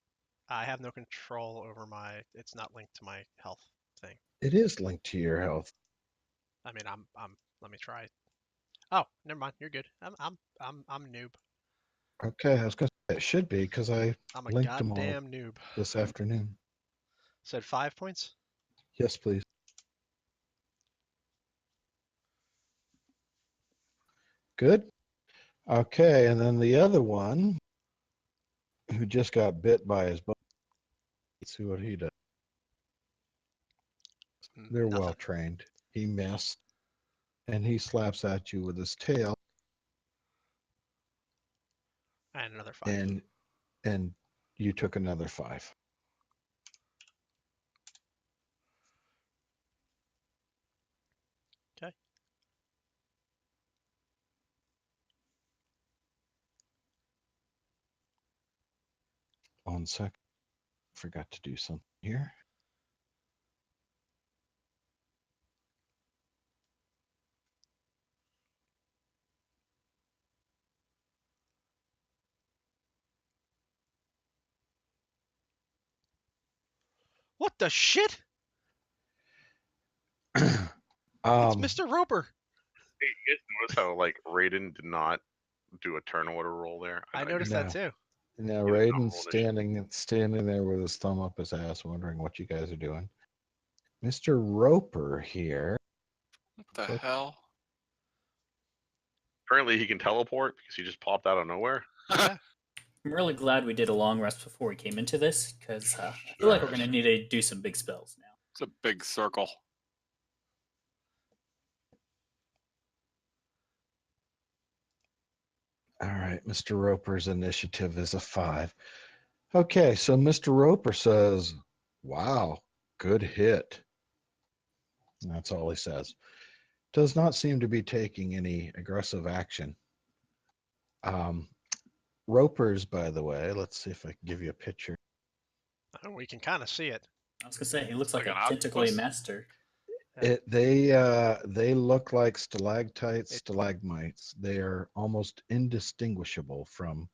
I have no control over my. It's not linked to my health thing. It is linked to your health. I mean, I'm. Let me try. Oh, never mind. You're good. I'm a noob. Okay, I was gonna say it should be because I I'm a linked them all goddamn noob. this afternoon. Said 5 points. Yes, please. Good. Okay, and then the other one who just got bit by his buddy. Let's see what he does. They're Nothing. well trained. He missed, and he slaps at you with his tail, And another 5. and you took another 5. Okay. One sec. Forgot to do something here. What the shit? It's Um, Mr. Roper. Hey, you guys notice how like Raiden did not do a turn order roll there? I did. noticed that No. too. Now He was Raiden's novel-ish. standing there with his thumb up his ass, wondering what you guys are doing. Mr. Roper here. What the What? hell? Apparently he can teleport because he just popped out of nowhere. Yeah. I'm really glad we did a long rest before we came into this, because I feel like we're going to need to do some big spells now. It's a big circle. All right, Mr. Roper's initiative is a 5. Okay, so Mr. Roper says, wow, good hit. And that's all he says. Does not seem to be taking any aggressive action. Roper's, by the way, let's see if I can give you a picture. Oh, we can kind of see it. I was gonna say he looks like, Like a an tentacly octopus? master. They look like stalactites, stalagmites. They are almost indistinguishable from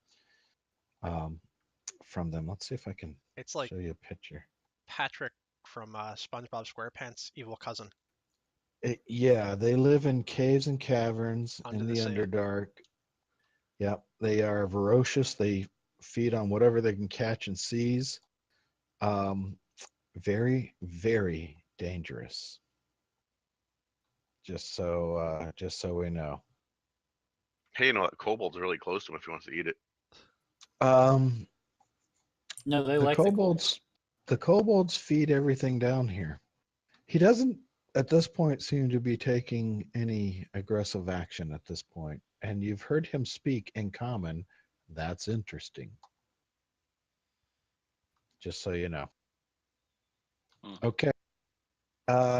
them. Let's see if I can It's like show you a picture. Patrick from SpongeBob SquarePants' evil cousin. Yeah, they live in caves and caverns Under in the the sand. Underdark. Yep, they are ferocious. They feed on whatever they can catch and seize. Very, very dangerous. Just so we know. Hey, you know that kobold's really close to him if he wants to eat it. No, they The like the kobolds feed everything down here. He doesn't at this point seem to be taking any aggressive action at this point. And you've heard him speak in common. That's interesting. Just so you know. Hmm. Okay.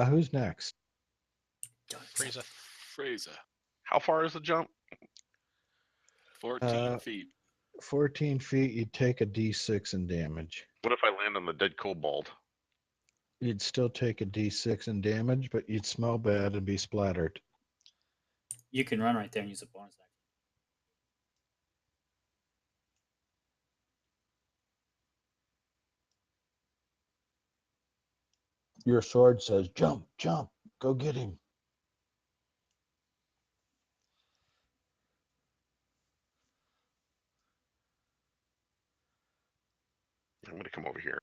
Who's next? Frieza. Frieza. How far is the jump? 14 feet. 14 feet, you'd take a d6 in damage. What if I land on the dead kobold? You'd still take a d6 in damage, but you'd smell bad and be splattered. You can run right there and use a bonus action. Your sword says, jump, jump, go get him. I'm going to come over here.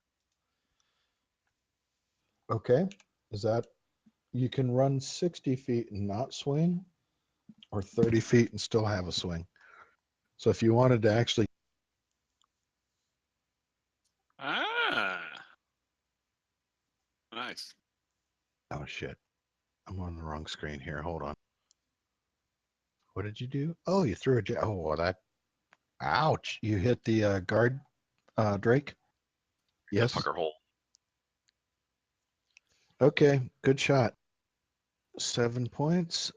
Okay. Is that, you can run 60 feet and not swing, or 30 feet and still have a swing. So if you wanted to actually, Ah. Nice. oh shit, I'm on the wrong screen here. Hold on. What did you do? Oh, you threw a, oh, well, that, ouch. You hit the guard, Drake? Yes. Pucker hole. Okay, good shot. 7 points.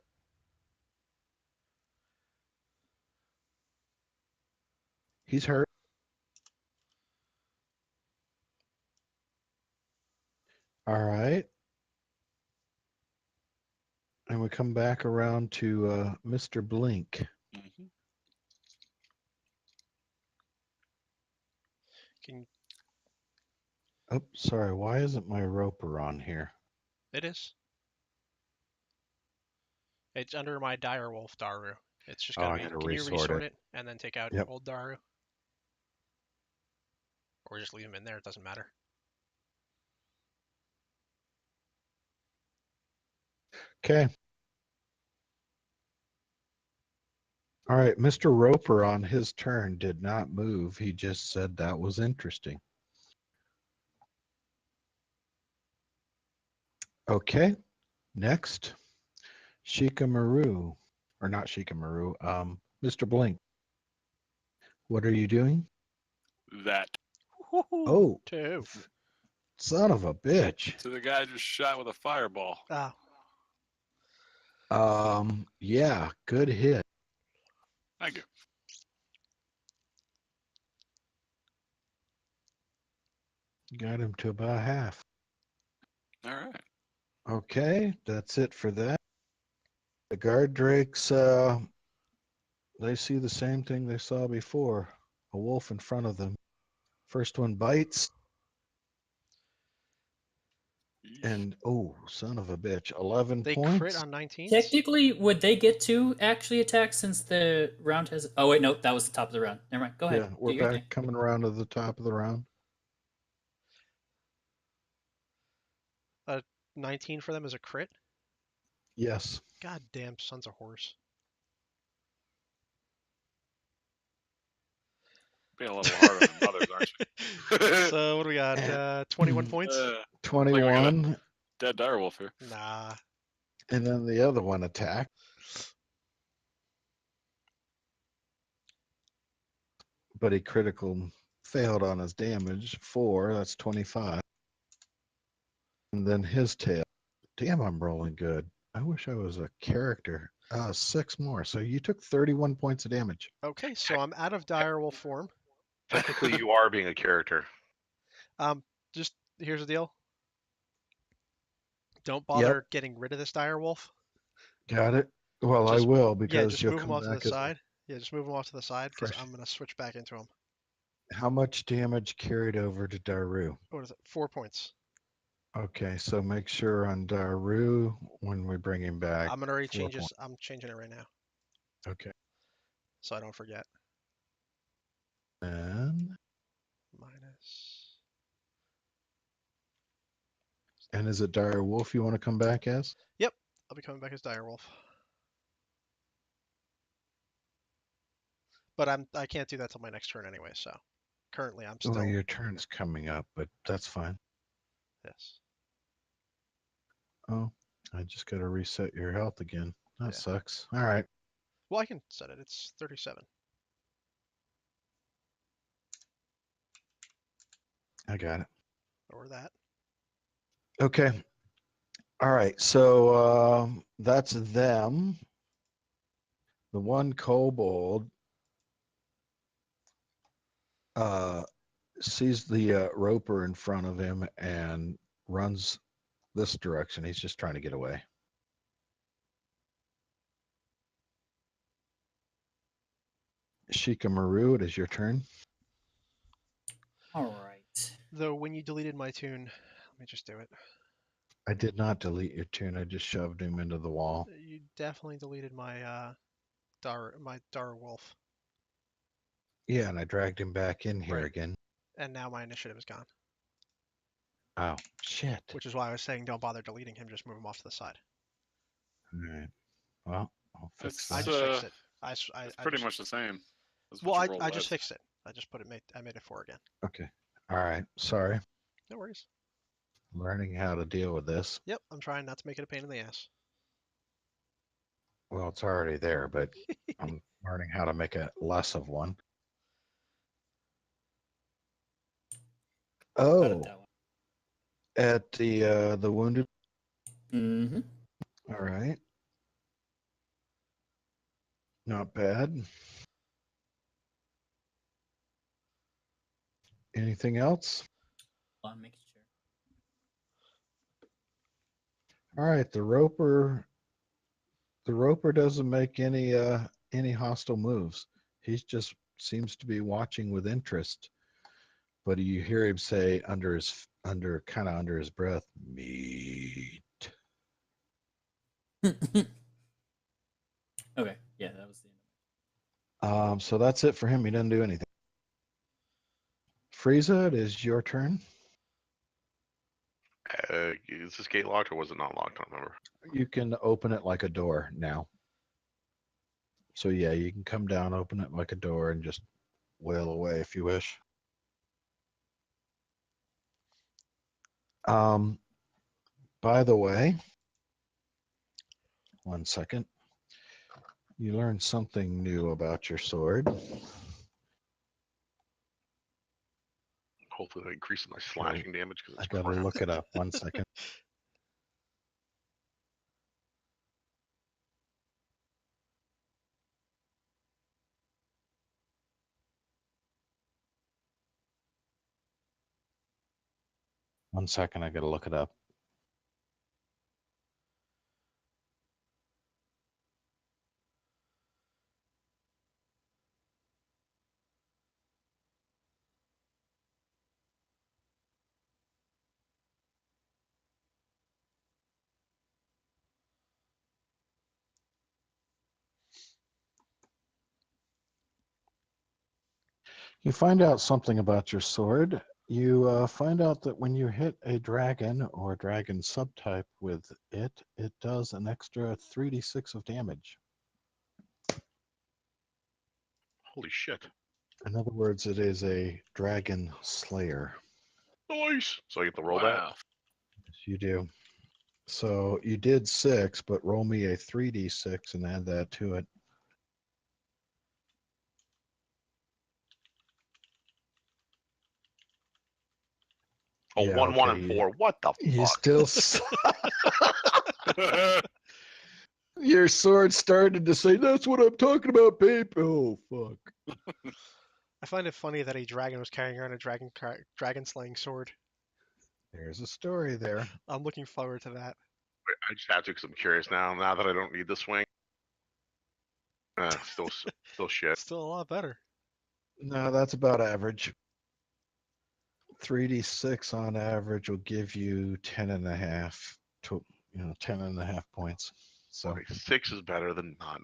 He's hurt. All right. And we come back around to Mr. Blink. Mhm. Can Oh, sorry. Why isn't my roper on here? it is? It's under my Direwolf Daru. It's just Oh, gotta I be. gotta Can you resort resort it. it and then take out Yep. old Daru? Or just leave him in there, it doesn't matter. Okay. All right. Mr. Roper on his turn did not move. He just said that was interesting. Okay. Next, Shikamaru, or not Shikamaru, Mr. Blink. What are you doing? That. Oh, Two. son of a bitch. So the guy just shot with a fireball. Oh, Yeah, good hit. Thank you. Got him to about half. All right. Okay, that's it for that. The guard drakes, they see the same thing they saw before. A wolf in front of them. First one bites, and oh, son of a bitch, 11 they points. crit on 19s? Technically, would they get to actually attack since the round has? Oh wait, no, that was the top of the round. Never mind. Go ahead. Yeah, we're Do your back thing. coming around to the top of the round. 19 for them is a crit? Yes. God damn sons of horse. Being a little harder than others, aren't you? So what do we got? 21 points? 21, Dead direwolf here. Nah. and then the other one attacked. but he critical failed on his damage. 4, that's 25. And then his tail. Damn, I'm rolling good. I wish I was a character. 6 more. So you took 31 points of damage. Okay, so I'm out of direwolf form. Technically, you are being a character. Just here's the deal. Don't bother getting rid of this direwolf. Got it? Well, I Just- will Yeah, because just you'll move him come off to the back as side. Yeah, just move him off to the side because Fresh. I'm gonna switch back into him. how much damage carried over to Daru? What is it? 4 points. Okay, so make sure on Daru when we bring him back. I'm gonna already 4 change points. this. I'm changing it right now Okay. so I don't forget. And Minus. is it Dire Wolf you want to come back as? I'll be coming back as direwolf. But I can't do that till my next turn anyway. So currently I'm still Well, your turn's coming up, but that's fine. yes. Oh, I just got to reset your health again. That Yeah. sucks. All right. Well, I can set it. It's 37. I got it. Or that. Okay. All right. So that's them. The one kobold sees the roper in front of him and runs this direction. He's just trying to get away. Shikamaru, it is your turn. All right. Though when you deleted my tune, let me just do it. I did not delete your tune. I just shoved him into the wall. You definitely deleted my Dara Wolf, Yeah, and I dragged him back in here Right. again. and now my initiative is gone. Oh, shit. Which is why I was saying don't bother deleting him. Just move him off to the side. All right. Well, I'll fix It's, I that. just uh, fixed it. It's pretty much the same. As Well, what you rolled I just as. fixed it. I just I made it 4 again. Okay. All right. Sorry. No worries. Learning how to deal with this. Yep, I'm trying not to make it a pain in the ass. Well, it's already there, but I'm learning how to make it less of one. Got Oh, it that one. at the wounded. Mm-hmm. All right. Not bad. Anything else? I'm making sure. All right, the roper doesn't make any hostile moves. He just seems to be watching with interest. But you hear him say under his breath, meat. Okay. Yeah, that was the end. So that's it for him. He doesn't do anything. Frieza, it is your turn. Is this gate locked or was it not locked? I don't remember. You can open it like a door now. So yeah, you can come down, open it like a door, and just wail away if you wish. By the way, 1 second. You learned something new about your sword. Hopefully that increases my slashing damage because I it's gotta crap. look it up. 1 second. One second, I gotta look it up. You find out something about your sword. You find out that when you hit a dragon or dragon subtype with it, it does an extra 3d6 of damage. Holy shit. In other words, it is a dragon slayer. Nice. So I get to roll that? Wow. Yes, you do. So you did 6, but roll me a 3d6 and add that to it. Oh, Yeah, 1, 1, okay, and 4. What the You fuck? still. Your sword started to say, "That's what I'm talking about, babe." Oh fuck. I find it funny that a dragon was carrying around a dragon slaying sword. There's a story there. I'm looking forward to that. I just have to because I'm curious now. Now that I don't need the swing. Still shit. Still a lot better. No, that's about average. 3d6 on average will give you 10 and a half to 10 and a half points. So Okay, 6 is better than none.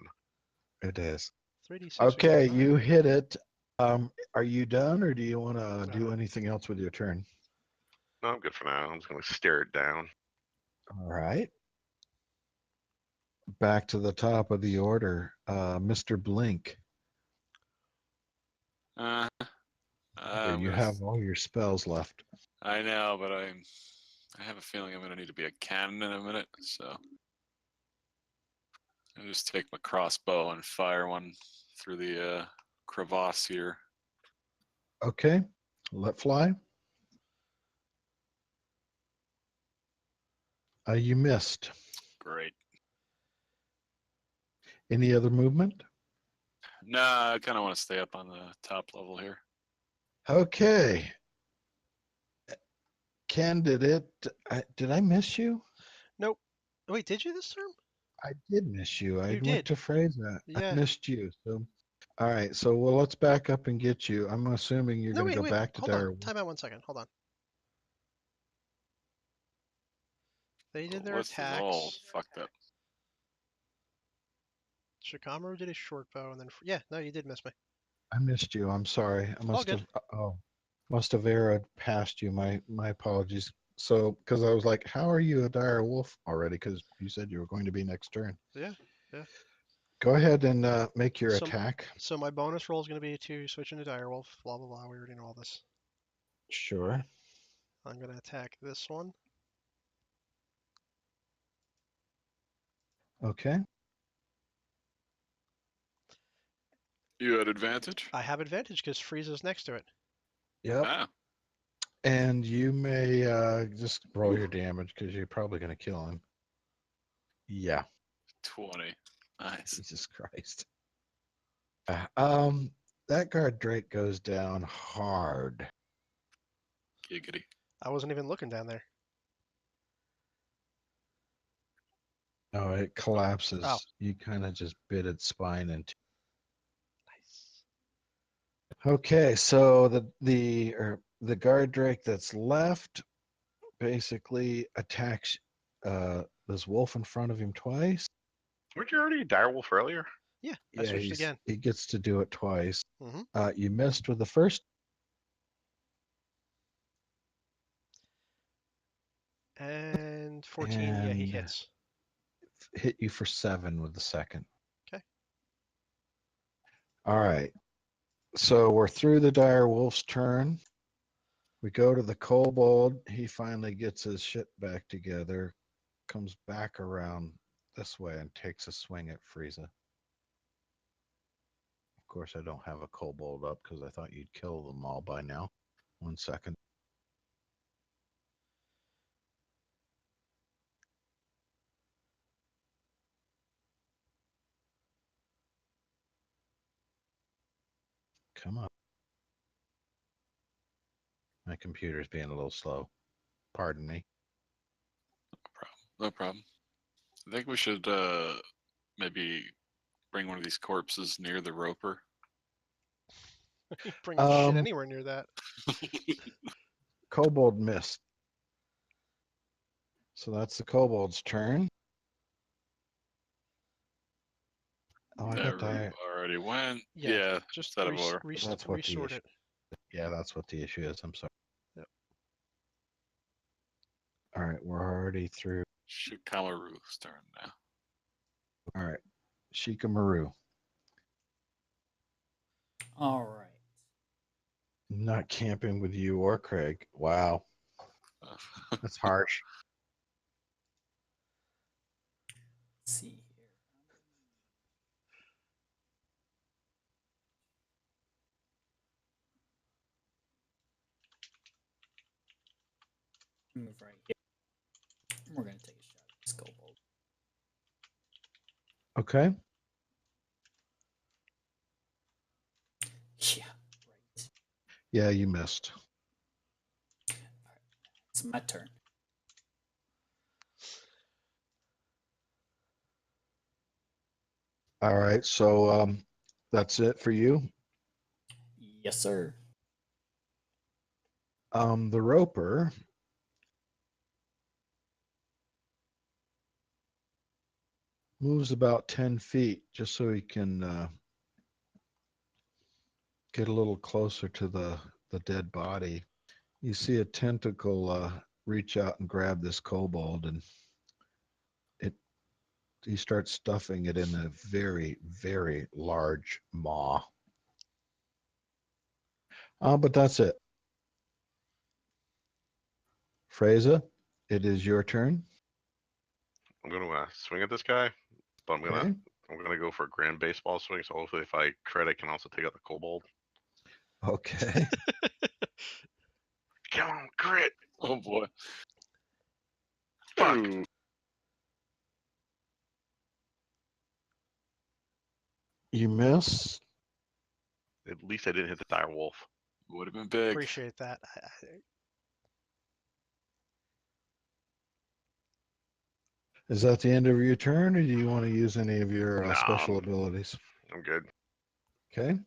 it is. 3d6. Okay, would be you fine. hit it. Are you done, or do you want to do Uh-huh. anything else with your turn? No, I'm good for now. I'm just gonna stare it down. All right. Back to the top of the order, Mr. Blink. I'm You gonna have all your spells left. I know, but I have a feeling I'm gonna need to be a cannon in a minute, so I'll just take my crossbow and fire one through the crevasse here. Okay, let fly. You missed. Great. Any other movement? Nah, I kind of want to stay up on the top level here. Okay. Ken, did I miss you? Nope. Wait, did you this term? I did miss you. I You went did. to phrase that. Yeah. I missed you. So, all right. So, well, let's back up and get you. I'm assuming you're No, going to wait, go back to hold on. Dire. Time out 1 second. Hold on. They did The their list is all attacks. fucked up. Shikamaru did his short bow, and then yeah, no, you did miss me. I missed you. I'm sorry. I must good. have. Must have erred past you. My apologies. So, because I was like, how are you a dire wolf already? Because you said you were going to be next turn. Yeah. Go ahead and make your So- attack. So my bonus roll is going to be to switch into direwolf. Blah blah blah. We already know all this. Sure. I'm going to attack this one. Okay. You had advantage? I have advantage because Frieza's next to it. Yep. Ah, And you may just roll your damage because you're probably going to kill him. Yeah. 20. Nice. Jesus Christ. That guard Drake goes down hard. Giggity. I wasn't even looking down there. Oh, it collapses. Oh. You kind of just bit its spine into. Nice. Okay, so the guard Drake that's left basically attacks this wolf in front of him twice. Weren't you already a direwolf earlier? Yeah, I switched again. He gets to do it twice. Mhm. You missed with the first. And 14, yeah, he And- hits. Hit you for 7 with the second. 'Kay. All right. So we're through the dire wolf's turn. We go to the kobold. He finally gets his shit back together, comes back around this way and takes a swing at Frieza. Of course, I don't have a kobold up because I thought you'd kill them all by now. 1 second. Come on. My computer's being a little slow. Pardon me. No problem. I think we should maybe bring one of these corpses near the roper. Bring shit Um, anywhere near that. Kobold missed. So that's the kobold's turn. Oh, I That got dire. already went. Yeah, Yeah, Just it's out of order. That's what the resort issue- it. Yeah, that's what the issue is. I'm sorry. Yep. All right, we're already through. Shikamaru's turn now. All right, Shikamaru. All right. Not camping with you or Craig. Wow, that's harsh. Let's see here. Move right here. We're gonna take a shot at this kobold. Okay. Yeah, right. Yeah, you missed. It's my turn. All right. So that's it for you. Yes, sir. The roper moves about 10 feet just so he can get a little closer to the dead body. You see a tentacle reach out and grab this kobold, and he starts stuffing it in a very, very large maw. But that's it. Freza, it is your turn. I'm gonna swing at this guy, but Okay. I'm gonna go for a grand baseball swing. So hopefully, if I crit, I can also take out the kobold. Okay. Come on, crit! Oh boy. Fuck. Ooh. You miss. At least I didn't hit the dire wolf. Would have been big. Appreciate that. Is that the end of your turn, or do you want to use any of your Nah, special abilities? I'm good. Okay.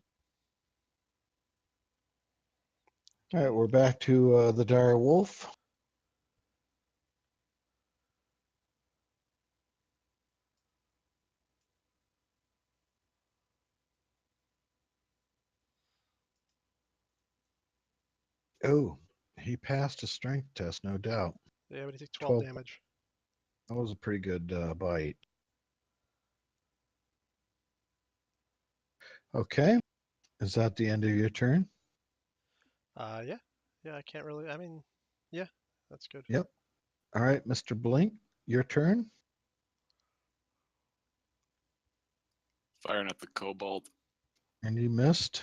All right, we're back to the dire wolf. Oh, he passed a strength test, no doubt. Yeah, but he took 12 12. damage. That was a pretty good bite. Okay. Is that the end of your turn? Yeah. Yeah, I can't really. I mean, yeah, that's good. Yep. All right, Mr. Blink, your turn. Firing at the kobold. And you missed.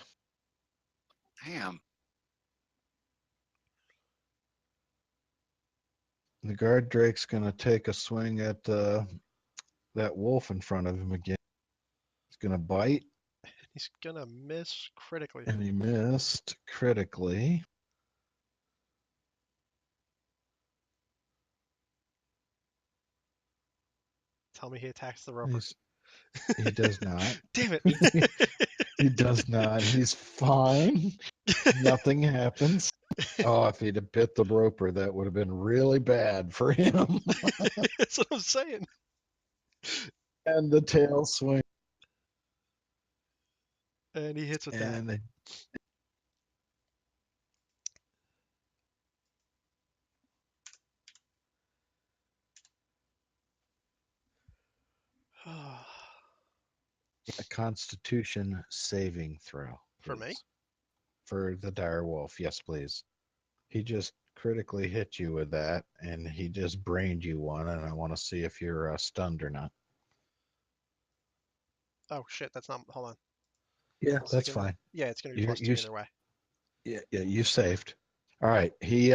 Damn. The guard drake's going to take a swing at that wolf in front of him again. He's going to bite, He's gonna miss critically. and he missed critically. Tell me he attacks the roper. He does not. Damn it! He does not. He's fine. Nothing happens. Oh, if he'd have bit the roper, that would have been really bad for him. That's what I'm saying. And the tail swing. And he hits with that. And a Constitution saving throw. For me? please. For the dire wolf, yes, please. He just critically hit you with that, and he just brained you one, and I want to see if you're stunned or not. Oh shit, that's not. Hold on. Yeah, Is it that's gonna- fine. Yeah, it's gonna be You're- +2 you either way. Yeah, you saved. All right, he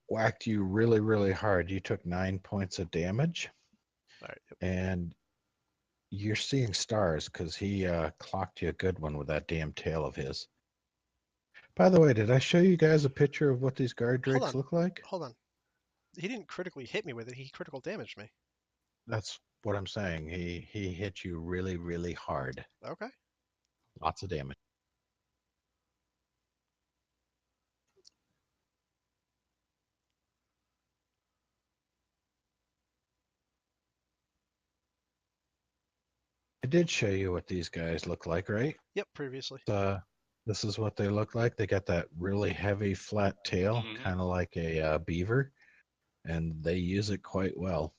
whacked you really, really hard. You took 9 points of damage, All right. Yep. and you're seeing stars because he clocked you a good one with that damn tail of his. By the way, did I show you guys a picture of what these guard Hold drakes on. look like? Hold on. He didn't critically hit me with it. He critical damaged me. That's what I'm saying. He hit you really, really hard. Okay. Lots of damage. I did show you what these guys look like, right? Yep. Previously. This is what they look like. They got that really heavy flat tail, Mhm. kind of like a beaver, and they use it quite well.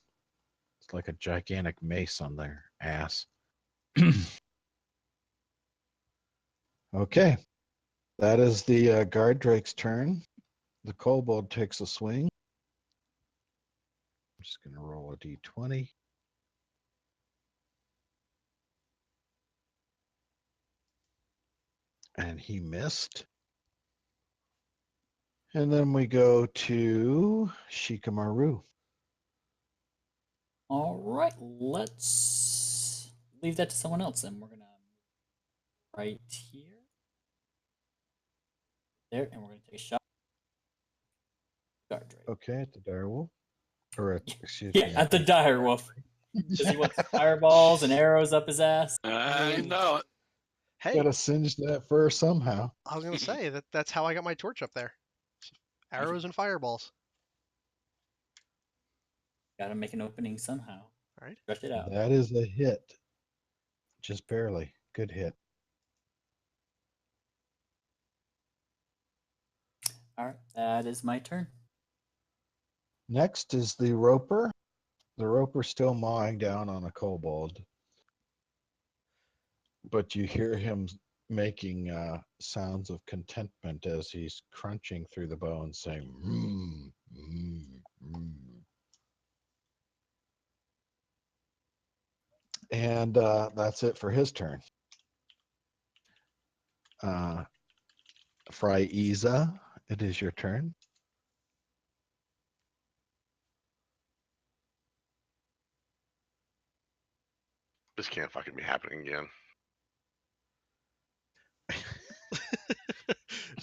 It's like a gigantic mace on their ass. Okay, that is the guard drake's turn. The kobold takes a swing. I'm just going to roll a d20. And he missed. And then we go to Shikamaru. All right, let's leave that to someone else, and we're gonna right here, there, and we're gonna take a shot. Guard Drake. Okay, at the direwolf. Or excuse Yeah, me. at the dire wolf. Does he want fireballs and arrows up his ass? I mean- know it. Hey, Gotta singe that fur somehow. I was gonna say that's how I got my torch up there. Arrows and fireballs. Gotta make an opening somehow. All right. Stretch it out. That is a hit. Just barely. Good hit. All right, that is my turn. Next is the roper. The roper's still mawing down on a kobold. But you hear him making sounds of contentment as he's crunching through the bones, saying, And that's it for his turn. Fraiza, it is your turn. This can't fucking be happening again.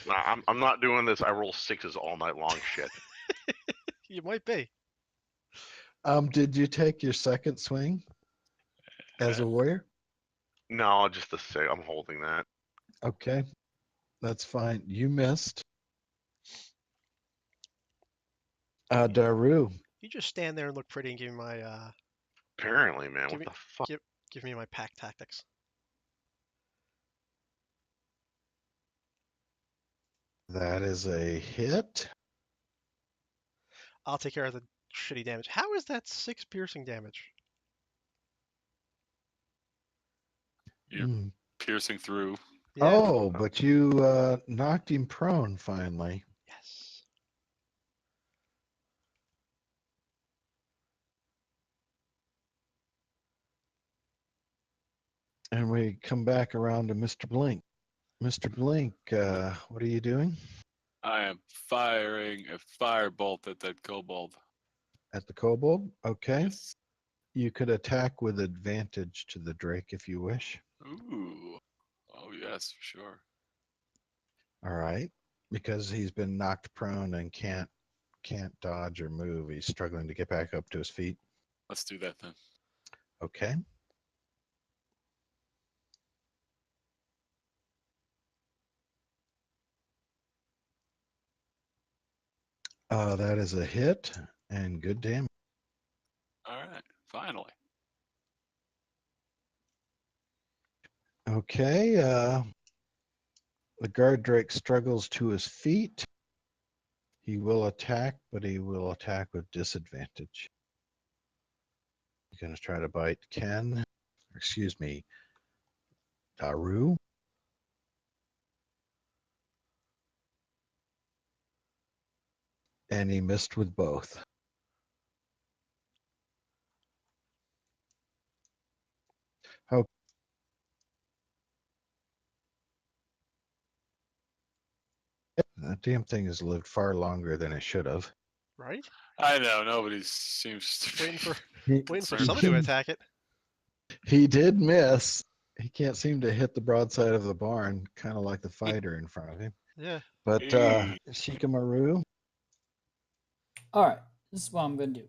Nah, I'm not doing this. I roll sixes all night long. Shit. You might be. Did you take your second swing as a warrior? No, just the six. I'm holding that. Okay, that's fine. You missed. Daru, You just stand there and look pretty and give me my Apparently, man. Give What me- the fuck? give me my pack tactics. that is a hit. I'll take care of the shitty damage. How is that 6 piercing damage? You're Mm. piercing through. Yeah. Oh, but you knocked him prone finally. Yes. And we come back around to Mr. Blink. Mr. Blink, what are you doing I am firing a firebolt at that kobold. at the kobold? Okay. Yes. You could attack with advantage to the Drake if you wish. Ooh. Oh yes, for sure. All right. Because he's been knocked prone and can't dodge or move. He's struggling to get back up to his feet. Let's do that then. Okay. That is a hit and good damage. All right. Finally. Okay. The guard Drake struggles to his feet. He will attack, but he will attack with disadvantage. He's going to try to bite Ken. Excuse me, Daru. And he missed with both. Oh. That damn thing has lived far longer than it should have. Right? I know nobody seems to be Waiting for He, waiting for Concerned. somebody to attack it. he did miss. He can't seem to hit the broadside of the barn, kind of like the fighter in front of him. Yeah. But Hey. Shikamaru, All right, this is what I'm gonna do.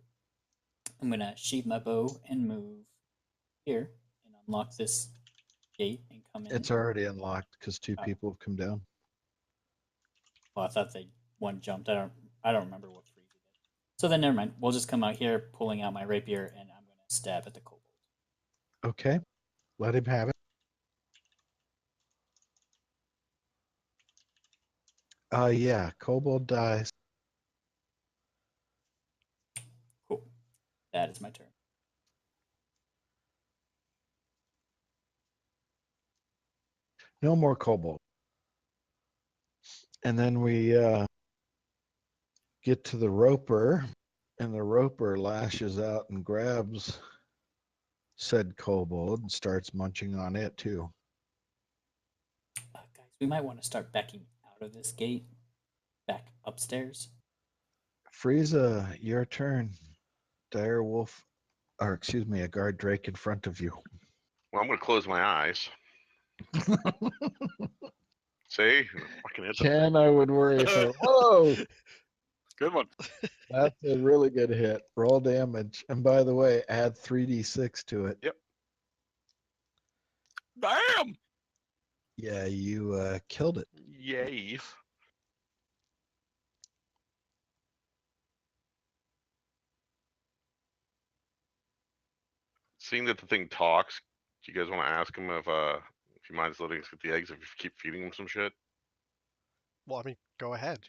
I'm gonna sheath my bow and move here and unlock this gate and come in. it's already unlocked because two Oh. people have come down. Well, I thought one jumped. I don't remember what freeze it did. So then never mind. We'll just come out here, pulling out my rapier, and I'm gonna stab at the kobold. Okay, let him have it. Yeah, kobold dies. Cool. That is my turn. No more kobold. And then we get to the roper, and the roper lashes out and grabs said kobold and starts munching on it too. Guys, we might want to start backing out of this gate. back upstairs. Frieza, your turn. Dire Wolf, or excuse me, a guard Drake in front of you. Well, I'm gonna close my eyes. See, I can hit the Ken, I would worry if I. Whoa! Good one. That's a really good hit. Roll damage. And by the way, add 3d6 to it. Bam! Yeah, you killed it. Yay. Seeing that the thing talks, do you guys want to ask him if he minds letting us get the eggs if you keep feeding him some shit? Well, I mean, go ahead.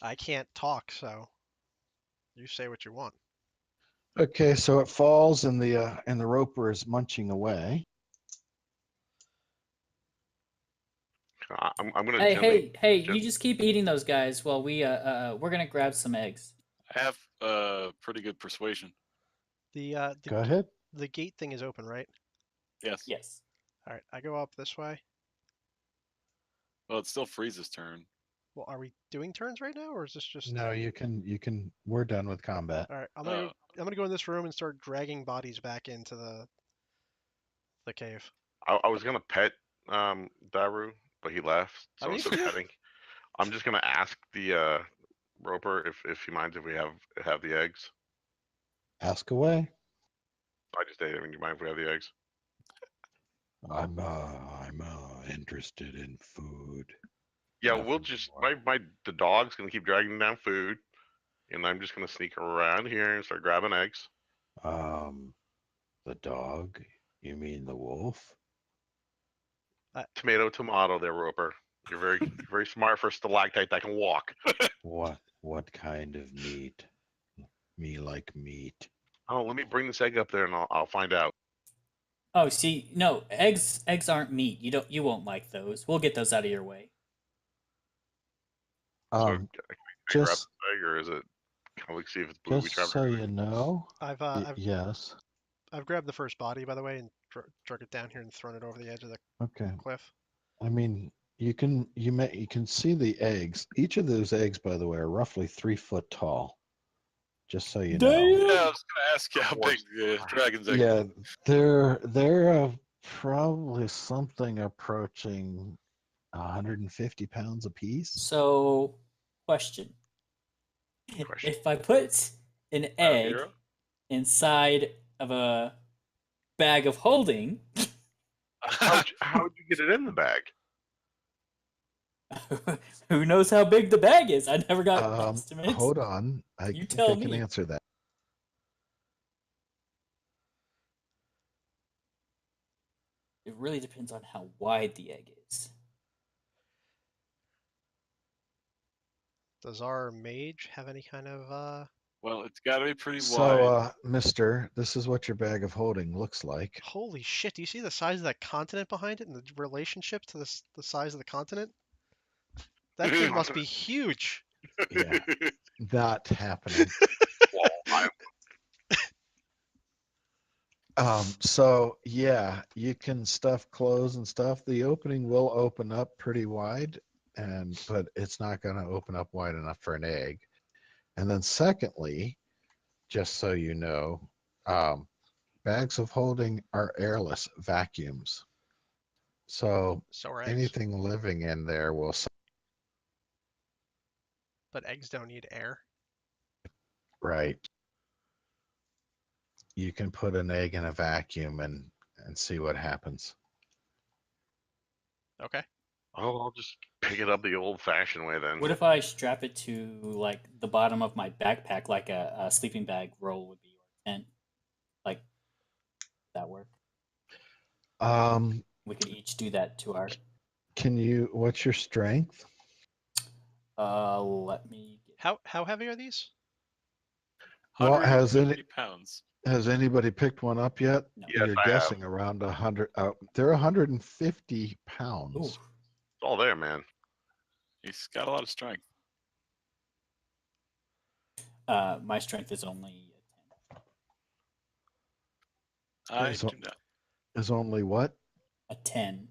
I can't talk, so you say what you want. Okay, so it falls and the roper is munching away. I'm gonna Hey, gently. hey, gen- you just keep eating those guys while we're gonna grab some eggs. I have pretty good persuasion. The Go ahead. the gate thing is open, right? Yes. Yes. All right, I go up this way. Well, it's still Frieza's turn. Well, are we doing turns right now, or is this just? No, you can. We're done with combat. All right, I'm gonna go in this room and start dragging bodies back into the cave. I was gonna pet Daru, but he left. I So mean, instead of petting, I'm just gonna ask the roper if he minds if we have the eggs. Ask away. I just ate. I mean, do you mind if we have the eggs? I'm interested in food. Yeah, Nothing we'll just more. the dog's gonna keep dragging down food, and I'm just gonna sneak around here and start grabbing eggs. The dog? You mean the wolf? Tomato, tomato, there, roper. You're very smart for a stalactite that can walk. What kind of meat? Me like meat. Oh, let me bring this egg up there and I'll find out. Oh, see, no, eggs aren't meat. You won't like those. We'll get those out of your way. So, Um, can I grab just this egg, or is it? Can we see if it's blue? We just try. so you know, I've yes. I've grabbed the first body, by the way, and drug it down here and thrown it over the edge of the Okay. cliff. I mean, you can see the eggs. Each of those eggs, by the way, are roughly 3 foot tall. Just so you know. Yeah, I was gonna ask you how big the dragon's egg. Yeah, they're probably something approaching 150 pounds apiece. So, question. Question. If I put an egg Hero? inside of a bag of holding, How'd you get it in the bag? who knows how big the bag is? I never got estimates. Hold on, I You think tell I can me. answer that. It really depends on how wide the egg is. Does our mage have any kind of Well, it's got to be pretty So, wide. mister, this is what your bag of holding looks like. Holy shit, do you see the size of that continent behind it and the relationship to the size of the continent? That thing must be huge. Yeah, not happening. Well, So yeah, you can stuff clothes and stuff. The opening will open up pretty wide, but it's not going to open up wide enough for an egg. And then secondly, just so you know, bags of holding are airless vacuums. So So are eggs. anything living in there will. But eggs don't need air. Right. You can put an egg in a vacuum and see what happens. Okay. oh, I'll just pick it up the old-fashioned way then. What if I strap it to like the bottom of my backpack, like a sleeping bag roll would be, or tent? Like that work? We could each do that to our. Can you? What's your strength? Let me. How heavy are these? Well, has 150 pounds. Has anybody picked one up yet? No. Yes, You're I have. guessing around 100. They're 150 pounds. Ooh. It's all there, man. He's got a lot of strength. My strength is only 10. I so- do not. Is only what? A 10.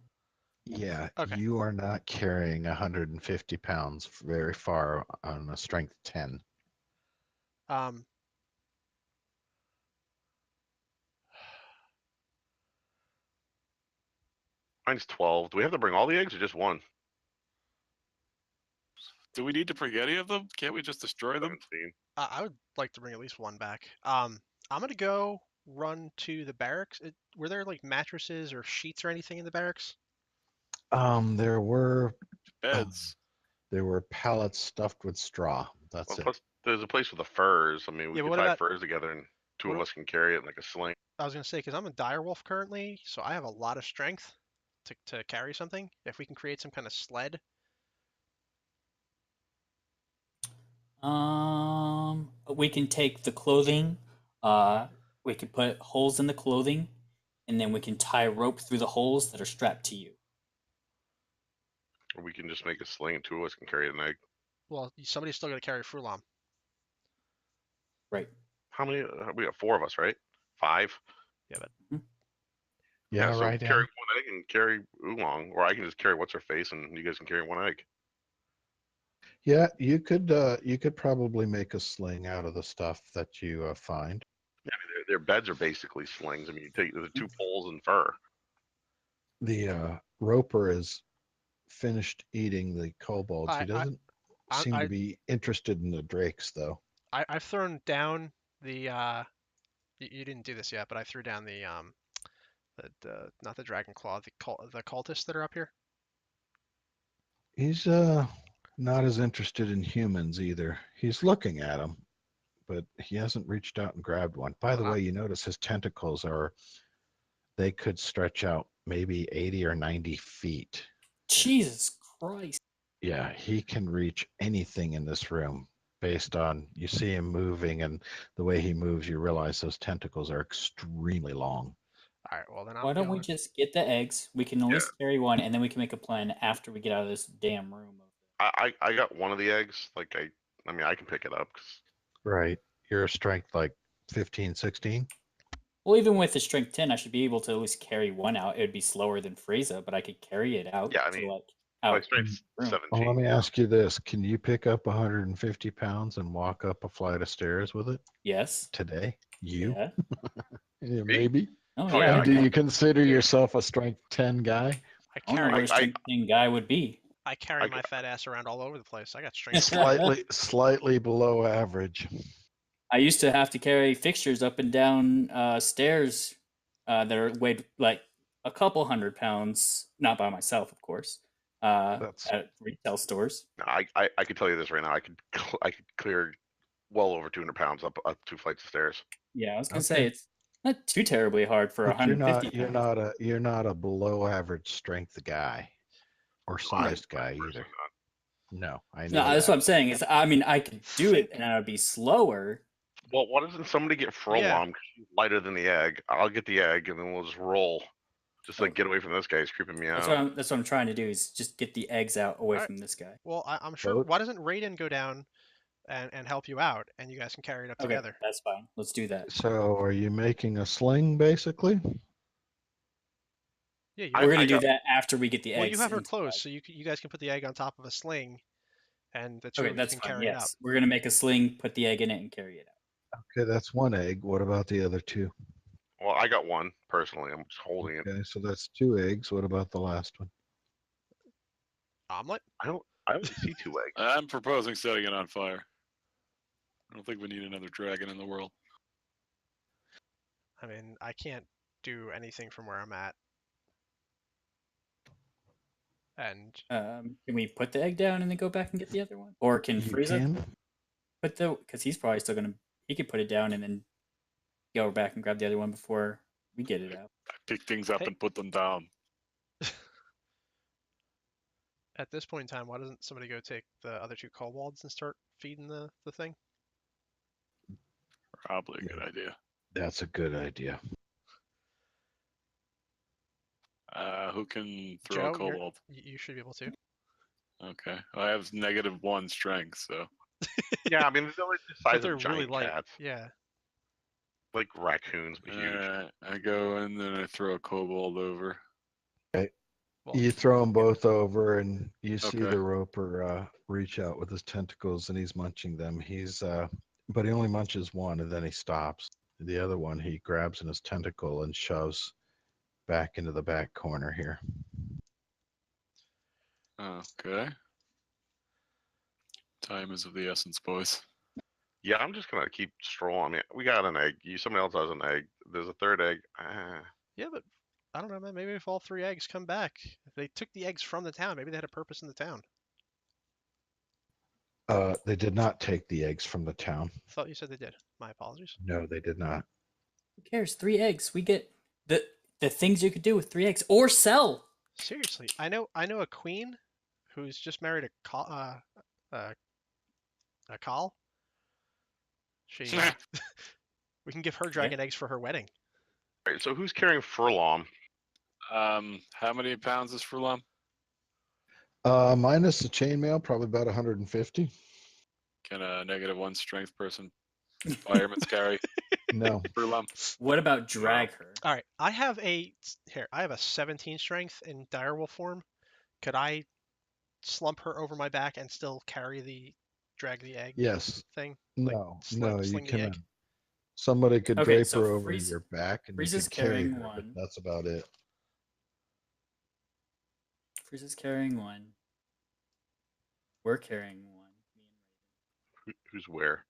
Yeah, Okay. you are not carrying 150 pounds very far on a strength 10. Um, Mine's 12. Do we have to bring all the eggs or just one? Do we need to bring any of them? Can't we just destroy them? 17. I would like to bring at least one back. I'm gonna go run to the barracks. Were there like mattresses or sheets or anything in the barracks? There were Beds. pallets stuffed with straw. That's Well, it. plus, there's a place with the furs. I mean, we Yeah, but could what tie about- furs together and two what of a- us can carry it in like a sling. I was gonna say because I'm a direwolf currently, so I have a lot of strength to carry something. If we can create some kind of sled, We can take the clothing. We can put holes in the clothing, and then we can tie rope through the holes that are strapped to you. Or we can just make a sling and two of us can carry an egg. well, somebody's still gonna carry Frulam. Right. How many? We got 4 of us, right? 5? Yeah, so right. carry Ann? one egg and carry oolong, or I can just carry what's her face and you guys can carry one egg. Yeah, you could probably make a sling out of the stuff that you find. Yeah, I mean, their beds are basically slings. I mean, you take the 2 poles and fur. The roper is finished eating the kobolds. He doesn't seem to be interested in the drakes, though. I've thrown down the you didn't do this yet, but I threw down the not the dragon claw, the cultists that are up here. He's not as interested in humans either. He's looking at them, but he hasn't reached out and grabbed one. By the way, you notice his tentacles they could stretch out maybe 80 or 90 feet. Jesus Christ. Yeah, he can reach anything in this room based on you see him moving, and the way he moves, you realize those tentacles are extremely long. All right, well then Why don't we just get the eggs? We can at least carry one, and then we can make a plan after we get out of this damn room. I got one of the eggs. Like I mean, I can pick it up. Right. Your strength like 15, 16? Well, even with the strength 10, I should be able to at least carry one out. It would be slower than Frieza, but I could carry it out. Yeah, I mean, to, like, my out strength's room. 17. Well, let me ask you this. Can you pick up 150 pounds and walk up a flight of stairs with it Yes. today? You? Yeah. Yeah, maybe. Oh, Oh, yeah. yeah, And I do can. you consider yourself a strength 10 guy? I I wonder carry where a strength 10 guy would be. I carry I my ca- fat ass around all over the place. I got strength. Slightly below average. I used to have to carry fixtures up and down stairs that are weighed like a couple 100 pounds, not by myself, of course, That's at retail stores. I could tell you this right now. I could clear well over 200 pounds up 2 flights of stairs. Yeah, I was gonna Okay. say it's not too terribly hard for but 150 you're pounds. you're not a below average strength guy or sized guy Personally either. not. No, I know No, that's what that. I'm saying. Is I mean, I could do it, and I would be slower. Well, why doesn't somebody get Frolam? Yeah. Because she's lighter than the egg. I'll get the egg, and then we'll just roll. Just like get away from this guy. He's creeping me That's out. what I'm trying to do is just get the eggs out away Alright. from this guy. Well, I'm sure. Boat? Why doesn't Raiden go down and help you out, and you guys can carry it up Okay, together? that's fine. Let's do that. So are you making a sling basically? Yeah, you, I- We're gonna do got- that after we get the eggs. well, you have her into the close, bag. so you guys can put the egg on top of a sling, and the two Okay, of you that's can fine. carry it up. Yes, we're gonna make a sling, put the egg in it, and carry it out. Okay, that's one egg. What about the other two? Well, I got one personally. I'm just holding it. Okay, so that's 2 eggs. What about the last one? Omelet? I don't see 2 eggs. I'm proposing setting it on fire. I don't think we need another dragon in the world. I mean, I can't do anything from where I'm at. And Can we put the egg down and then go back and get the other one? Or can You Frieza can? put because he's probably still gonna he could put it down and then go back and grab the other one before we get it out. I pick things up Hey. and put them down. at this point in time, why doesn't somebody go take the other 2 kobolds and start feeding the thing? Probably a good idea. That's a good idea. Who can throw a Joe, you're- kobold? you should be able to. Okay. I have -1 strength, so Yeah, I mean, they're like the But size they're of giant really light. cats, Yeah. like raccoons, but huge. I go in and I throw a kobold over. Well, You throw them both over, and you see Okay. the roper reach out with his tentacles, and he's munching them. But he only munches one, and then he stops. The other one he grabs in his tentacle and shoves back into the back corner here. Okay. Time is of the essence, boys. Yeah, I'm just gonna keep strolling. I mean, we got an egg. Somebody else has an egg. There's a third egg. yeah, but I don't know, man. Maybe if all 3 eggs come back, if they took the eggs from the town, maybe they had a purpose in the town. They did not take the eggs from the town. Thought you said they did. My apologies. No, they did not. Who cares? 3 eggs. We get the things you could do with 3 eggs or sell. Seriously, I know a queen who's just married a Khal. She we can give her dragon eggs for her wedding. Right, so who's carrying Furlong? How many pounds is Furlong? Minus the chainmail, probably about 150. Can a -1 strength person fireman's carry No. Furlong? What about drag her? All right, I have a 17 strength in direwolf form. Could I slump her over my back and still drag the egg Yes. thing? No. sling- No, you sling the egg? cannot. Somebody could Okay, drape so her over Freeze- your back, and you Freeze is could carry carrying her, but one. that's about it. Freeze is carrying 1. We're carrying 1. Me and Who's where?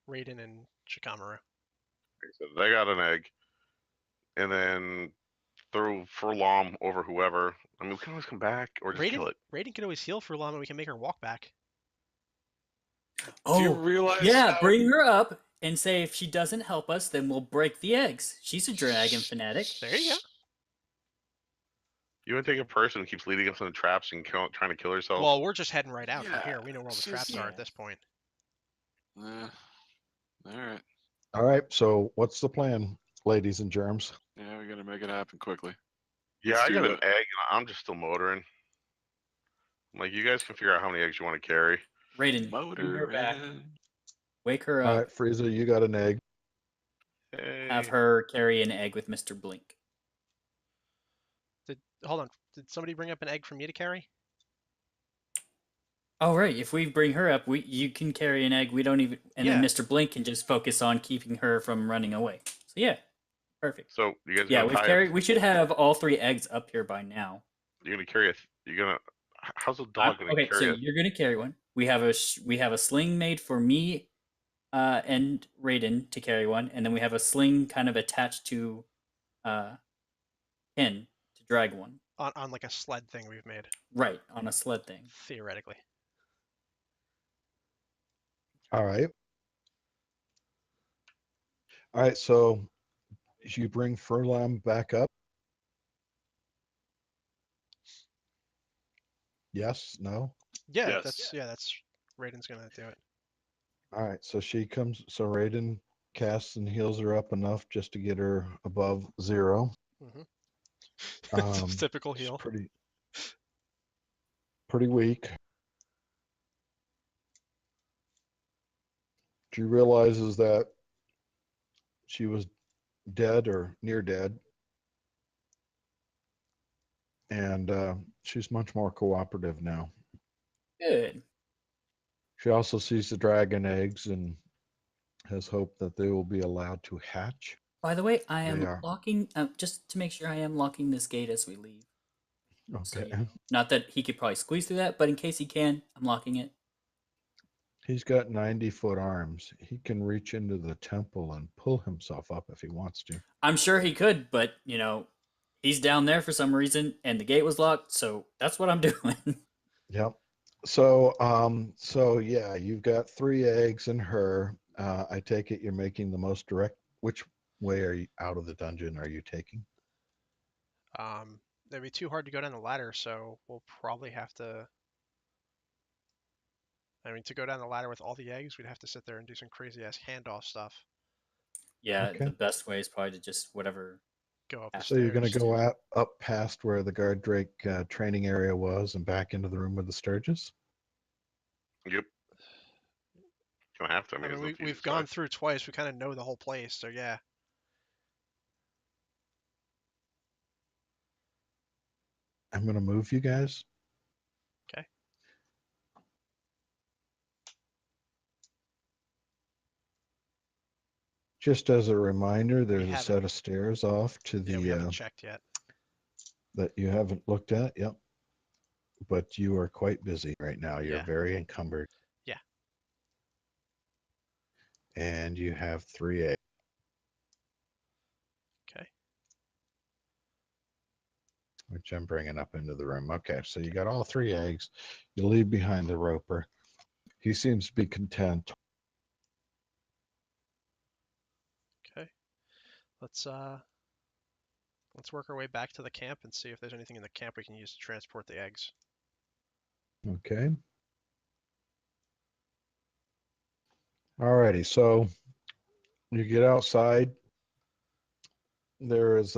Raiden and Shikamaru. Okay, so they got an egg, and then throw Furlong over whoever. I mean, we can always come back or just kill Raiden, it. Raiden can always heal for Llama. and we can make her walk back. Do you Oh, realize? yeah. how- Bring her up and say if she doesn't help us, then we'll break the eggs. She's a dragon fanatic. There you go. You want to take a person who keeps leading us into traps and trying to kill herself? Well, we're just heading right out from Yeah, here. We know where all the it's traps just- are at Yeah. this point. All right. All right. So, what's the plan, ladies and germs? Yeah, we gotta make it happen quickly. yeah, let's I do got an that. egg, and I'm just still motoring. Like, you guys can figure out how many eggs you want to carry. Raiden, bring her Motor back. in. Wake her All up. right, Frieza, you got an egg. Have Hey. her carry an egg with Mr. Blink. Hold on. Did somebody bring up an egg for me to carry? Oh right, if we bring her up, you can carry an egg. We don't even, and then Yeah. Mr. Blink can just focus on keeping her from running away. So yeah, perfect. So you guys Yeah, gonna we've tie carried. We should have all 3 eggs up here by now. You're gonna carry you're gonna. How's a dog gonna Okay, carry so it? you're gonna carry one. We have a sling made for me, and Raiden to carry one, and then we have a sling kind of attached to, Ken to drag one. On like a sled thing we've made, Right on a sled thing. theoretically. All right. All right. So, you bring Furlam back up. Yes. No. Yeah, Yes. that's Raiden's gonna do it. All right. So she comes. So Raiden casts and heals her up enough just to get her above 0. Typical She's heal. pretty weak. She realizes that she was dead or near dead, and she's much more cooperative now. Good. She also sees the dragon eggs and has hope that they will be allowed to hatch. By the way, I am They are. locking. Just to make sure, I am locking this gate as we leave. So, Okay. you know, not that he could probably squeeze through that, but in case he can, I'm locking it. He's got 90-foot arms. He can reach into the temple and pull himself up if he wants to. I'm sure he could, but you know, he's down there for some reason, and the gate was locked, so that's what I'm doing. Yep. So, so yeah, you've got 3 eggs in her. I take it you're making the most direct. Which way are you out of the dungeon? Are you taking? It'd be too hard to go down the ladder, so we'll probably have to. I mean, to go down the ladder with all the eggs, we'd have to sit there and do some crazy ass handoff stuff. Yeah, Okay. the best way is probably to just whatever. Go up the So you're going to stairs. go up past where the guard Drake training area was and back into the room with the Sturgis? Yep. Gonna have to. I I mean, mean, there's no we've easy gone side. through twice. We kind of know the whole place, so yeah. I'm going to move you guys. Okay. Just as a reminder, there's a haven't- set of stairs off to Yeah, we the haven't checked yet. that you haven't looked at. Yep. But you are quite busy right now. You're Yeah. very encumbered. Yeah. And you have 3 eggs. Okay. Which I'm bringing up into the room. Okay, so you got all 3 eggs. You leave behind the roper. He seems to be content. Okay. Let's work our way back to the camp and see if there's anything in the camp we can use to transport the eggs. Okay. Alrighty, so you get outside. There's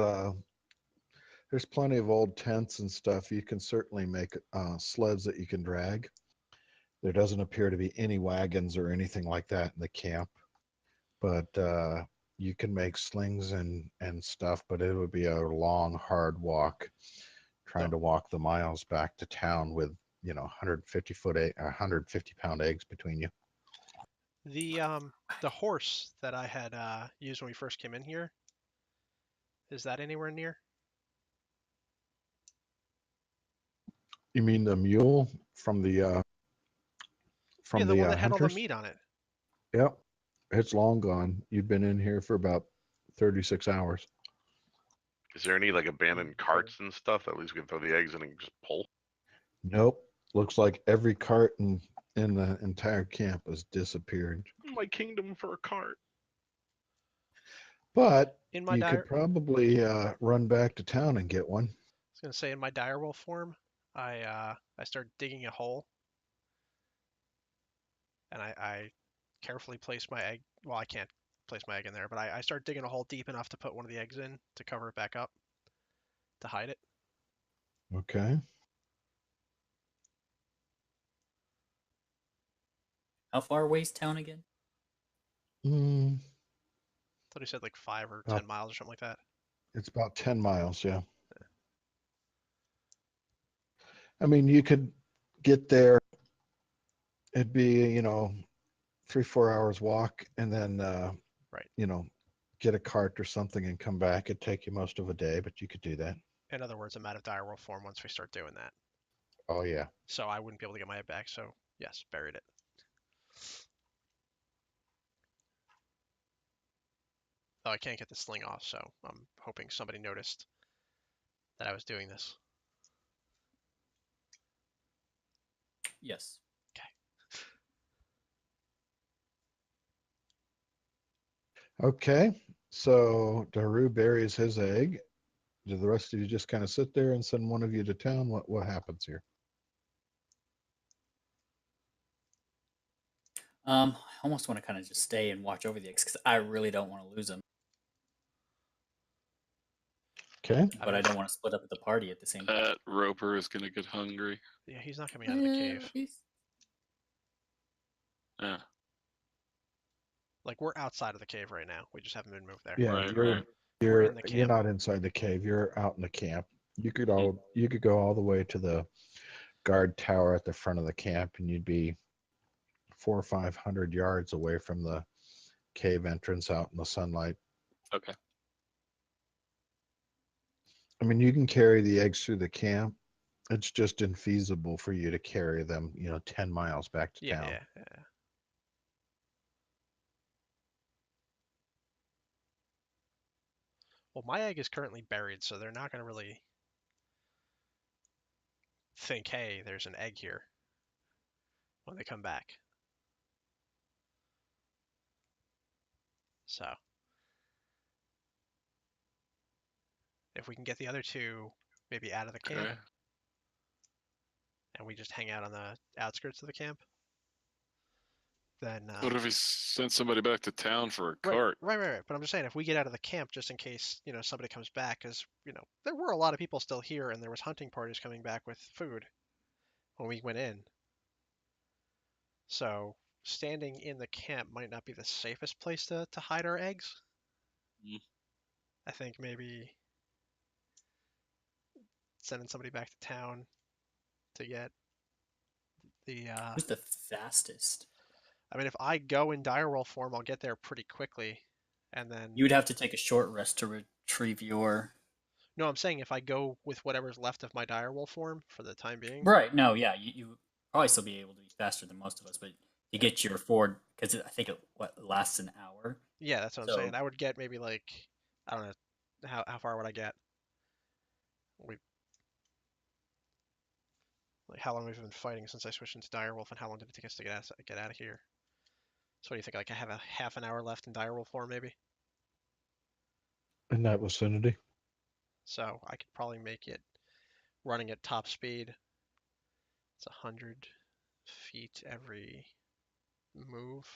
plenty of old tents and stuff. You can certainly make sleds that you can drag. There doesn't appear to be any wagons or anything like that in the camp, but you can make slings and stuff. But it would be a long, hard walk, trying to walk the miles back to town with 150-pound eggs between you. The horse that I had used when we first came in here, is that anywhere near? You mean the mule from the Yeah, the one that had all the hunters? meat on it. Yep, it's long gone. You've been in here for about 36 hours. Is there any like abandoned carts and stuff that at least we can throw the eggs in and just pull? Nope. Looks like every cart in the entire camp has disappeared. My kingdom for a cart. But In my you dire, could probably run back to town and get one. I was gonna say in my direwolf form, I started digging a hole, and I carefully placed my egg. Well, I can't place my egg in there, but I started digging a hole deep enough to put one of the eggs in to cover it back up, to hide it. Okay. How far away is town again? Mm, Thought he said like 5 or Oh. 10 miles or something like that. it's about 10 miles, yeah. I mean, you could get there. It'd be, 3-4 hours walk, and then, Right. get a cart or something and come back. It'd take you most of a day, but you could do that. In other words, I'm out of direwolf form once we start doing that. Oh, yeah. So I wouldn't be able to get my egg back. So yes, buried it. Oh, I can't get the sling off, so I'm hoping somebody noticed that I was doing this. Yes. Okay. So Daru buries his egg. Do the rest of you just kind of sit there and send one of you to town? What happens here? I almost want to kind of just stay and watch over the eggs because I really don't want to lose them, Okay. but I don't want to split up at the party at the same time. That Roper is gonna get hungry. Yeah, he's not coming out of the cave. Yeah. Like we're outside of the cave right now. We just haven't been moved there. Yeah, Right, you're right. you're in the you're camp. not inside the cave. You're out in the camp. You could go all the way to the guard tower at the front of the camp, and you'd be 400 or 500 yards away from the cave entrance out in the sunlight. Okay. I mean, you can carry the eggs through the camp. It's just infeasible for you to carry them, 10 miles back to Yeah, town. yeah. Well, my egg is currently buried, so they're not going to really think, hey, there's an egg here when they come back. So if we can get the other two maybe out of the camp Okay. and we just hang out on the outskirts of the camp, then What if he sent somebody back to town for a cart? Right. But I'm just saying, if we get out of the camp just in case, somebody comes back, because, there were a lot of people still here and there was hunting parties coming back with food when we went in. So standing in the camp might not be the safest place to hide our eggs. Mm. I think maybe sending somebody back to town to get the. Who's the fastest? I mean, if I go in direwolf form, I'll get there pretty quickly, and then. You would have to take a short rest to retrieve your. No, I'm saying if I go with whatever's left of my direwolf form for the time being. Right. No. Yeah. You probably still be able to be faster than most of us, but you get your forward because I think it lasts an hour. Yeah, that's what I'm So- saying. I would get maybe like, I don't know, how far would I get? Like how long we've been fighting since I switched into direwolf, and how long did it take us to get out of here? So what do you think? Like I have a half an hour left in direwolf form, maybe. In that vicinity. So I could probably make it running at top speed. It's 100 feet every move.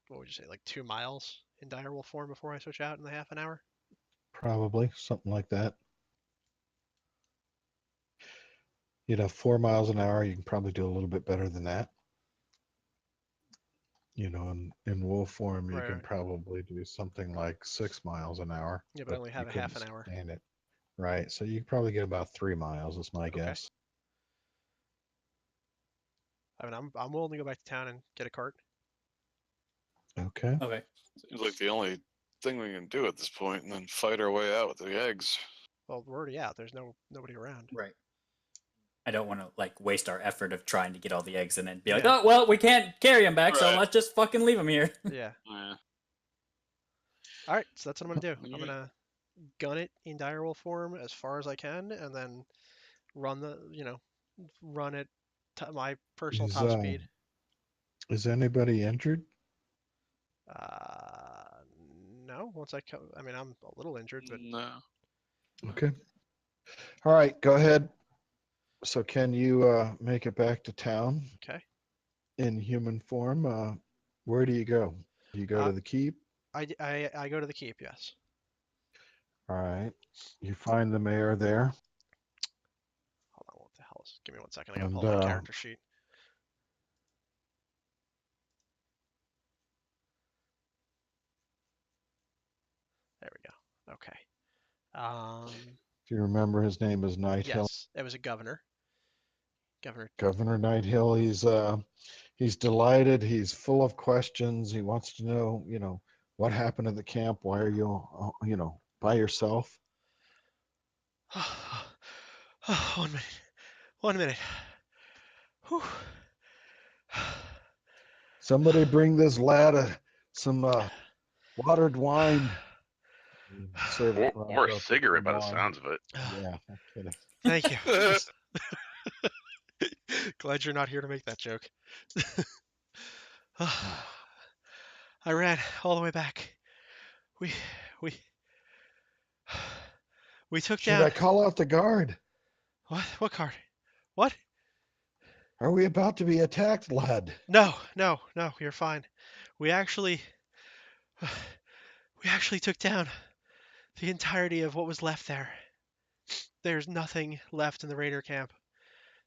What would you say, like 2 miles in direwolf form before I switch out in the half an hour? Probably something like that. You'd have 4 miles an hour. You can probably do a little bit better than that. You know, in wolf form, you Right, can right. probably do something like 6 miles an hour. Yeah, but I only have you a half couldn't an hour. stand it. Right. So you could probably get about 3 miles, is my Okay. guess. I mean, I'm willing to go back to town and get a cart. Okay. Okay. Seems like the only thing we can do at this point, and then fight our way out with the eggs. Well, we're already out. There's nobody around. Right. I don't want to like waste our effort of trying to get all the eggs and then be like, Yeah. oh well, we can't carry them back, so Right. let's just fucking leave them here. Yeah. Yeah. All right, so that's what I'm gonna do. I'm Yeah. gonna gun it in direwolf form as far as I can, and then run run it my personal Is, top speed. Is anybody injured? No. Once I mean, I'm a little injured, but No. Okay. All right, go ahead. So can you make it back to town okay. in human form? Where do you go? Do you go Uh, to the keep? I go to the keep. Yes. All right. You find the mayor there. Hold on. What the hell is? Give me 1 second. I gotta And, pull up my character sheet. There we go. Okay. If you remember, his name is Nighthill. Yes, it was a governor. Governor Nighthill. He's delighted. He's full of questions. He wants to know, what happened at the camp. Why are you, by yourself? 1 minute. 1 minute. Whew. Somebody bring this lad some watered wine. Servant runs Or up a with cigarette some by the wine. sounds of it. Yeah, no kidding. Thank you. Glad you're not here to make that joke. I ran all the way back. We took Should down. I call out the guard? What? What card? What? Are we about to be attacked, lad? No, you're fine. We actually took down the entirety of what was left there. There's nothing left in the raider camp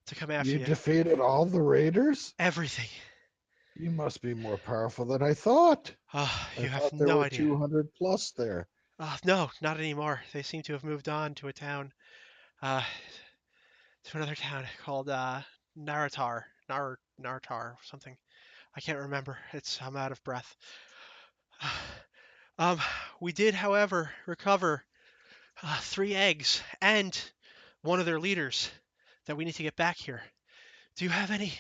to come after You you. defeated all the raiders? Everything. You must be more powerful than I thought. You I have thought there no were idea. 200 plus there. No, not anymore. They seem to have moved on to a town, to another town called Naratar, Nartar, something. I can't remember. I'm out of breath. We did, however, recover 3 eggs and one of their leaders that we need to get back here. Do you have any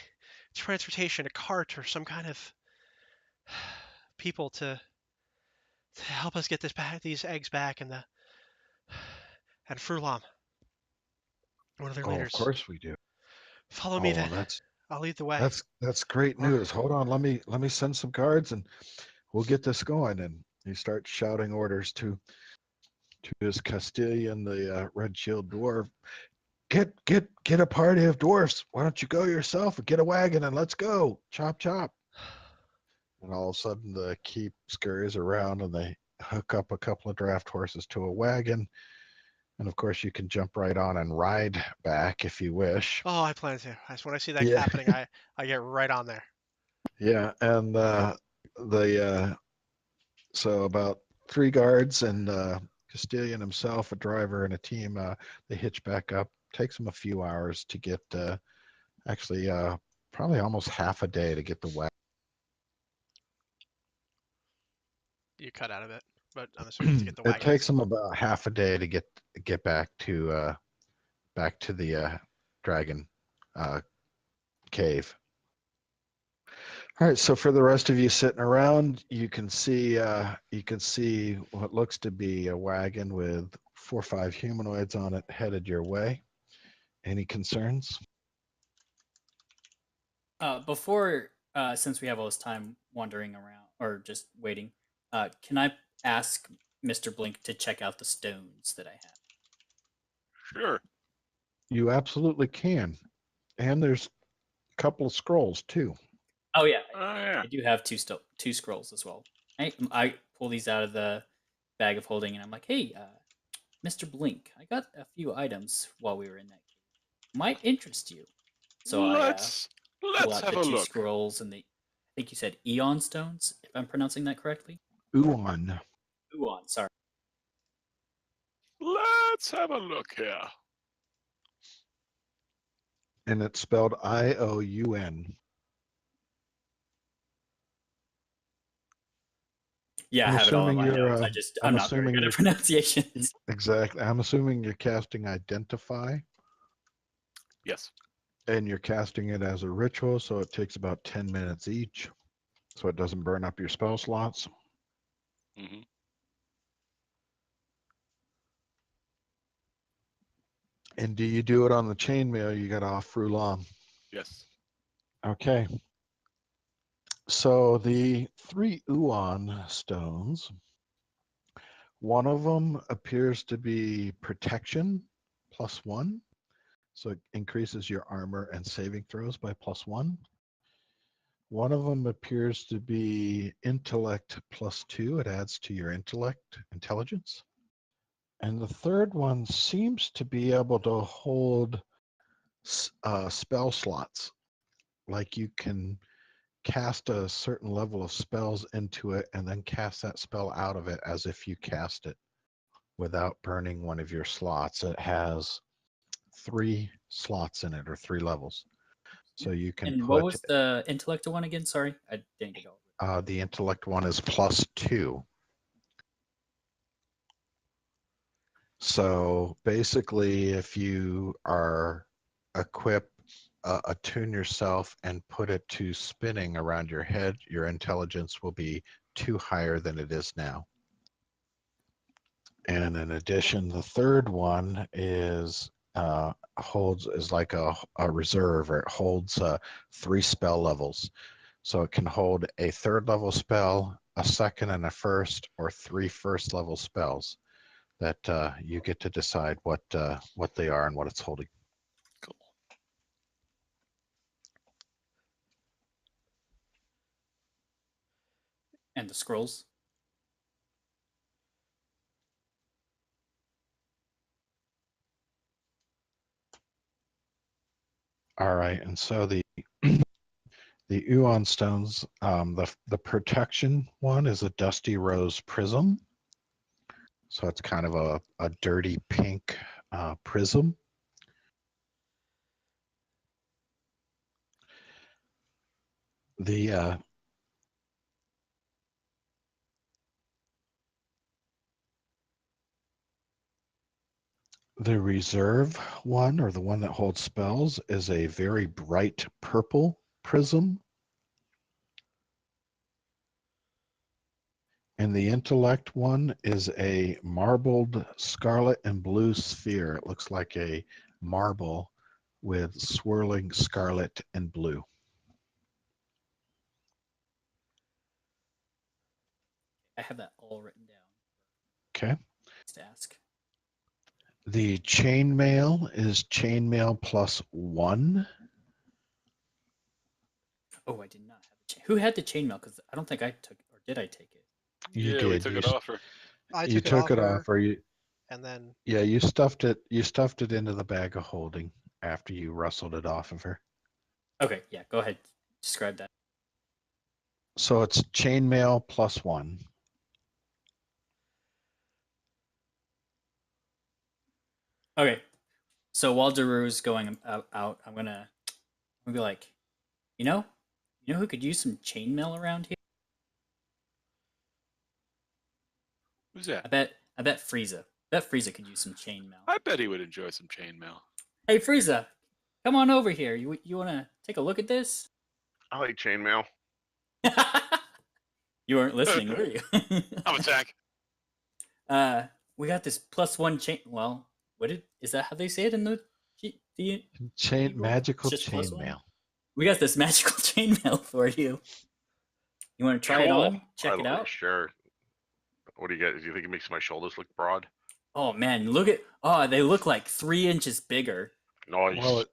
transportation, a cart, or some kind of people to help us get these eggs back, and Frulam, one of their Oh, leaders? of course we do. Follow me Oh, then. that's I'll lead the way. that's great news. Hold on, let me send some guards and we'll get this going. And he starts shouting orders to his Castilian, the red shield dwarf. Get a party of dwarfs. Why don't you go yourself and get a wagon and let's go. Chop chop. And all of a sudden the keep scurries around and they hook up a couple of draft horses to a wagon. And of course you can jump right on and ride back if you wish. Oh, I plan to. When I see that Yeah. happening, I get right on there. Yeah, and so about 3 guards and Castilian himself, a driver, and a team. They hitch back up. Takes them a few hours to get, actually, probably almost half a day to get the wagon. You cut out of it, but I'm assuming to get the It wagon. takes them about half a day to get back to the dragon cave. All right, so for the rest of you sitting around, you can see what looks to be a wagon with 4 or 5 humanoids on it headed your way. Any concerns? Before, since we have all this time wandering around or just waiting, can I ask Mr. Blink to check out the stones that I have? Sure. You absolutely can. And there's a couple of scrolls too. Oh yeah, Oh yeah. I do have two scrolls as well. I pull these out of the bag of holding, and I'm like, hey, Mr. Blink, I got a few items while we were in that cave. Might interest you. So let's I pull out have the a two look. scrolls and I think you said Eon stones, if I'm pronouncing that correctly. Uon. Uon, sorry. Let's have a look here. And it's spelled IOUN. Yeah, I I'm have it all in assuming my you're, notes. I'm I'm not very assuming good you're- at pronunciations. Exactly. I'm assuming you're casting Identify, Yes. and you're casting it as a ritual, so it takes about 10 minutes each, so it doesn't burn up your spell slots. hmm And do you do it on the chainmail you got off Frulam? Yes. Okay. So the 3 Uon stones, one of them appears to be protection +1. So it increases your armor and saving throws by +1. One of them appears to be intellect +2. It adds to your intelligence. And the third one seems to be able to hold spell slots. Like you can cast a certain level of spells into it and then cast that spell out of it as if you cast it without burning one of your slots. It has 3 slots in it, or 3 levels. So you can And put what was the intellect one again? Sorry, I didn't get all. the intellect one is +2. So basically, if you are attune yourself and put it to spinning around your head, your intelligence will be 2 higher than it is now. And in addition, the third one is like a reserve, or it holds 3 spell levels. So it can hold a 3rd level spell, a 2nd and a 1st, or 3 1st level spells that you get to decide what they are and what it's holding. Cool. And the scrolls. All right, and so the the Uon stones, the protection one is a Dusty Rose prism. So it's kind of a dirty pink prism. The reserve one, or the one that holds spells, is a very bright purple prism. And the intellect one is a marbled scarlet and blue sphere. It looks like a marble with swirling scarlet and blue. I have that all written down. Okay. To ask. The chainmail is chainmail +1. Oh, I did not have the chain. Who had the chainmail? Because I don't think I took, or did I take it? You Yeah, we did. took You it off her. I you took took it it off off, or you and then yeah, you stuffed it into the bag of holding after you rustled it off of her. Okay, yeah, go ahead. Describe that. So it's chainmail +1. Okay. So while Daru's going out, I'm gonna be like, you know who could use some chainmail around here? Who's that? I bet Frieza. Frieza could use some chainmail. I bet he would enjoy some chainmail. Hey Frieza, come on over here. You wanna take a look at this? I like chainmail. You weren't listening, were you? I'm attack. We got this +1 chain. Well, is that how they say it in the Eagle? Magical Just +1? chainmail. We got this magical chainmail for you. You want to try it Cool. on? Check I it like- out. Sure. What do you get? Do you think it makes my shoulders look broad? Oh man, look at they look like 3 inches bigger. Nice. Well, it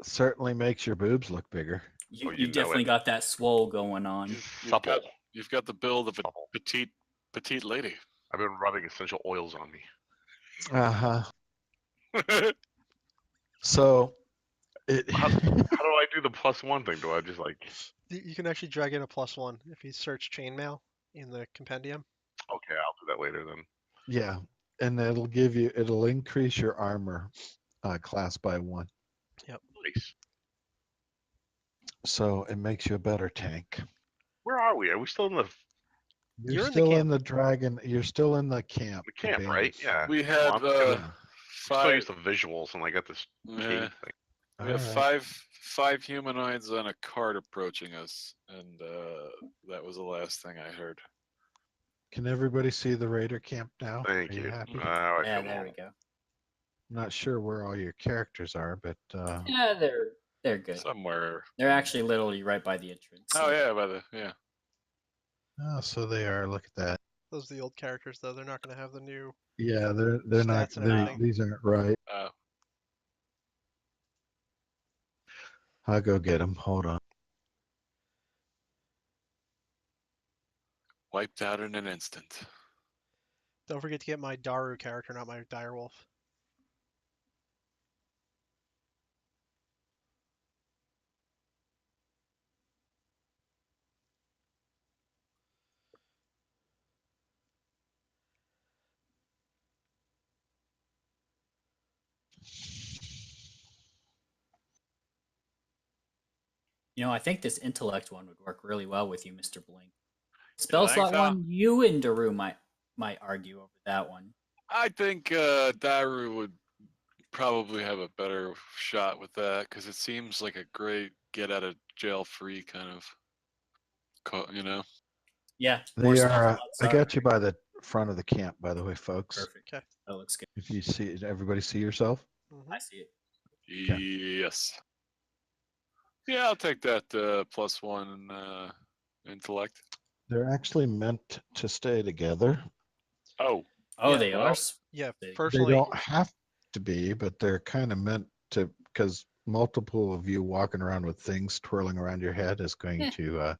certainly makes your boobs look bigger. You, Oh, you you know definitely it. got that swole going on. Supple. You've got the build of a Supple. petite lady. I've been rubbing essential oils on me. Uh huh. So it. How do I do the +1 thing? Do I just like? You can actually drag in a +1 if you search chainmail in the compendium. Okay, I'll do that later then. Yeah, and it'll increase your armor class by 1. Nice. So it makes you a better tank. Where are we? Are we still in the You're in the still camp. in the dragon. You're still in the camp. the camp, right? bandits. Yeah. We Well, had I'm gonna Yeah. still five. use the visuals, and I got this Yeah, cave thing. we have Alright. five humanoids on a cart approaching us, and that was the last thing I heard. Can everybody see the raider camp now? Thank Are you. happy? Now I Yeah, feel there we normal. go. I'm not sure where all your characters are, but Yeah, they're good. Somewhere. They're actually literally right by the entrance. Oh yeah, by the yeah. oh, so they are. Look at that. Those are the old characters, though. They're not going to have the new. Yeah, they're not. Stats and everything. These aren't right. I'll go get them. Hold on. Wiped out in an instant. Don't forget to get my Daru character, not my Direwolf. I think this intellect one would work really well with you, Mr. Blink. Spell think slot so? one, you and Daru might argue over that one. I think Daru would probably have a better shot with that because it seems like a great get out of jail free kind of, Yeah. more They stuff are. I outside. got you by the front of the camp, by the way, folks. Perfect. Okay. That looks good. If you see, everybody see yourself? I see it. Yes. Yeah, I'll take that +1 intellect. They're actually meant to stay together. Oh, Oh, Yeah, they well, are. Yeah, They- They personally, don't have to be, but they're kind of meant to, because multiple of you walking around with things twirling around your head is going Yeah. to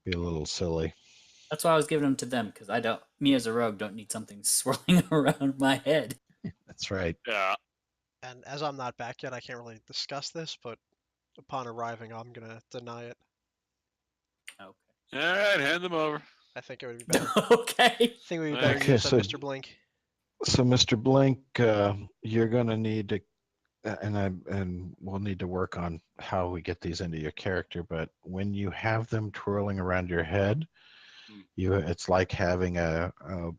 be a little silly. That's why I was giving them to them because me as a rogue don't need something swirling around my head. That's right. yeah. and as I'm not back yet, I can't really discuss this, but upon arriving, I'm going to deny it. Okay. All right, hand them over. I think it would be better. Okay. I think it would be better Okay, used so- on Mr. Blink. So, Mr. Blink, you're going to need to, and we'll need to work on how we get these into your character. But when you have them twirling around your head, it's like having a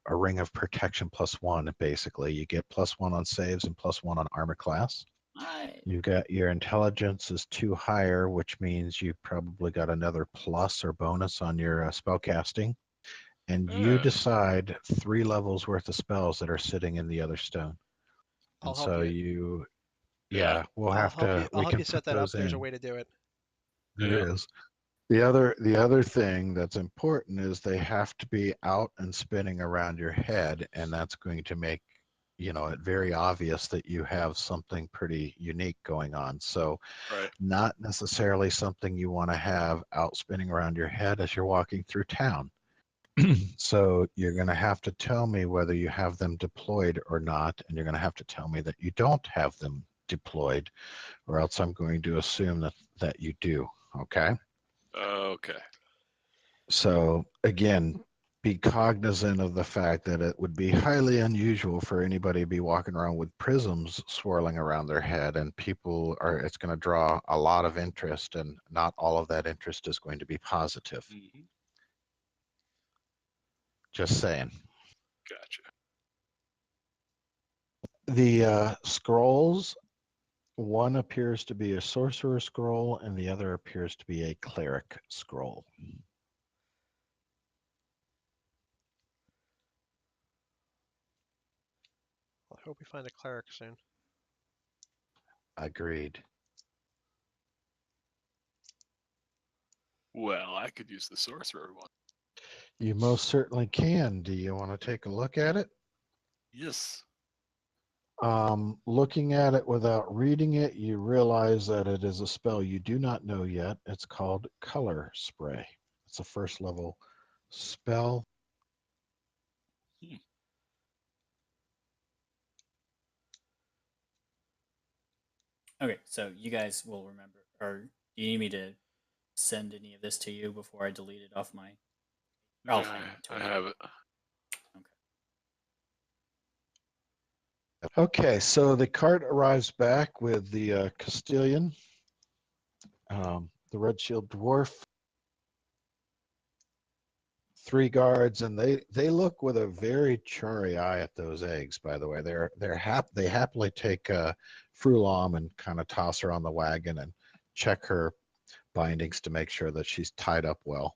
ring of protection +1. Basically, you get +1 on saves and +1 on armor class. Alright. You got your intelligence is 2 higher, which means you probably got another plus or bonus on your spellcasting. And you Yeah. decide 3 levels worth of spells that are sitting in the other stone. I'll And help so you. yeah, we'll I'll have help to. you, I'll we help can you set put that up. those There's a in. way to do it. There Yeah. is. The other thing that's important is they have to be out and spinning around your head, and that's going to make it very obvious that you have something pretty unique going on. So Right. not necessarily something you want to have out spinning around your head as you're walking through town. So you're going to have to tell me whether you have them deployed or not, and you're going to have to tell me that you don't have them deployed, or else I'm going to assume that you do. Okay. Okay. So again, be cognizant of the fact that it would be highly unusual for anybody to be walking around with prisms swirling around their head, and it's going to draw a lot of interest, and not all of that interest is going to be positive. Mhm. Just saying. Gotcha. The scrolls, one appears to be a sorcerer scroll and the other appears to be a cleric scroll. I hope we find a cleric soon. Agreed. Well, I could use the sorcerer one. You most certainly can. Do you want to take a look at it? Yes. Looking at it without reading it, you realize that it is a spell you do not know yet. It's called Color Spray. It's a first level spell. Okay, so you guys will remember, or do you need me to send any of this to you before I delete it off my? I'll hand it to I you. have it. Okay, so the cart arrives back with the Castilian, the Red Shield Dwarf, 3 guards, and they look with a very chary eye at those eggs. By the way, they happily take Frulam and kind of toss her on the wagon and check her bindings to make sure that she's tied up well.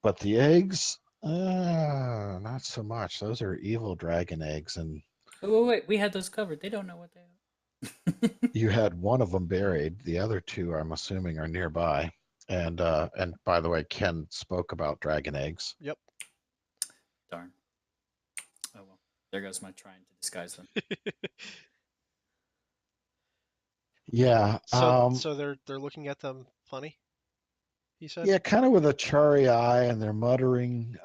But the eggs, not so much. Those are evil dragon eggs, and Wait, we had those covered. They don't know what they are. you had one of them buried. The other 2, I'm assuming, are nearby. And by the way, Ken spoke about dragon eggs. Yep. Darn. Oh well, there goes my trying to disguise them. Yeah. So they're looking at them funny. He said. Yeah, kind of with a chary eye, and they're muttering.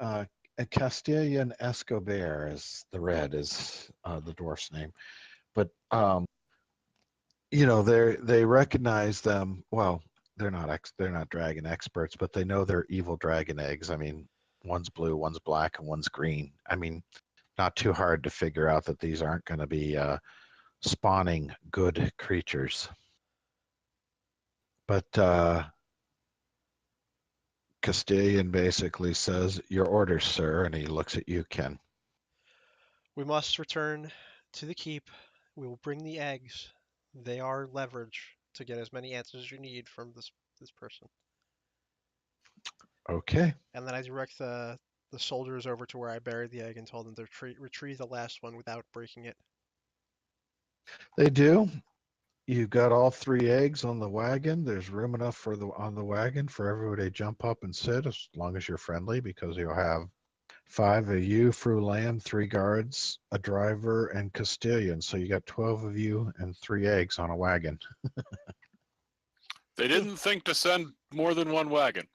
Castilian Escobar is the red, is the dwarf's name, but they recognize them. Well, they're not dragon experts, but they know they're evil dragon eggs. I mean, one's blue, one's black, and one's green. I mean, not too hard to figure out that these aren't going to be spawning good creatures. But Castilian basically says, "Your orders, sir," and he looks at you, Ken. We must return to the keep. We will bring the eggs. They are leverage to get as many answers as you need from this person. Okay. And then I direct the soldiers over to where I buried the egg and told them to retrieve the last one without breaking it. They do. You've got all 3 eggs on the wagon. There's room enough on the wagon for everybody to jump up and sit, as long as you're friendly, because you'll have 5 of you, Frulam, 3 guards, a driver, and Castilian. So you got 12 of you and 3 eggs on a wagon. They didn't think to send more than one wagon.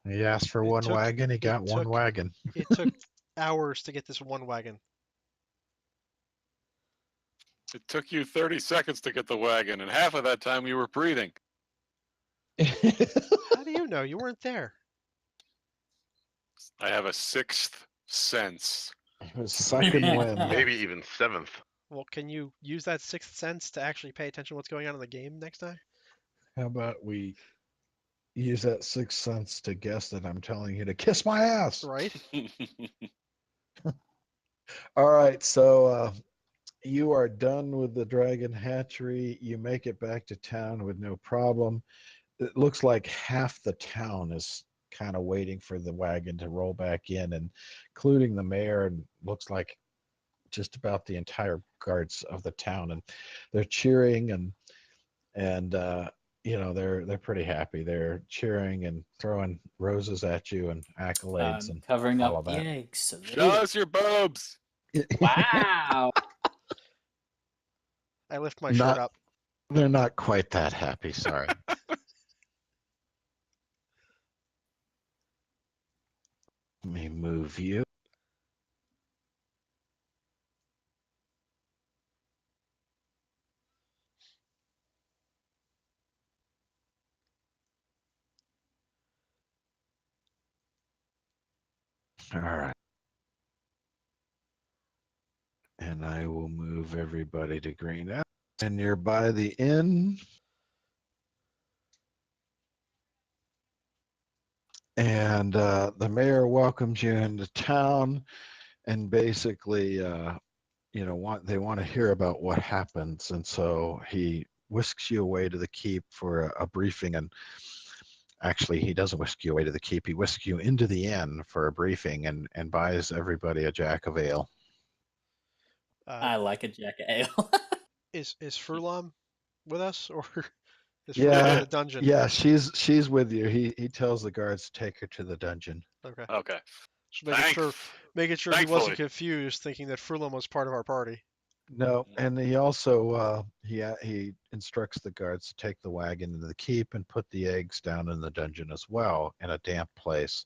He asked for It one took- wagon. He it got one took- wagon. It took hours to get this one wagon. It took you 30 seconds to get the wagon, and half of that time you were breathing. How do you know? You weren't there. I have a 6th sense. It was sucking wind. Maybe even 7th. Well, can you use that 6th sense to actually pay attention to what's going on in the game next time? How about we use that 6th sense to guess that I'm telling you to kiss my ass? Right? All right, so you are done with the dragon hatchery. You make it back to town with no problem. It looks like half the town is kind of waiting for the wagon to roll back in, and including the mayor, and looks like just about the entire guards of the town, and they're cheering and they're pretty happy. They're cheering and throwing roses at you and accolades and Covering all up of the that. eggs. So they- Show us your boobs. Wow. I lift my Not- shirt up. They're not quite that happy. Sorry. Let me move you. All right. And I will move everybody to green out. And you're by the inn. And the mayor welcomes you into town, and basically, they want to hear about what happens, and so he whisks you away to the keep for a briefing. And actually, he doesn't whisk you away to the keep. He whisks you into the inn for a briefing, and buys everybody a jack of ale. I like a jack of ale. Is Furlong with us, or is Yeah, Furlong in the dungeon? Yeah, she's with you. He tells the guards to take her to the dungeon. Okay. Okay. Just making sure he Thankfully. wasn't confused, thinking that Furlong was part of our party. No, and he also he instructs the guards to take the wagon into the keep and put the eggs down in the dungeon as well, in a damp place,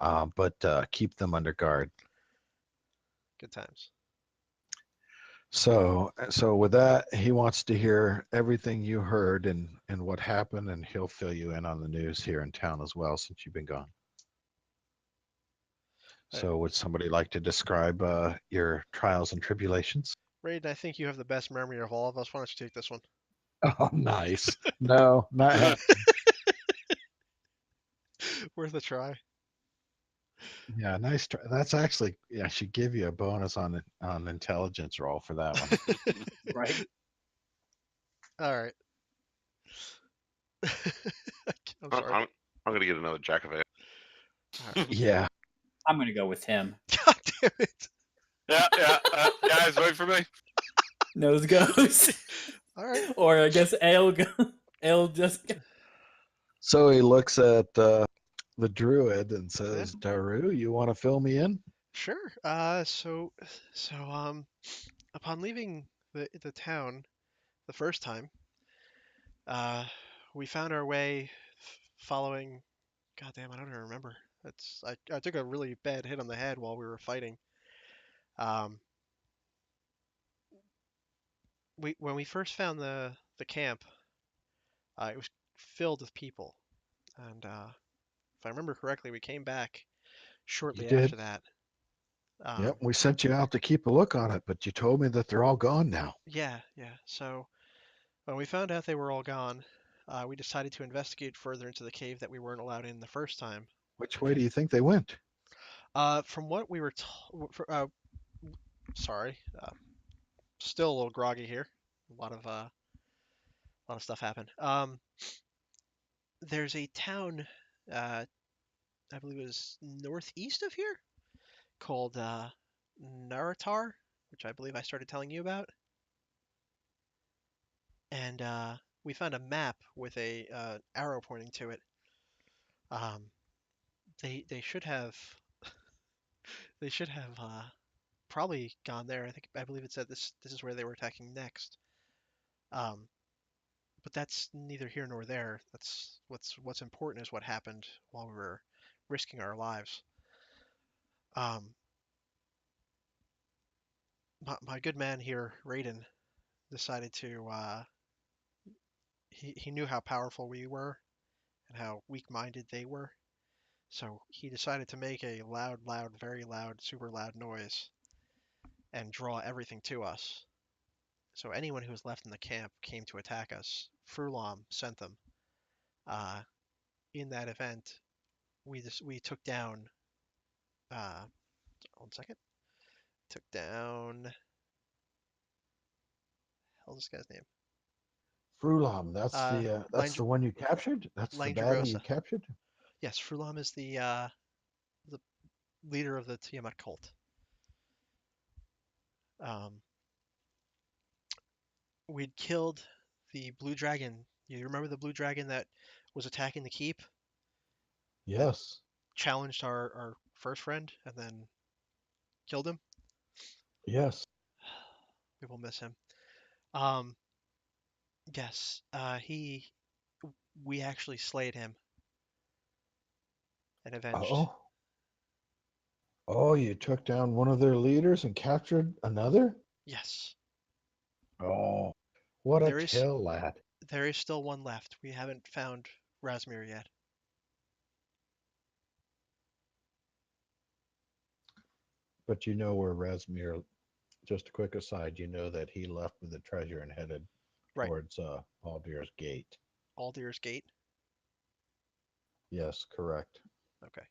but keep them under guard. Good times. So with that, he wants to hear everything you heard and what happened, and he'll fill you in on the news here in town as well, since you've been gone. So would somebody like to describe your trials and tribulations? Raiden, I think you have the best memory of all of us. Why don't you take this one? Oh, nice. No, not happening. Worth a try. Yeah, nice try. That's actually, I should give you a bonus on intelligence roll for that one. Right? All right. I'm sorry. I'm gonna get another jack of ale. All right. Yeah. I'm gonna go with him. God damn it. Yeah. Guys, wait for me. Nose goes. All right. Or I guess ale go. Ale just. So he looks at the druid and says, Daru, you want to fill me in? Sure. So upon leaving the town the first time, we found our way following. Goddamn, I don't even remember. I took a really bad hit on the head while we were fighting. When we first found the camp, it was filled with people, and if I remember correctly, we came back shortly You did. after that. Yep, we sent you out to keep a look on it, but you told me that they're all gone now. Yeah. So when we found out they were all gone, we decided to investigate further into the cave that we weren't allowed in the first time. Which way do you think they went? From what we were told, sorry, still a little groggy here. A lot of stuff happened. There's a town, I believe it was northeast of here, called Naratar, which I believe I started telling you about. And we found a map with a arrow pointing to it. They should have probably gone there. I believe it said this is where they were attacking next. But that's neither here nor there. That's what's important is what happened while we were risking our lives. My good man here, Raiden, decided to. He knew how powerful we were and how weak-minded they were. So he decided to make a loud, very loud, super loud noise and draw everything to us. So anyone who was left in the camp came to attack us. Furlong sent them. In that event, we took down. One second. Took down. How's this guy's name? Frulam, that's the one you captured? That's the baddie you Langedrosa. captured? Yes, Furlong is the leader of the Tiamat cult. We'd killed the blue dragon. You remember the blue dragon that was attacking the keep? Yes. Challenged our first friend and then killed him? Yes. We will miss him. Yes, we actually slayed him and avenged. Oh, you took down one of their leaders and captured another? Yes. Oh, what a There is- tale, lad. There is still one left. We haven't found Razmir yet. But you know where Razmir, just a quick aside, you know that he left with the treasure and headed Right. towards Aldir's Gate. Aldir's Gate. Yes, correct. Okay.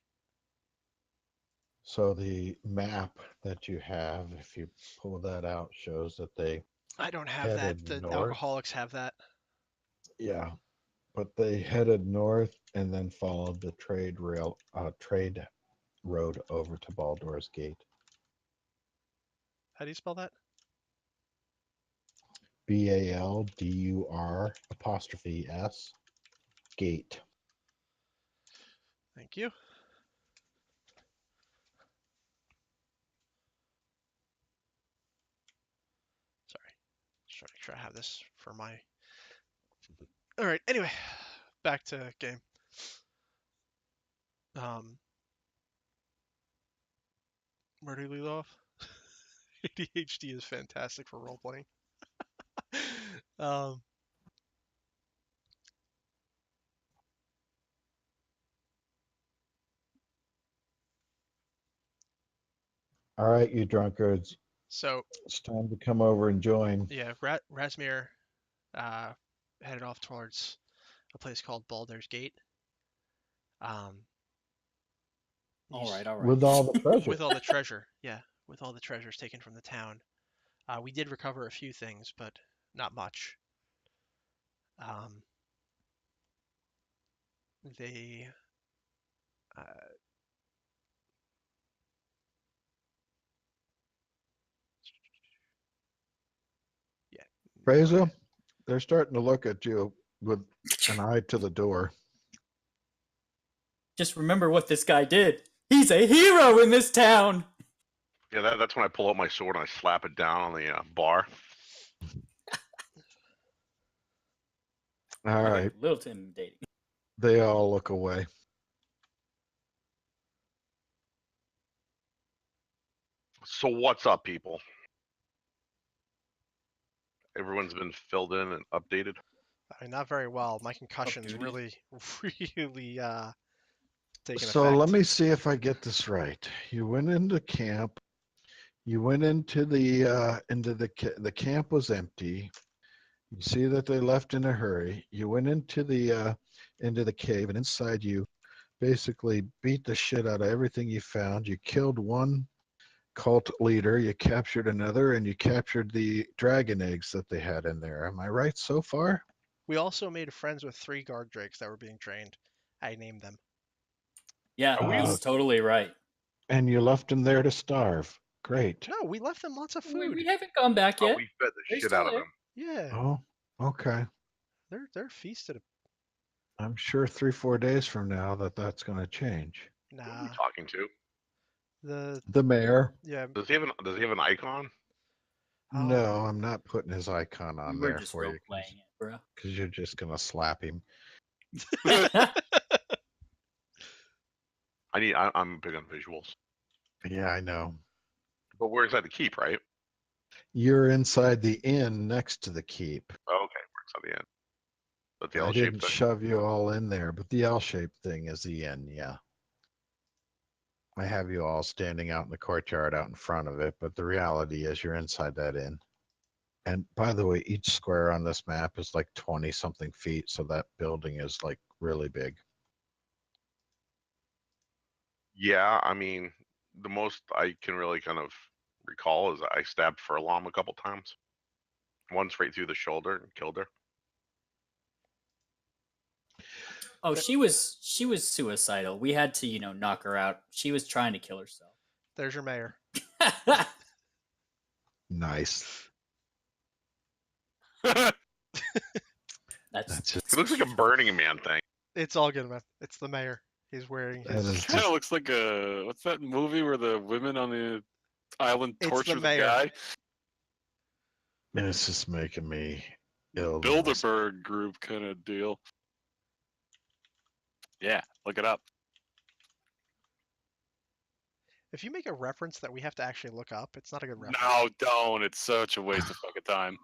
So the map that you have, if you pull that out, shows that they I don't have that. headed The north. alcoholics have that. Yeah, but they headed north and then followed the trade road over to Baldur's Gate. How do you spell that? BALDUR' Gate. Thank you. Sorry. Just trying to make sure I have this for my. All right. Anyway, back to game. Where do we leave off? ADHD is fantastic for role playing. um, All right, you drunkards, so it's time to come over and join. yeah, Razmir headed off towards a place called Baldur's Gate. All he's- right, all right. With all the treasure. With all the treasure, yeah, with all the treasures taken from the town. We did recover a few things, but not much. They yeah. Fraser, they're starting to look at you with an eye to the door. Just remember what this guy did. He's a hero in this town. Yeah, that's when I pull out my sword and I slap it down on the bar. All right, A little intimidating. they all look away. So what's up, people? Everyone's been filled in and updated. I mean, not very well. My concussion's duty. really, really taking So effect. let me see if I get this right. You went into camp. You went into the camp was empty. You see that they left in a hurry. You went into the cave, and inside you basically beat the shit out of everything you found. You killed one cult leader, you captured another, and you captured the dragon eggs that they had in there. Am I right so far? We also made friends with 3 guard drakes that were being trained. I named them. Yeah, Are we- he's totally right. And you left them there to starve. Great. No, we left them lots of We, food. we haven't gone back Oh, yet. we fed the They're shit still out of there. them. Yeah, Oh, okay. they're feasted. I'm sure 3-4 days from now that's going to change. Who are Nah, we talking to? The mayor. yeah. Does he have an icon? Oh, No, I'm not putting his icon We on were there just for role you playing it, bro. because you're just going to slap him. I'm big on visuals. Yeah, I know. But we're inside the keep, right? You're inside the inn next to the keep. Oh, okay, we're inside the end. But the I L-shaped didn't thing. shove you all in there, but the L-shaped thing is the inn, yeah. I have you all standing out in the courtyard out in front of it, but the reality is you're inside that inn. And by the way, each square on this map is like 20 something feet, so that building is like really big. Yeah, I mean, the most I can really kind of recall is I stabbed Furlong a couple times. Once right through the shoulder and killed her. Oh, she was suicidal. We had to, knock her out. She was trying to kill herself. there's your mayor. Nice. That's That's just, It looks like a Burning Man thing. It's all good, man. It's the mayor. He's wearing that his. is Kind just of looks like a what's that movie where the women on the island It's the torture the mayor. guy? it's just making me ill. Bilderberg group kind of deal. Yeah, look it up. If you make a reference that we have to actually look up, it's not a good reference. No, don't. It's such a waste of fucking time.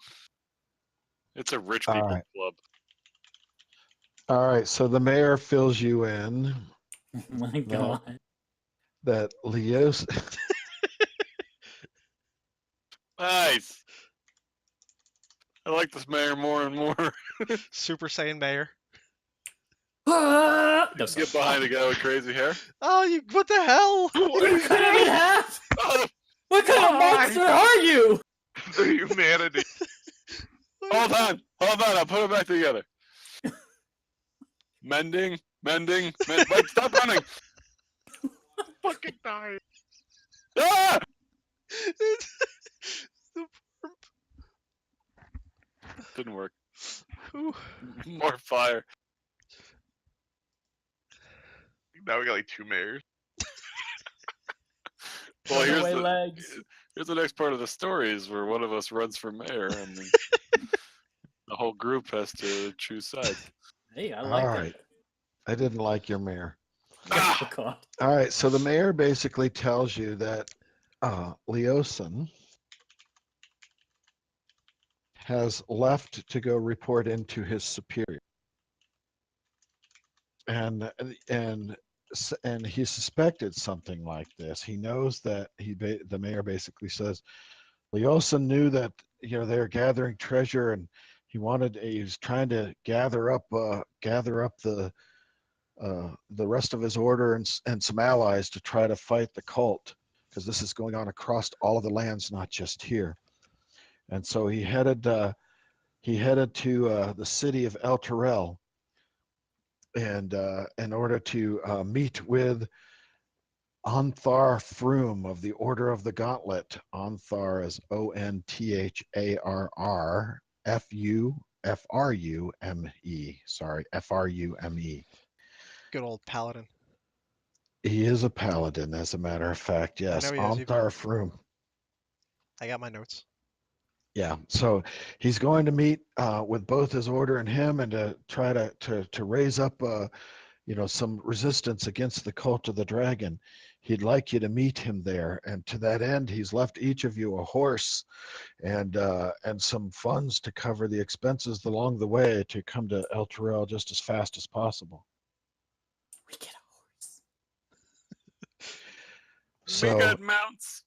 It's a rich All people right. club. All right, so the mayor fills you in oh my god. that Leos Nice. I like this mayor more and more. Super Saiyan Mayor. Ah! No, sorry. Get behind a guy with crazy hair. Oh, you! What the hell? You cut him in half. Oh, What kind of monster are you? The humanity. hold on. I'll put it back together. Mending. Wait, stop running. Fucking die. Ah! Didn't work. Ooh. More fire. Now we got like 2 mayors. Well, Runaway legs. here's the next part of the story is where one of us runs for mayor and the whole group has to choose sides. Hey, I All like right. I didn't like your mayor. that. Oh, God. All right, so the mayor basically tells you that Leosin has left to go report into his superior, and he suspected something like this. He knows that the mayor basically says Leosin knew that they're gathering treasure, and he was trying to gather up the rest of his order and some allies to try to fight the cult, because this is going on across all of the lands, not just here. And so he headed to the city of El Terrell, and in order to meet with Onthar Froome of the Order of the Gauntlet. Onthar is ONTHARR FRUME. Sorry, FRUME. Good old paladin. He is a paladin, as a matter of fact. Yes, know he is. Onthar Froome. I got my notes. Yeah, so he's going to meet with both his order and him, and to try to raise up some resistance against the cult of the dragon. He'd like you to meet him there, and to that end, he's left each of you a horse and some funds to cover the expenses along the way to come to El Terrell just as fast as possible. We get a horse. We So got mounts.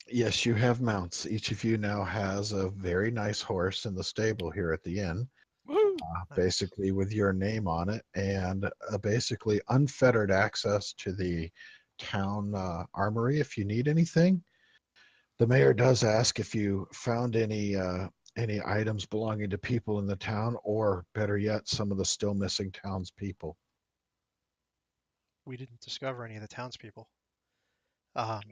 yes, you have mounts. Each of you now has a very nice horse in the stable here at the inn. Woo. Basically with your name on it, and basically unfettered access to the town armory if you need anything. The mayor does ask if you found any items belonging to people in the town, or better yet, some of the still missing townspeople. We didn't discover any of the townspeople.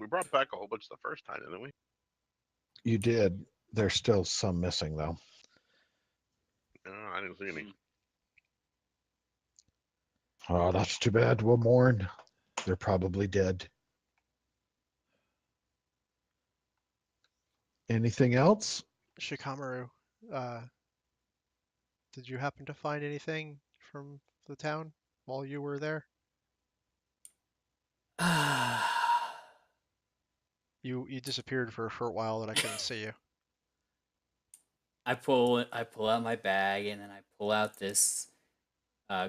We brought back a whole bunch the first time, didn't we? You did. There's still some missing, though. No, I didn't see any. Oh, that's too bad. We'll mourn. They're probably dead. Anything else? Shikamaru, did you happen to find anything from the town while you were there? You disappeared for a short while that I couldn't see you. I pull out my bag, and then I pull out this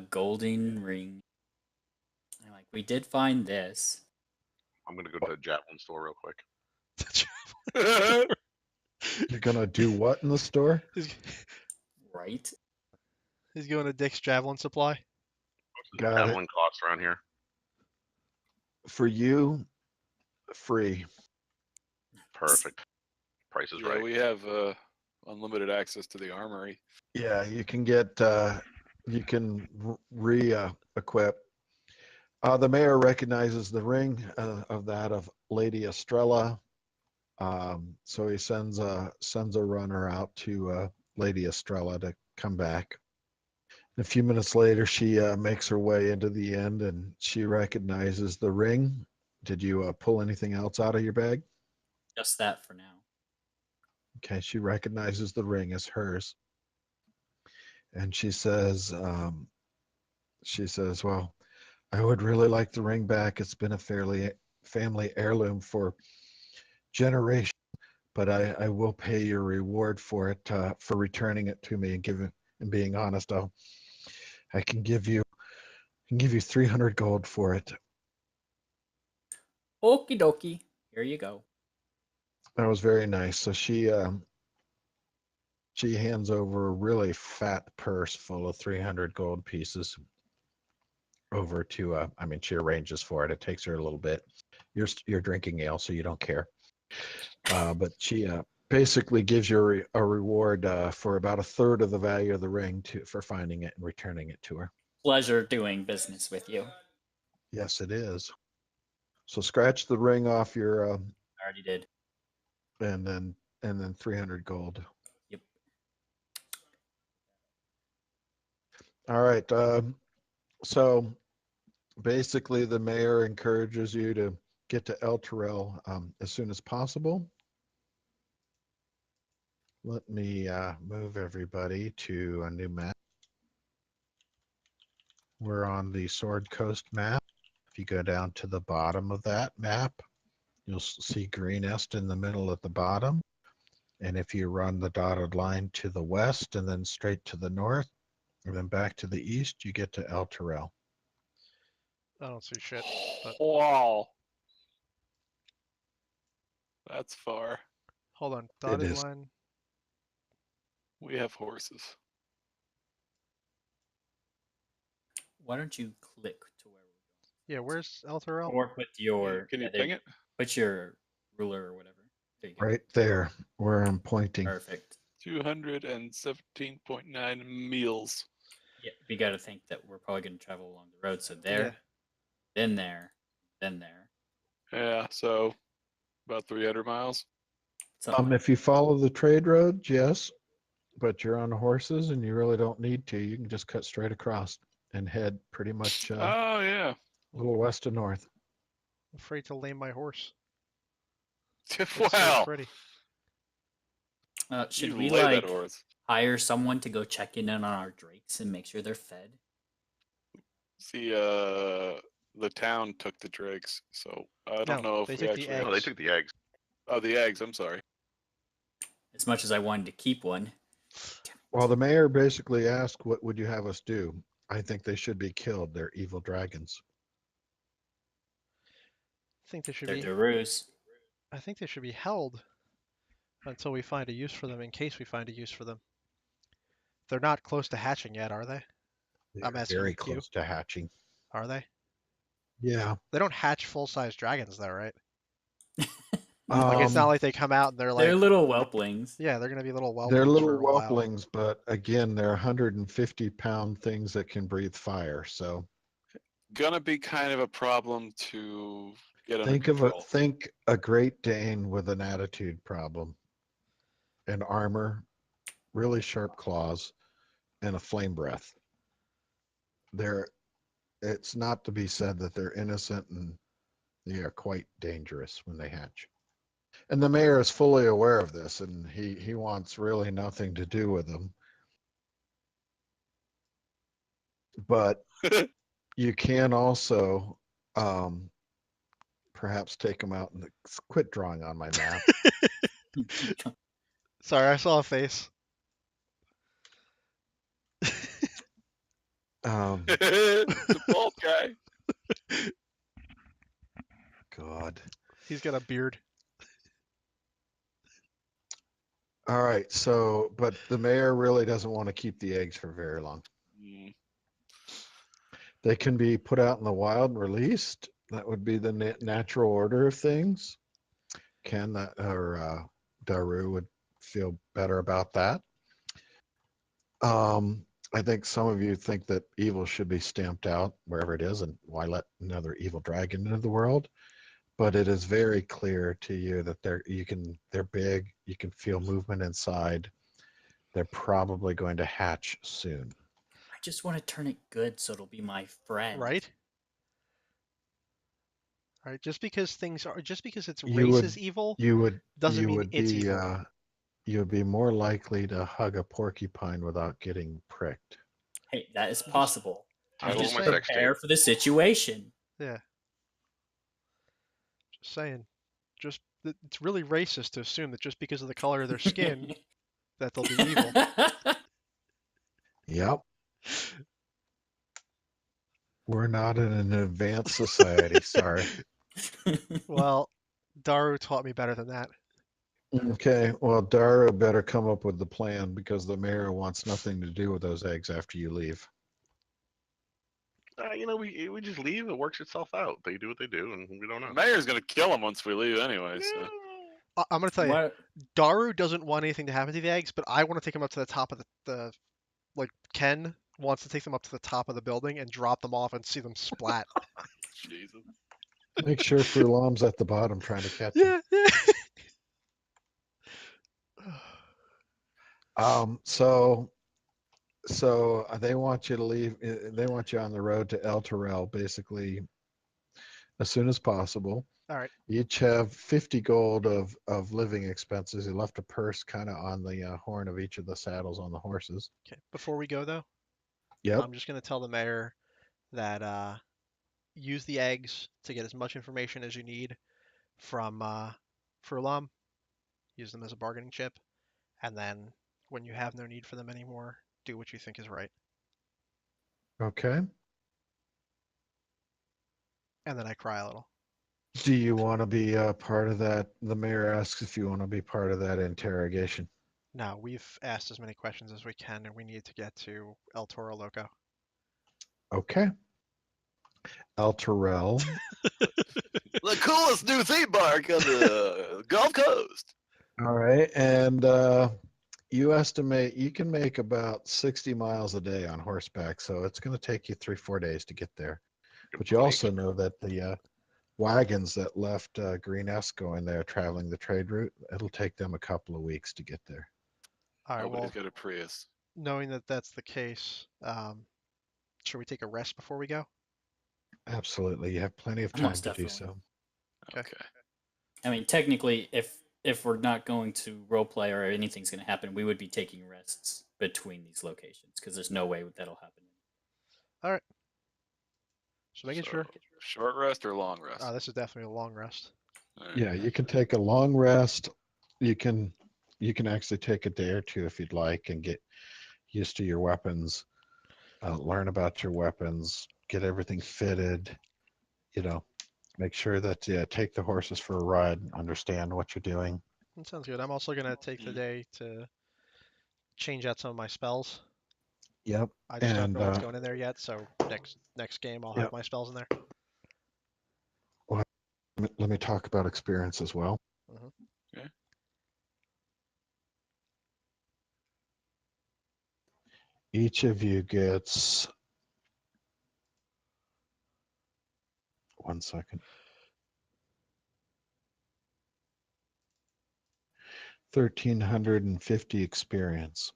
golden ring. And I'm like, we did find this. I'm gonna go to the javelin store real quick. You're gonna do what in the store? Right? He's going to Dick's Javelin Supply. Got it. Javelin costs around here. For you, free. Perfect. Price is Yeah, right. we have unlimited access to the armory. Yeah, you can get you can re-equip. The mayor recognizes the ring of Lady Estrella, so he sends a runner out to Lady Estrella to come back. A few minutes later, she makes her way into the inn, and she recognizes the ring. Did you pull anything else out of your bag? Just that for now. Okay, she recognizes the ring as hers, and she says, "Well, I would really like the ring back. It's been a family heirloom for generations, but I will pay your reward for it, for returning it to me and being honest. I can give you 300 gold for it." Okie dokie. Here you go. That was very nice. So she hands over a really fat purse full of 300 gold pieces over to I mean, she arranges for it. It takes her a little bit. You're drinking ale, so you don't care. But she basically gives you a reward for about a third of the value of the ring for finding it and returning it to her. Pleasure doing business with you. Yes, it is. So scratch the ring off your I already did. and then 300 gold. Yep. All right. So basically, the mayor encourages you to get to El Terrell as soon as possible. Let me move everybody to a new map. We're on the Sword Coast map. If you go down to the bottom of that map, you'll see Greenest in the middle at the bottom. And if you run the dotted line to the west and then straight to the north, and then back to the east, you get to El Terrell. I don't see shit. But Wow. That's far. hold on. Dotted is. line. We have horses. Why don't you click to where Yeah, where's El Terrell? we're going? Or put your Can you there ping it? Put your ruler or whatever. There you go. Right there where I'm pointing. Perfect. 217.9 meals. Yeah, we got to think that we're probably going to travel along the road. So there, Yeah. then there, then there. Yeah, so about 300 miles. Something like If you follow the trade road, yes, but you're on horses and you really don't need to. You can just cut straight across and head pretty much a Oh, yeah. little west to north. I'm afraid to lame my horse. It's so Wow. pretty. should You we lay like that horse. hire someone to go check in on our drakes and make sure they're fed? See, the town took the drakes, so I don't No, know if they we took the actually. eggs. No, they took the eggs. Oh, the eggs. I'm sorry. As much as I wanted to keep one. Well, the mayor basically asked, what would you have us do? I think they should be killed. They're evil dragons. I think they should They're be. Darus. I think they should be held until we find a use for them. In case we find a use for them. They're not close to hatching yet, are they? I'm They're asking very you, Q. close to hatching. Are they? Yeah. They don't hatch full-size dragons, though, right? Like it's not Um, like they come out and they're like, They're little whelplings. yeah, they're gonna be little whelplings they're little for a while. whelplings, but again, they're 150-pound things that can breathe fire. So Gonna be kind of a problem to get under think control. a Great Dane with an attitude problem, and armor, really sharp claws, and a flame breath. It's not to be said that they're innocent, and they are quite dangerous when they hatch. And the mayor is fully aware of this, and he wants really nothing to do with them. But you can also perhaps take them out and quit drawing on my map. Sorry, I saw a face. The bald guy. God. He's got a beard. All right. So, but the mayor really doesn't want to keep the eggs for very long. Mm, They can be put out in the wild and released. That would be the natural order of things. Ken or Daru would feel better about that. I think some of you think that evil should be stamped out wherever it is, and why let another evil dragon into the world? But it is very clear to you that they're big. You can feel movement inside. They're probably going to hatch soon. I just want to turn it good so it'll be my friend. Right? Right. Just because its You race would- is evil You would doesn't you mean would it's be evil. you would be more likely to hug a porcupine without getting pricked. Hey, that is possible. I I'm roll just my saying. sex tape. Prepare for the situation. Yeah. Just saying. It's really racist to assume that just because of the color of their skin that they'll be evil. Yep. We're not in an advanced society. Sorry. Well, Daru taught me better than that. Okay, well, Dara better come up with the plan because the mayor wants nothing to do with those eggs after you leave. We just leave. It works itself out. They do what they do, and we don't The know. mayor's gonna kill him once we leave anyway. So I'm gonna tell you, What? Daru doesn't want anything to happen to the eggs, but I want to take them up to the top of the like Ken wants to take them up to the top of the building and drop them off and see them splat. Jesus. Make sure Furlam's at the bottom trying to catch him. Yeah. So they want you to leave. They want you on the road to El Terrell basically as soon as possible. All right. Each have 50 gold of living expenses. He left a purse kind of on the horn of each of the saddles on the horses. Okay. Before we go though, Yep. I'm just gonna tell the mayor that use the eggs to get as much information as you need from Furlam. Use them as a bargaining chip, and then when you have no need for them anymore, do what you think is right. Okay. And then I cry a little. Do you want to be part of that? The mayor asks if you want to be part of that interrogation. No, we've asked as many questions as we can, and we need to get to El Toro Loco. Okay. El Terrell. The coolest new theme park on the Gulf Coast. All right. And you estimate you can make about 60 miles a day on horseback. So it's going to take you 3-4 days to get there. But you also know that the wagons that left Green Esco in there traveling the trade route, it'll take them a couple of weeks to get there. All right. Nobody's Well, got a Prius. knowing that that's the case, should we take a rest before we go? Absolutely. You have plenty of time Most to do definitely. so. Okay. I mean, technically, if we're not going to roleplay or anything's going to happen, we would be taking rests between these locations because there's no way that'll happen. So making sure. Short rest or long rest? This is definitely a long rest. All right. Yeah, you can take a long rest. You can actually take a day or two if you'd like and get used to your weapons, learn about your weapons, get everything fitted, make sure that you take the horses for a ride, understand what you're doing. That sounds good. I'm also gonna take the day to change out some of my spells. Yep. I just don't And, know what's going in there yet, so next game I'll Yep. have my spells in there. let me talk about experience as well. Mhm. Okay. Each of you gets 1 second. 1,350 experience.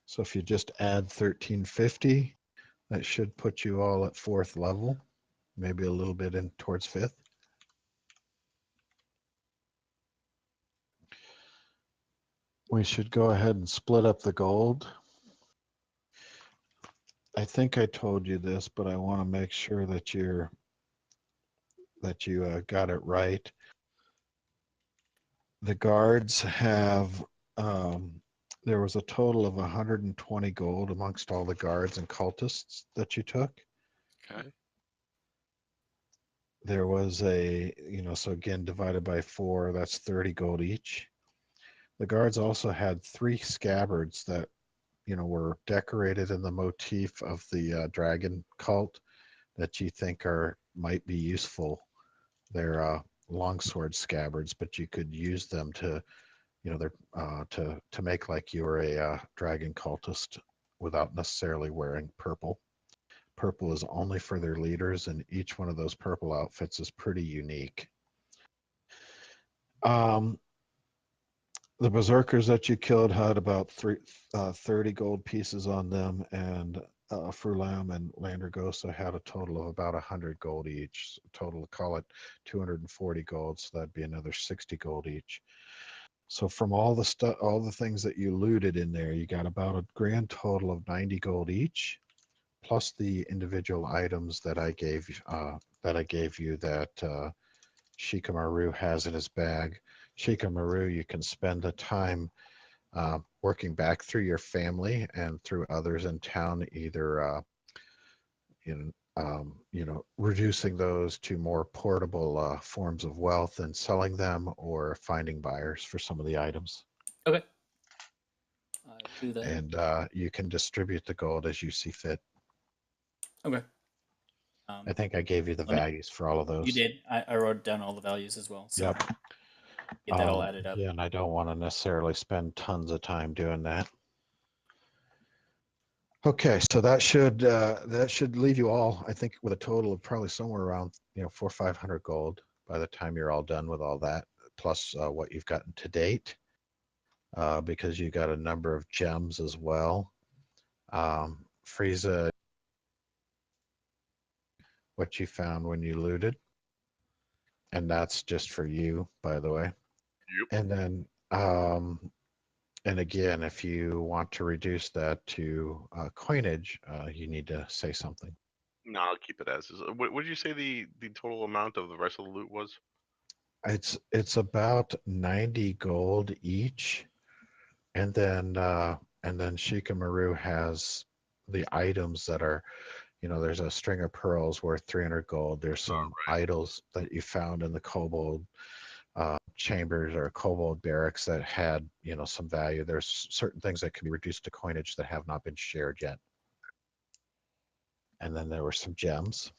So if you just add 1,350, that should put you all at 4th level, maybe a little bit in towards 5th. We should go ahead and split up the gold. I think I told you this, but I want to make sure that you got it right. The guards have, there was a total of 120 gold amongst all the guards and cultists that you took. Okay. There was so again, divided by 4, that's 30 gold each. The guards also had 3 scabbards that, were decorated in the motif of the dragon cult that you think might be useful. They're longsword scabbards, but you could use them to, they're to make like you were a dragon cultist without necessarily wearing purple. Purple is only for their leaders, and each one of those purple outfits is pretty unique. The berserkers that you killed had about 30 gold pieces on them, and Furlam and Landragosa had a total of about 100 gold each. Total, call it 240 gold, so that'd be another 60 gold each. So from all the things that you looted in there, you got about a grand total of 90 gold each, plus the individual items that I gave you that Shikamaru has in his bag. Shikamaru, you can spend the time working back through your family and through others in town, either reducing those to more portable forms of wealth and selling them, or finding buyers for some of the items. Okay. I'll do that. And you can distribute the gold as you see fit. Okay. I think I gave you the Let me- values for all of those. You did. I wrote down all the values as well. So Yep. get that all added up. Yeah, and I don't want to necessarily spend tons of time doing that. Okay, so that should leave you all, I think, with a total of probably somewhere around 400 or 500 gold by the time you're all done with all that, plus what you've gotten to date, because you got a number of gems as well. Frieza, what you found when you looted, and that's just for you, by the way. Yep. And then, and again, if you want to reduce that to coinage, you need to say something. No, I'll keep it as is. What did you say the total amount of the rest of the loot was? It's about 90 gold each, and then Shikamaru has the items that are, there's a string of pearls worth 300 gold. There's some idols that you found in the kobold chambers or kobold barracks that had some value. There's certain things that can be reduced to coinage that have not been shared yet. And then there were some gems.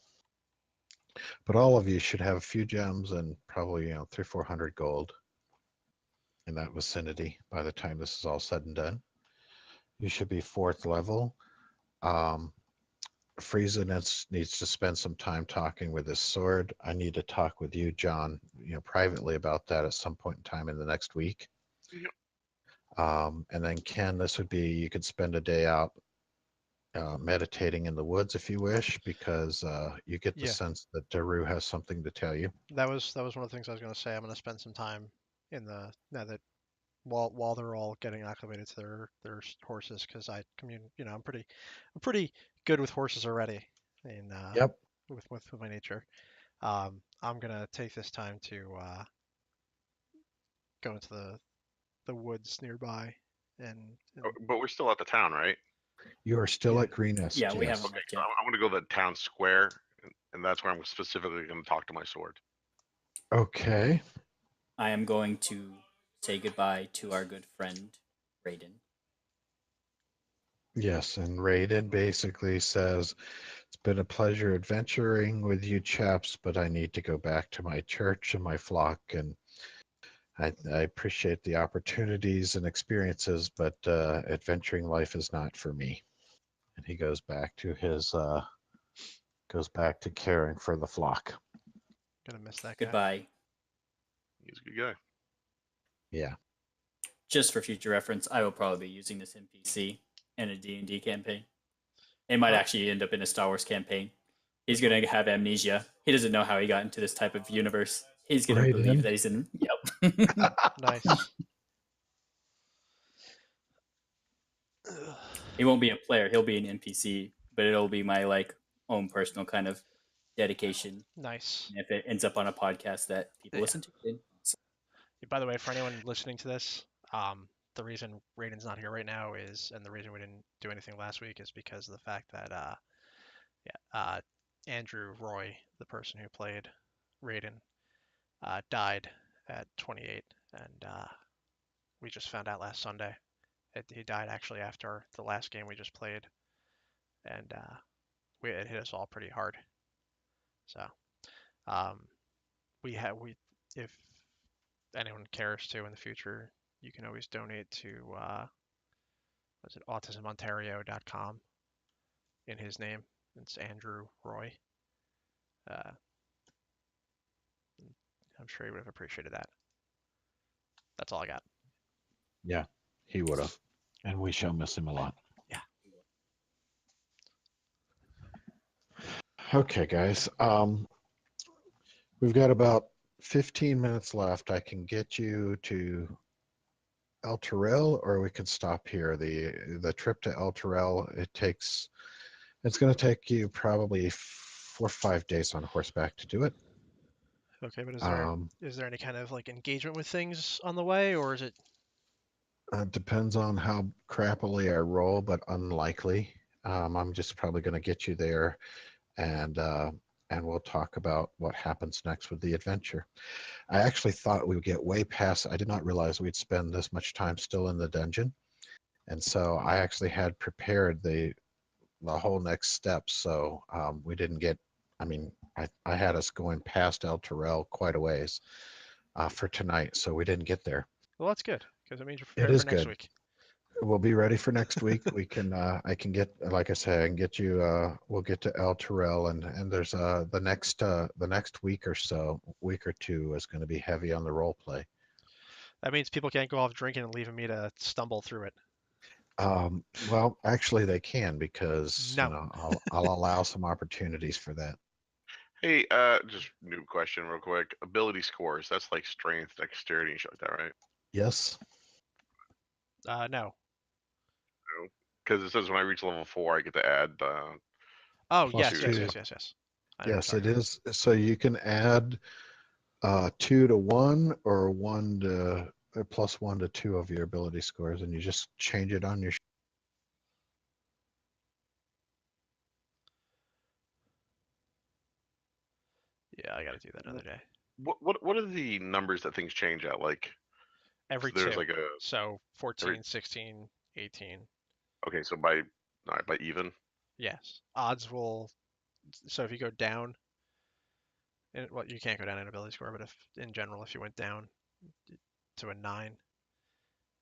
But all of you should have a few gems and probably 300-400 gold in that vicinity by the time this is all said and done. You should be 4th level. Frieza needs to spend some time talking with his sword. I need to talk with you, John, privately about that at some point in time in the next week. Yep. And then Ken, this would be, you could spend a day out meditating in the woods if you wish, because you get the sense that Daru has something to tell you. That was one of the things I was going to say. I'm going to spend some time in the now that while they're all getting acclimated to their horses, because I'm pretty good with horses already, and Yep. with my nature. I'm gonna take this time to go into the woods nearby, and But we're still at the town, right? You are still Yeah. at Greenest. Yeah, we yes. haven't Okay, left so yet. I'm going to go to the town square, and that's where I'm specifically going to talk to my sword. Okay. I am going to say goodbye to our good friend Raiden. Yes, and Raiden basically says, it's been a pleasure adventuring with you chaps, but I need to go back to my church and my flock, and I appreciate the opportunities and experiences, but adventuring life is not for me. And he goes back to caring for the flock. gonna miss that guy. Goodbye. He's a good guy. Yeah. Just for future reference, I will probably be using this NPC in a D&D campaign. It might actually end up in a Star Wars campaign. He's going to have amnesia. He doesn't know how he got into this type of universe. He's going to Raiden. believe that he's in... Yep. Nice. He won't be a player. He'll be an NPC, but it'll be my own personal kind of dedication. Nice. And if it ends up on a podcast that people Yeah. listen to, then so. By the way, for anyone listening to this, the reason Raiden's not here right now and the reason we didn't do anything last week is because of the fact that Andrew Roy, the person who played Raiden, died at 28, and we just found out last Sunday. He died actually after the last game we just played, and it hit us all pretty hard. So, if anyone cares to in the future, you can always donate to autismontario.com in his name. It's Andrew Roy. I'm sure he would have appreciated that. That's all I got. Yeah, he would have. And we shall miss him a lot. Yeah. Okay, guys. We've got about 15 minutes left. I can get you to El Toril, or we can stop here. The trip to El Toril, it's going to take you probably 4 or 5 days on horseback to do it. Okay, but is there any kind of engagement with things on the way, or is it? Depends on how crappily I roll, but unlikely. I'm just probably going to get you there and we'll talk about what happens next with the adventure. I actually thought we would get way past. I did not realize we'd spend this much time still in the dungeon, and so I actually had prepared the whole next step. So we didn't get. I mean, I had us going past El Terrell quite a ways for tonight, so we didn't get there. Well, that's good because it means you're It prepared is for next good. week. We'll be ready for next week. We can. I can get, like I say, I can get you. We'll get to El Terrell, and there's the next week or so, week or two is going to be heavy on the role play. That means people can't go off drinking and leaving me to stumble through it. Well, actually, they can because No. you know I'll allow some opportunities for that. Hey, just new question real quick. Ability scores, that's like strength, dexterity, and shit like that, right? Yes. No. Because it says when I reach level 4, I get to add Oh, Plus yes, two yes, to yes, it. yes, yes. I know what Yes, you're it talking is. So you can add 2 to 1 or 1 to plus 1 to 2 of your ability scores, and you just change it on your. about. Yeah, I got to do that another day. What are the numbers that things change at? Like, Every so there's two. like a So 14, 16, 18. okay, so by all right, by even. Yes. Odds will. So if you go down, well, you can't go down in ability score, but if in general, if you went down to a 9,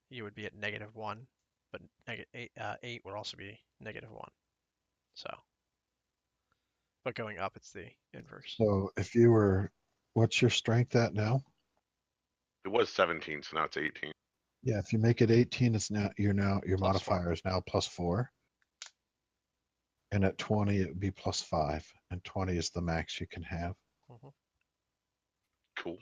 you would be at -1, but 8 would also be -1. So, but going up, it's the inverse. So if you were, what's your strength at now? It was 17, so now it's 18. Yeah, if you make it 18, it's now your +4. modifier is now +4. And at 20, it would be +5. And 20 is the max you can have. Mhm. Cool.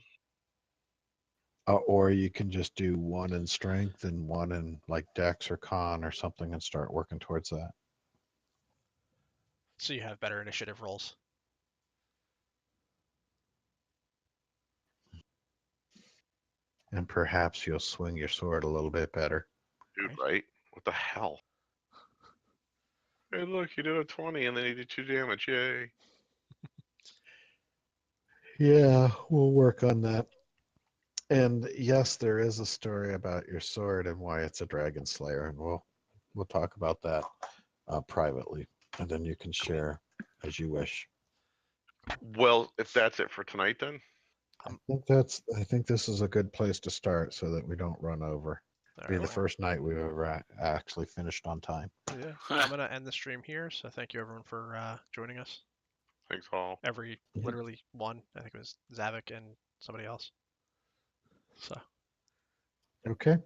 Or you can just do 1 in strength and 1 in like dex or con or something and start working towards that. So you have better initiative rolls. And perhaps you'll swing your sword a little bit better. Dude, right? What the hell? Hey, look, you did a 20 and then you did 2 damage. Yay. Yeah, we'll work on that. And yes, there is a story about your sword and why it's a dragon slayer, and we'll talk about that privately, and then you can share as you wish. Well, if that's it for tonight, then I think this is a good place to start so that we don't run over. All Be right, the well, first night we've ever actually finished on time. yeah, I'm gonna end the stream here. So thank you everyone for joining us. thanks all. Every Yeah. literally one, I think it was Zavik and somebody else. So Okay.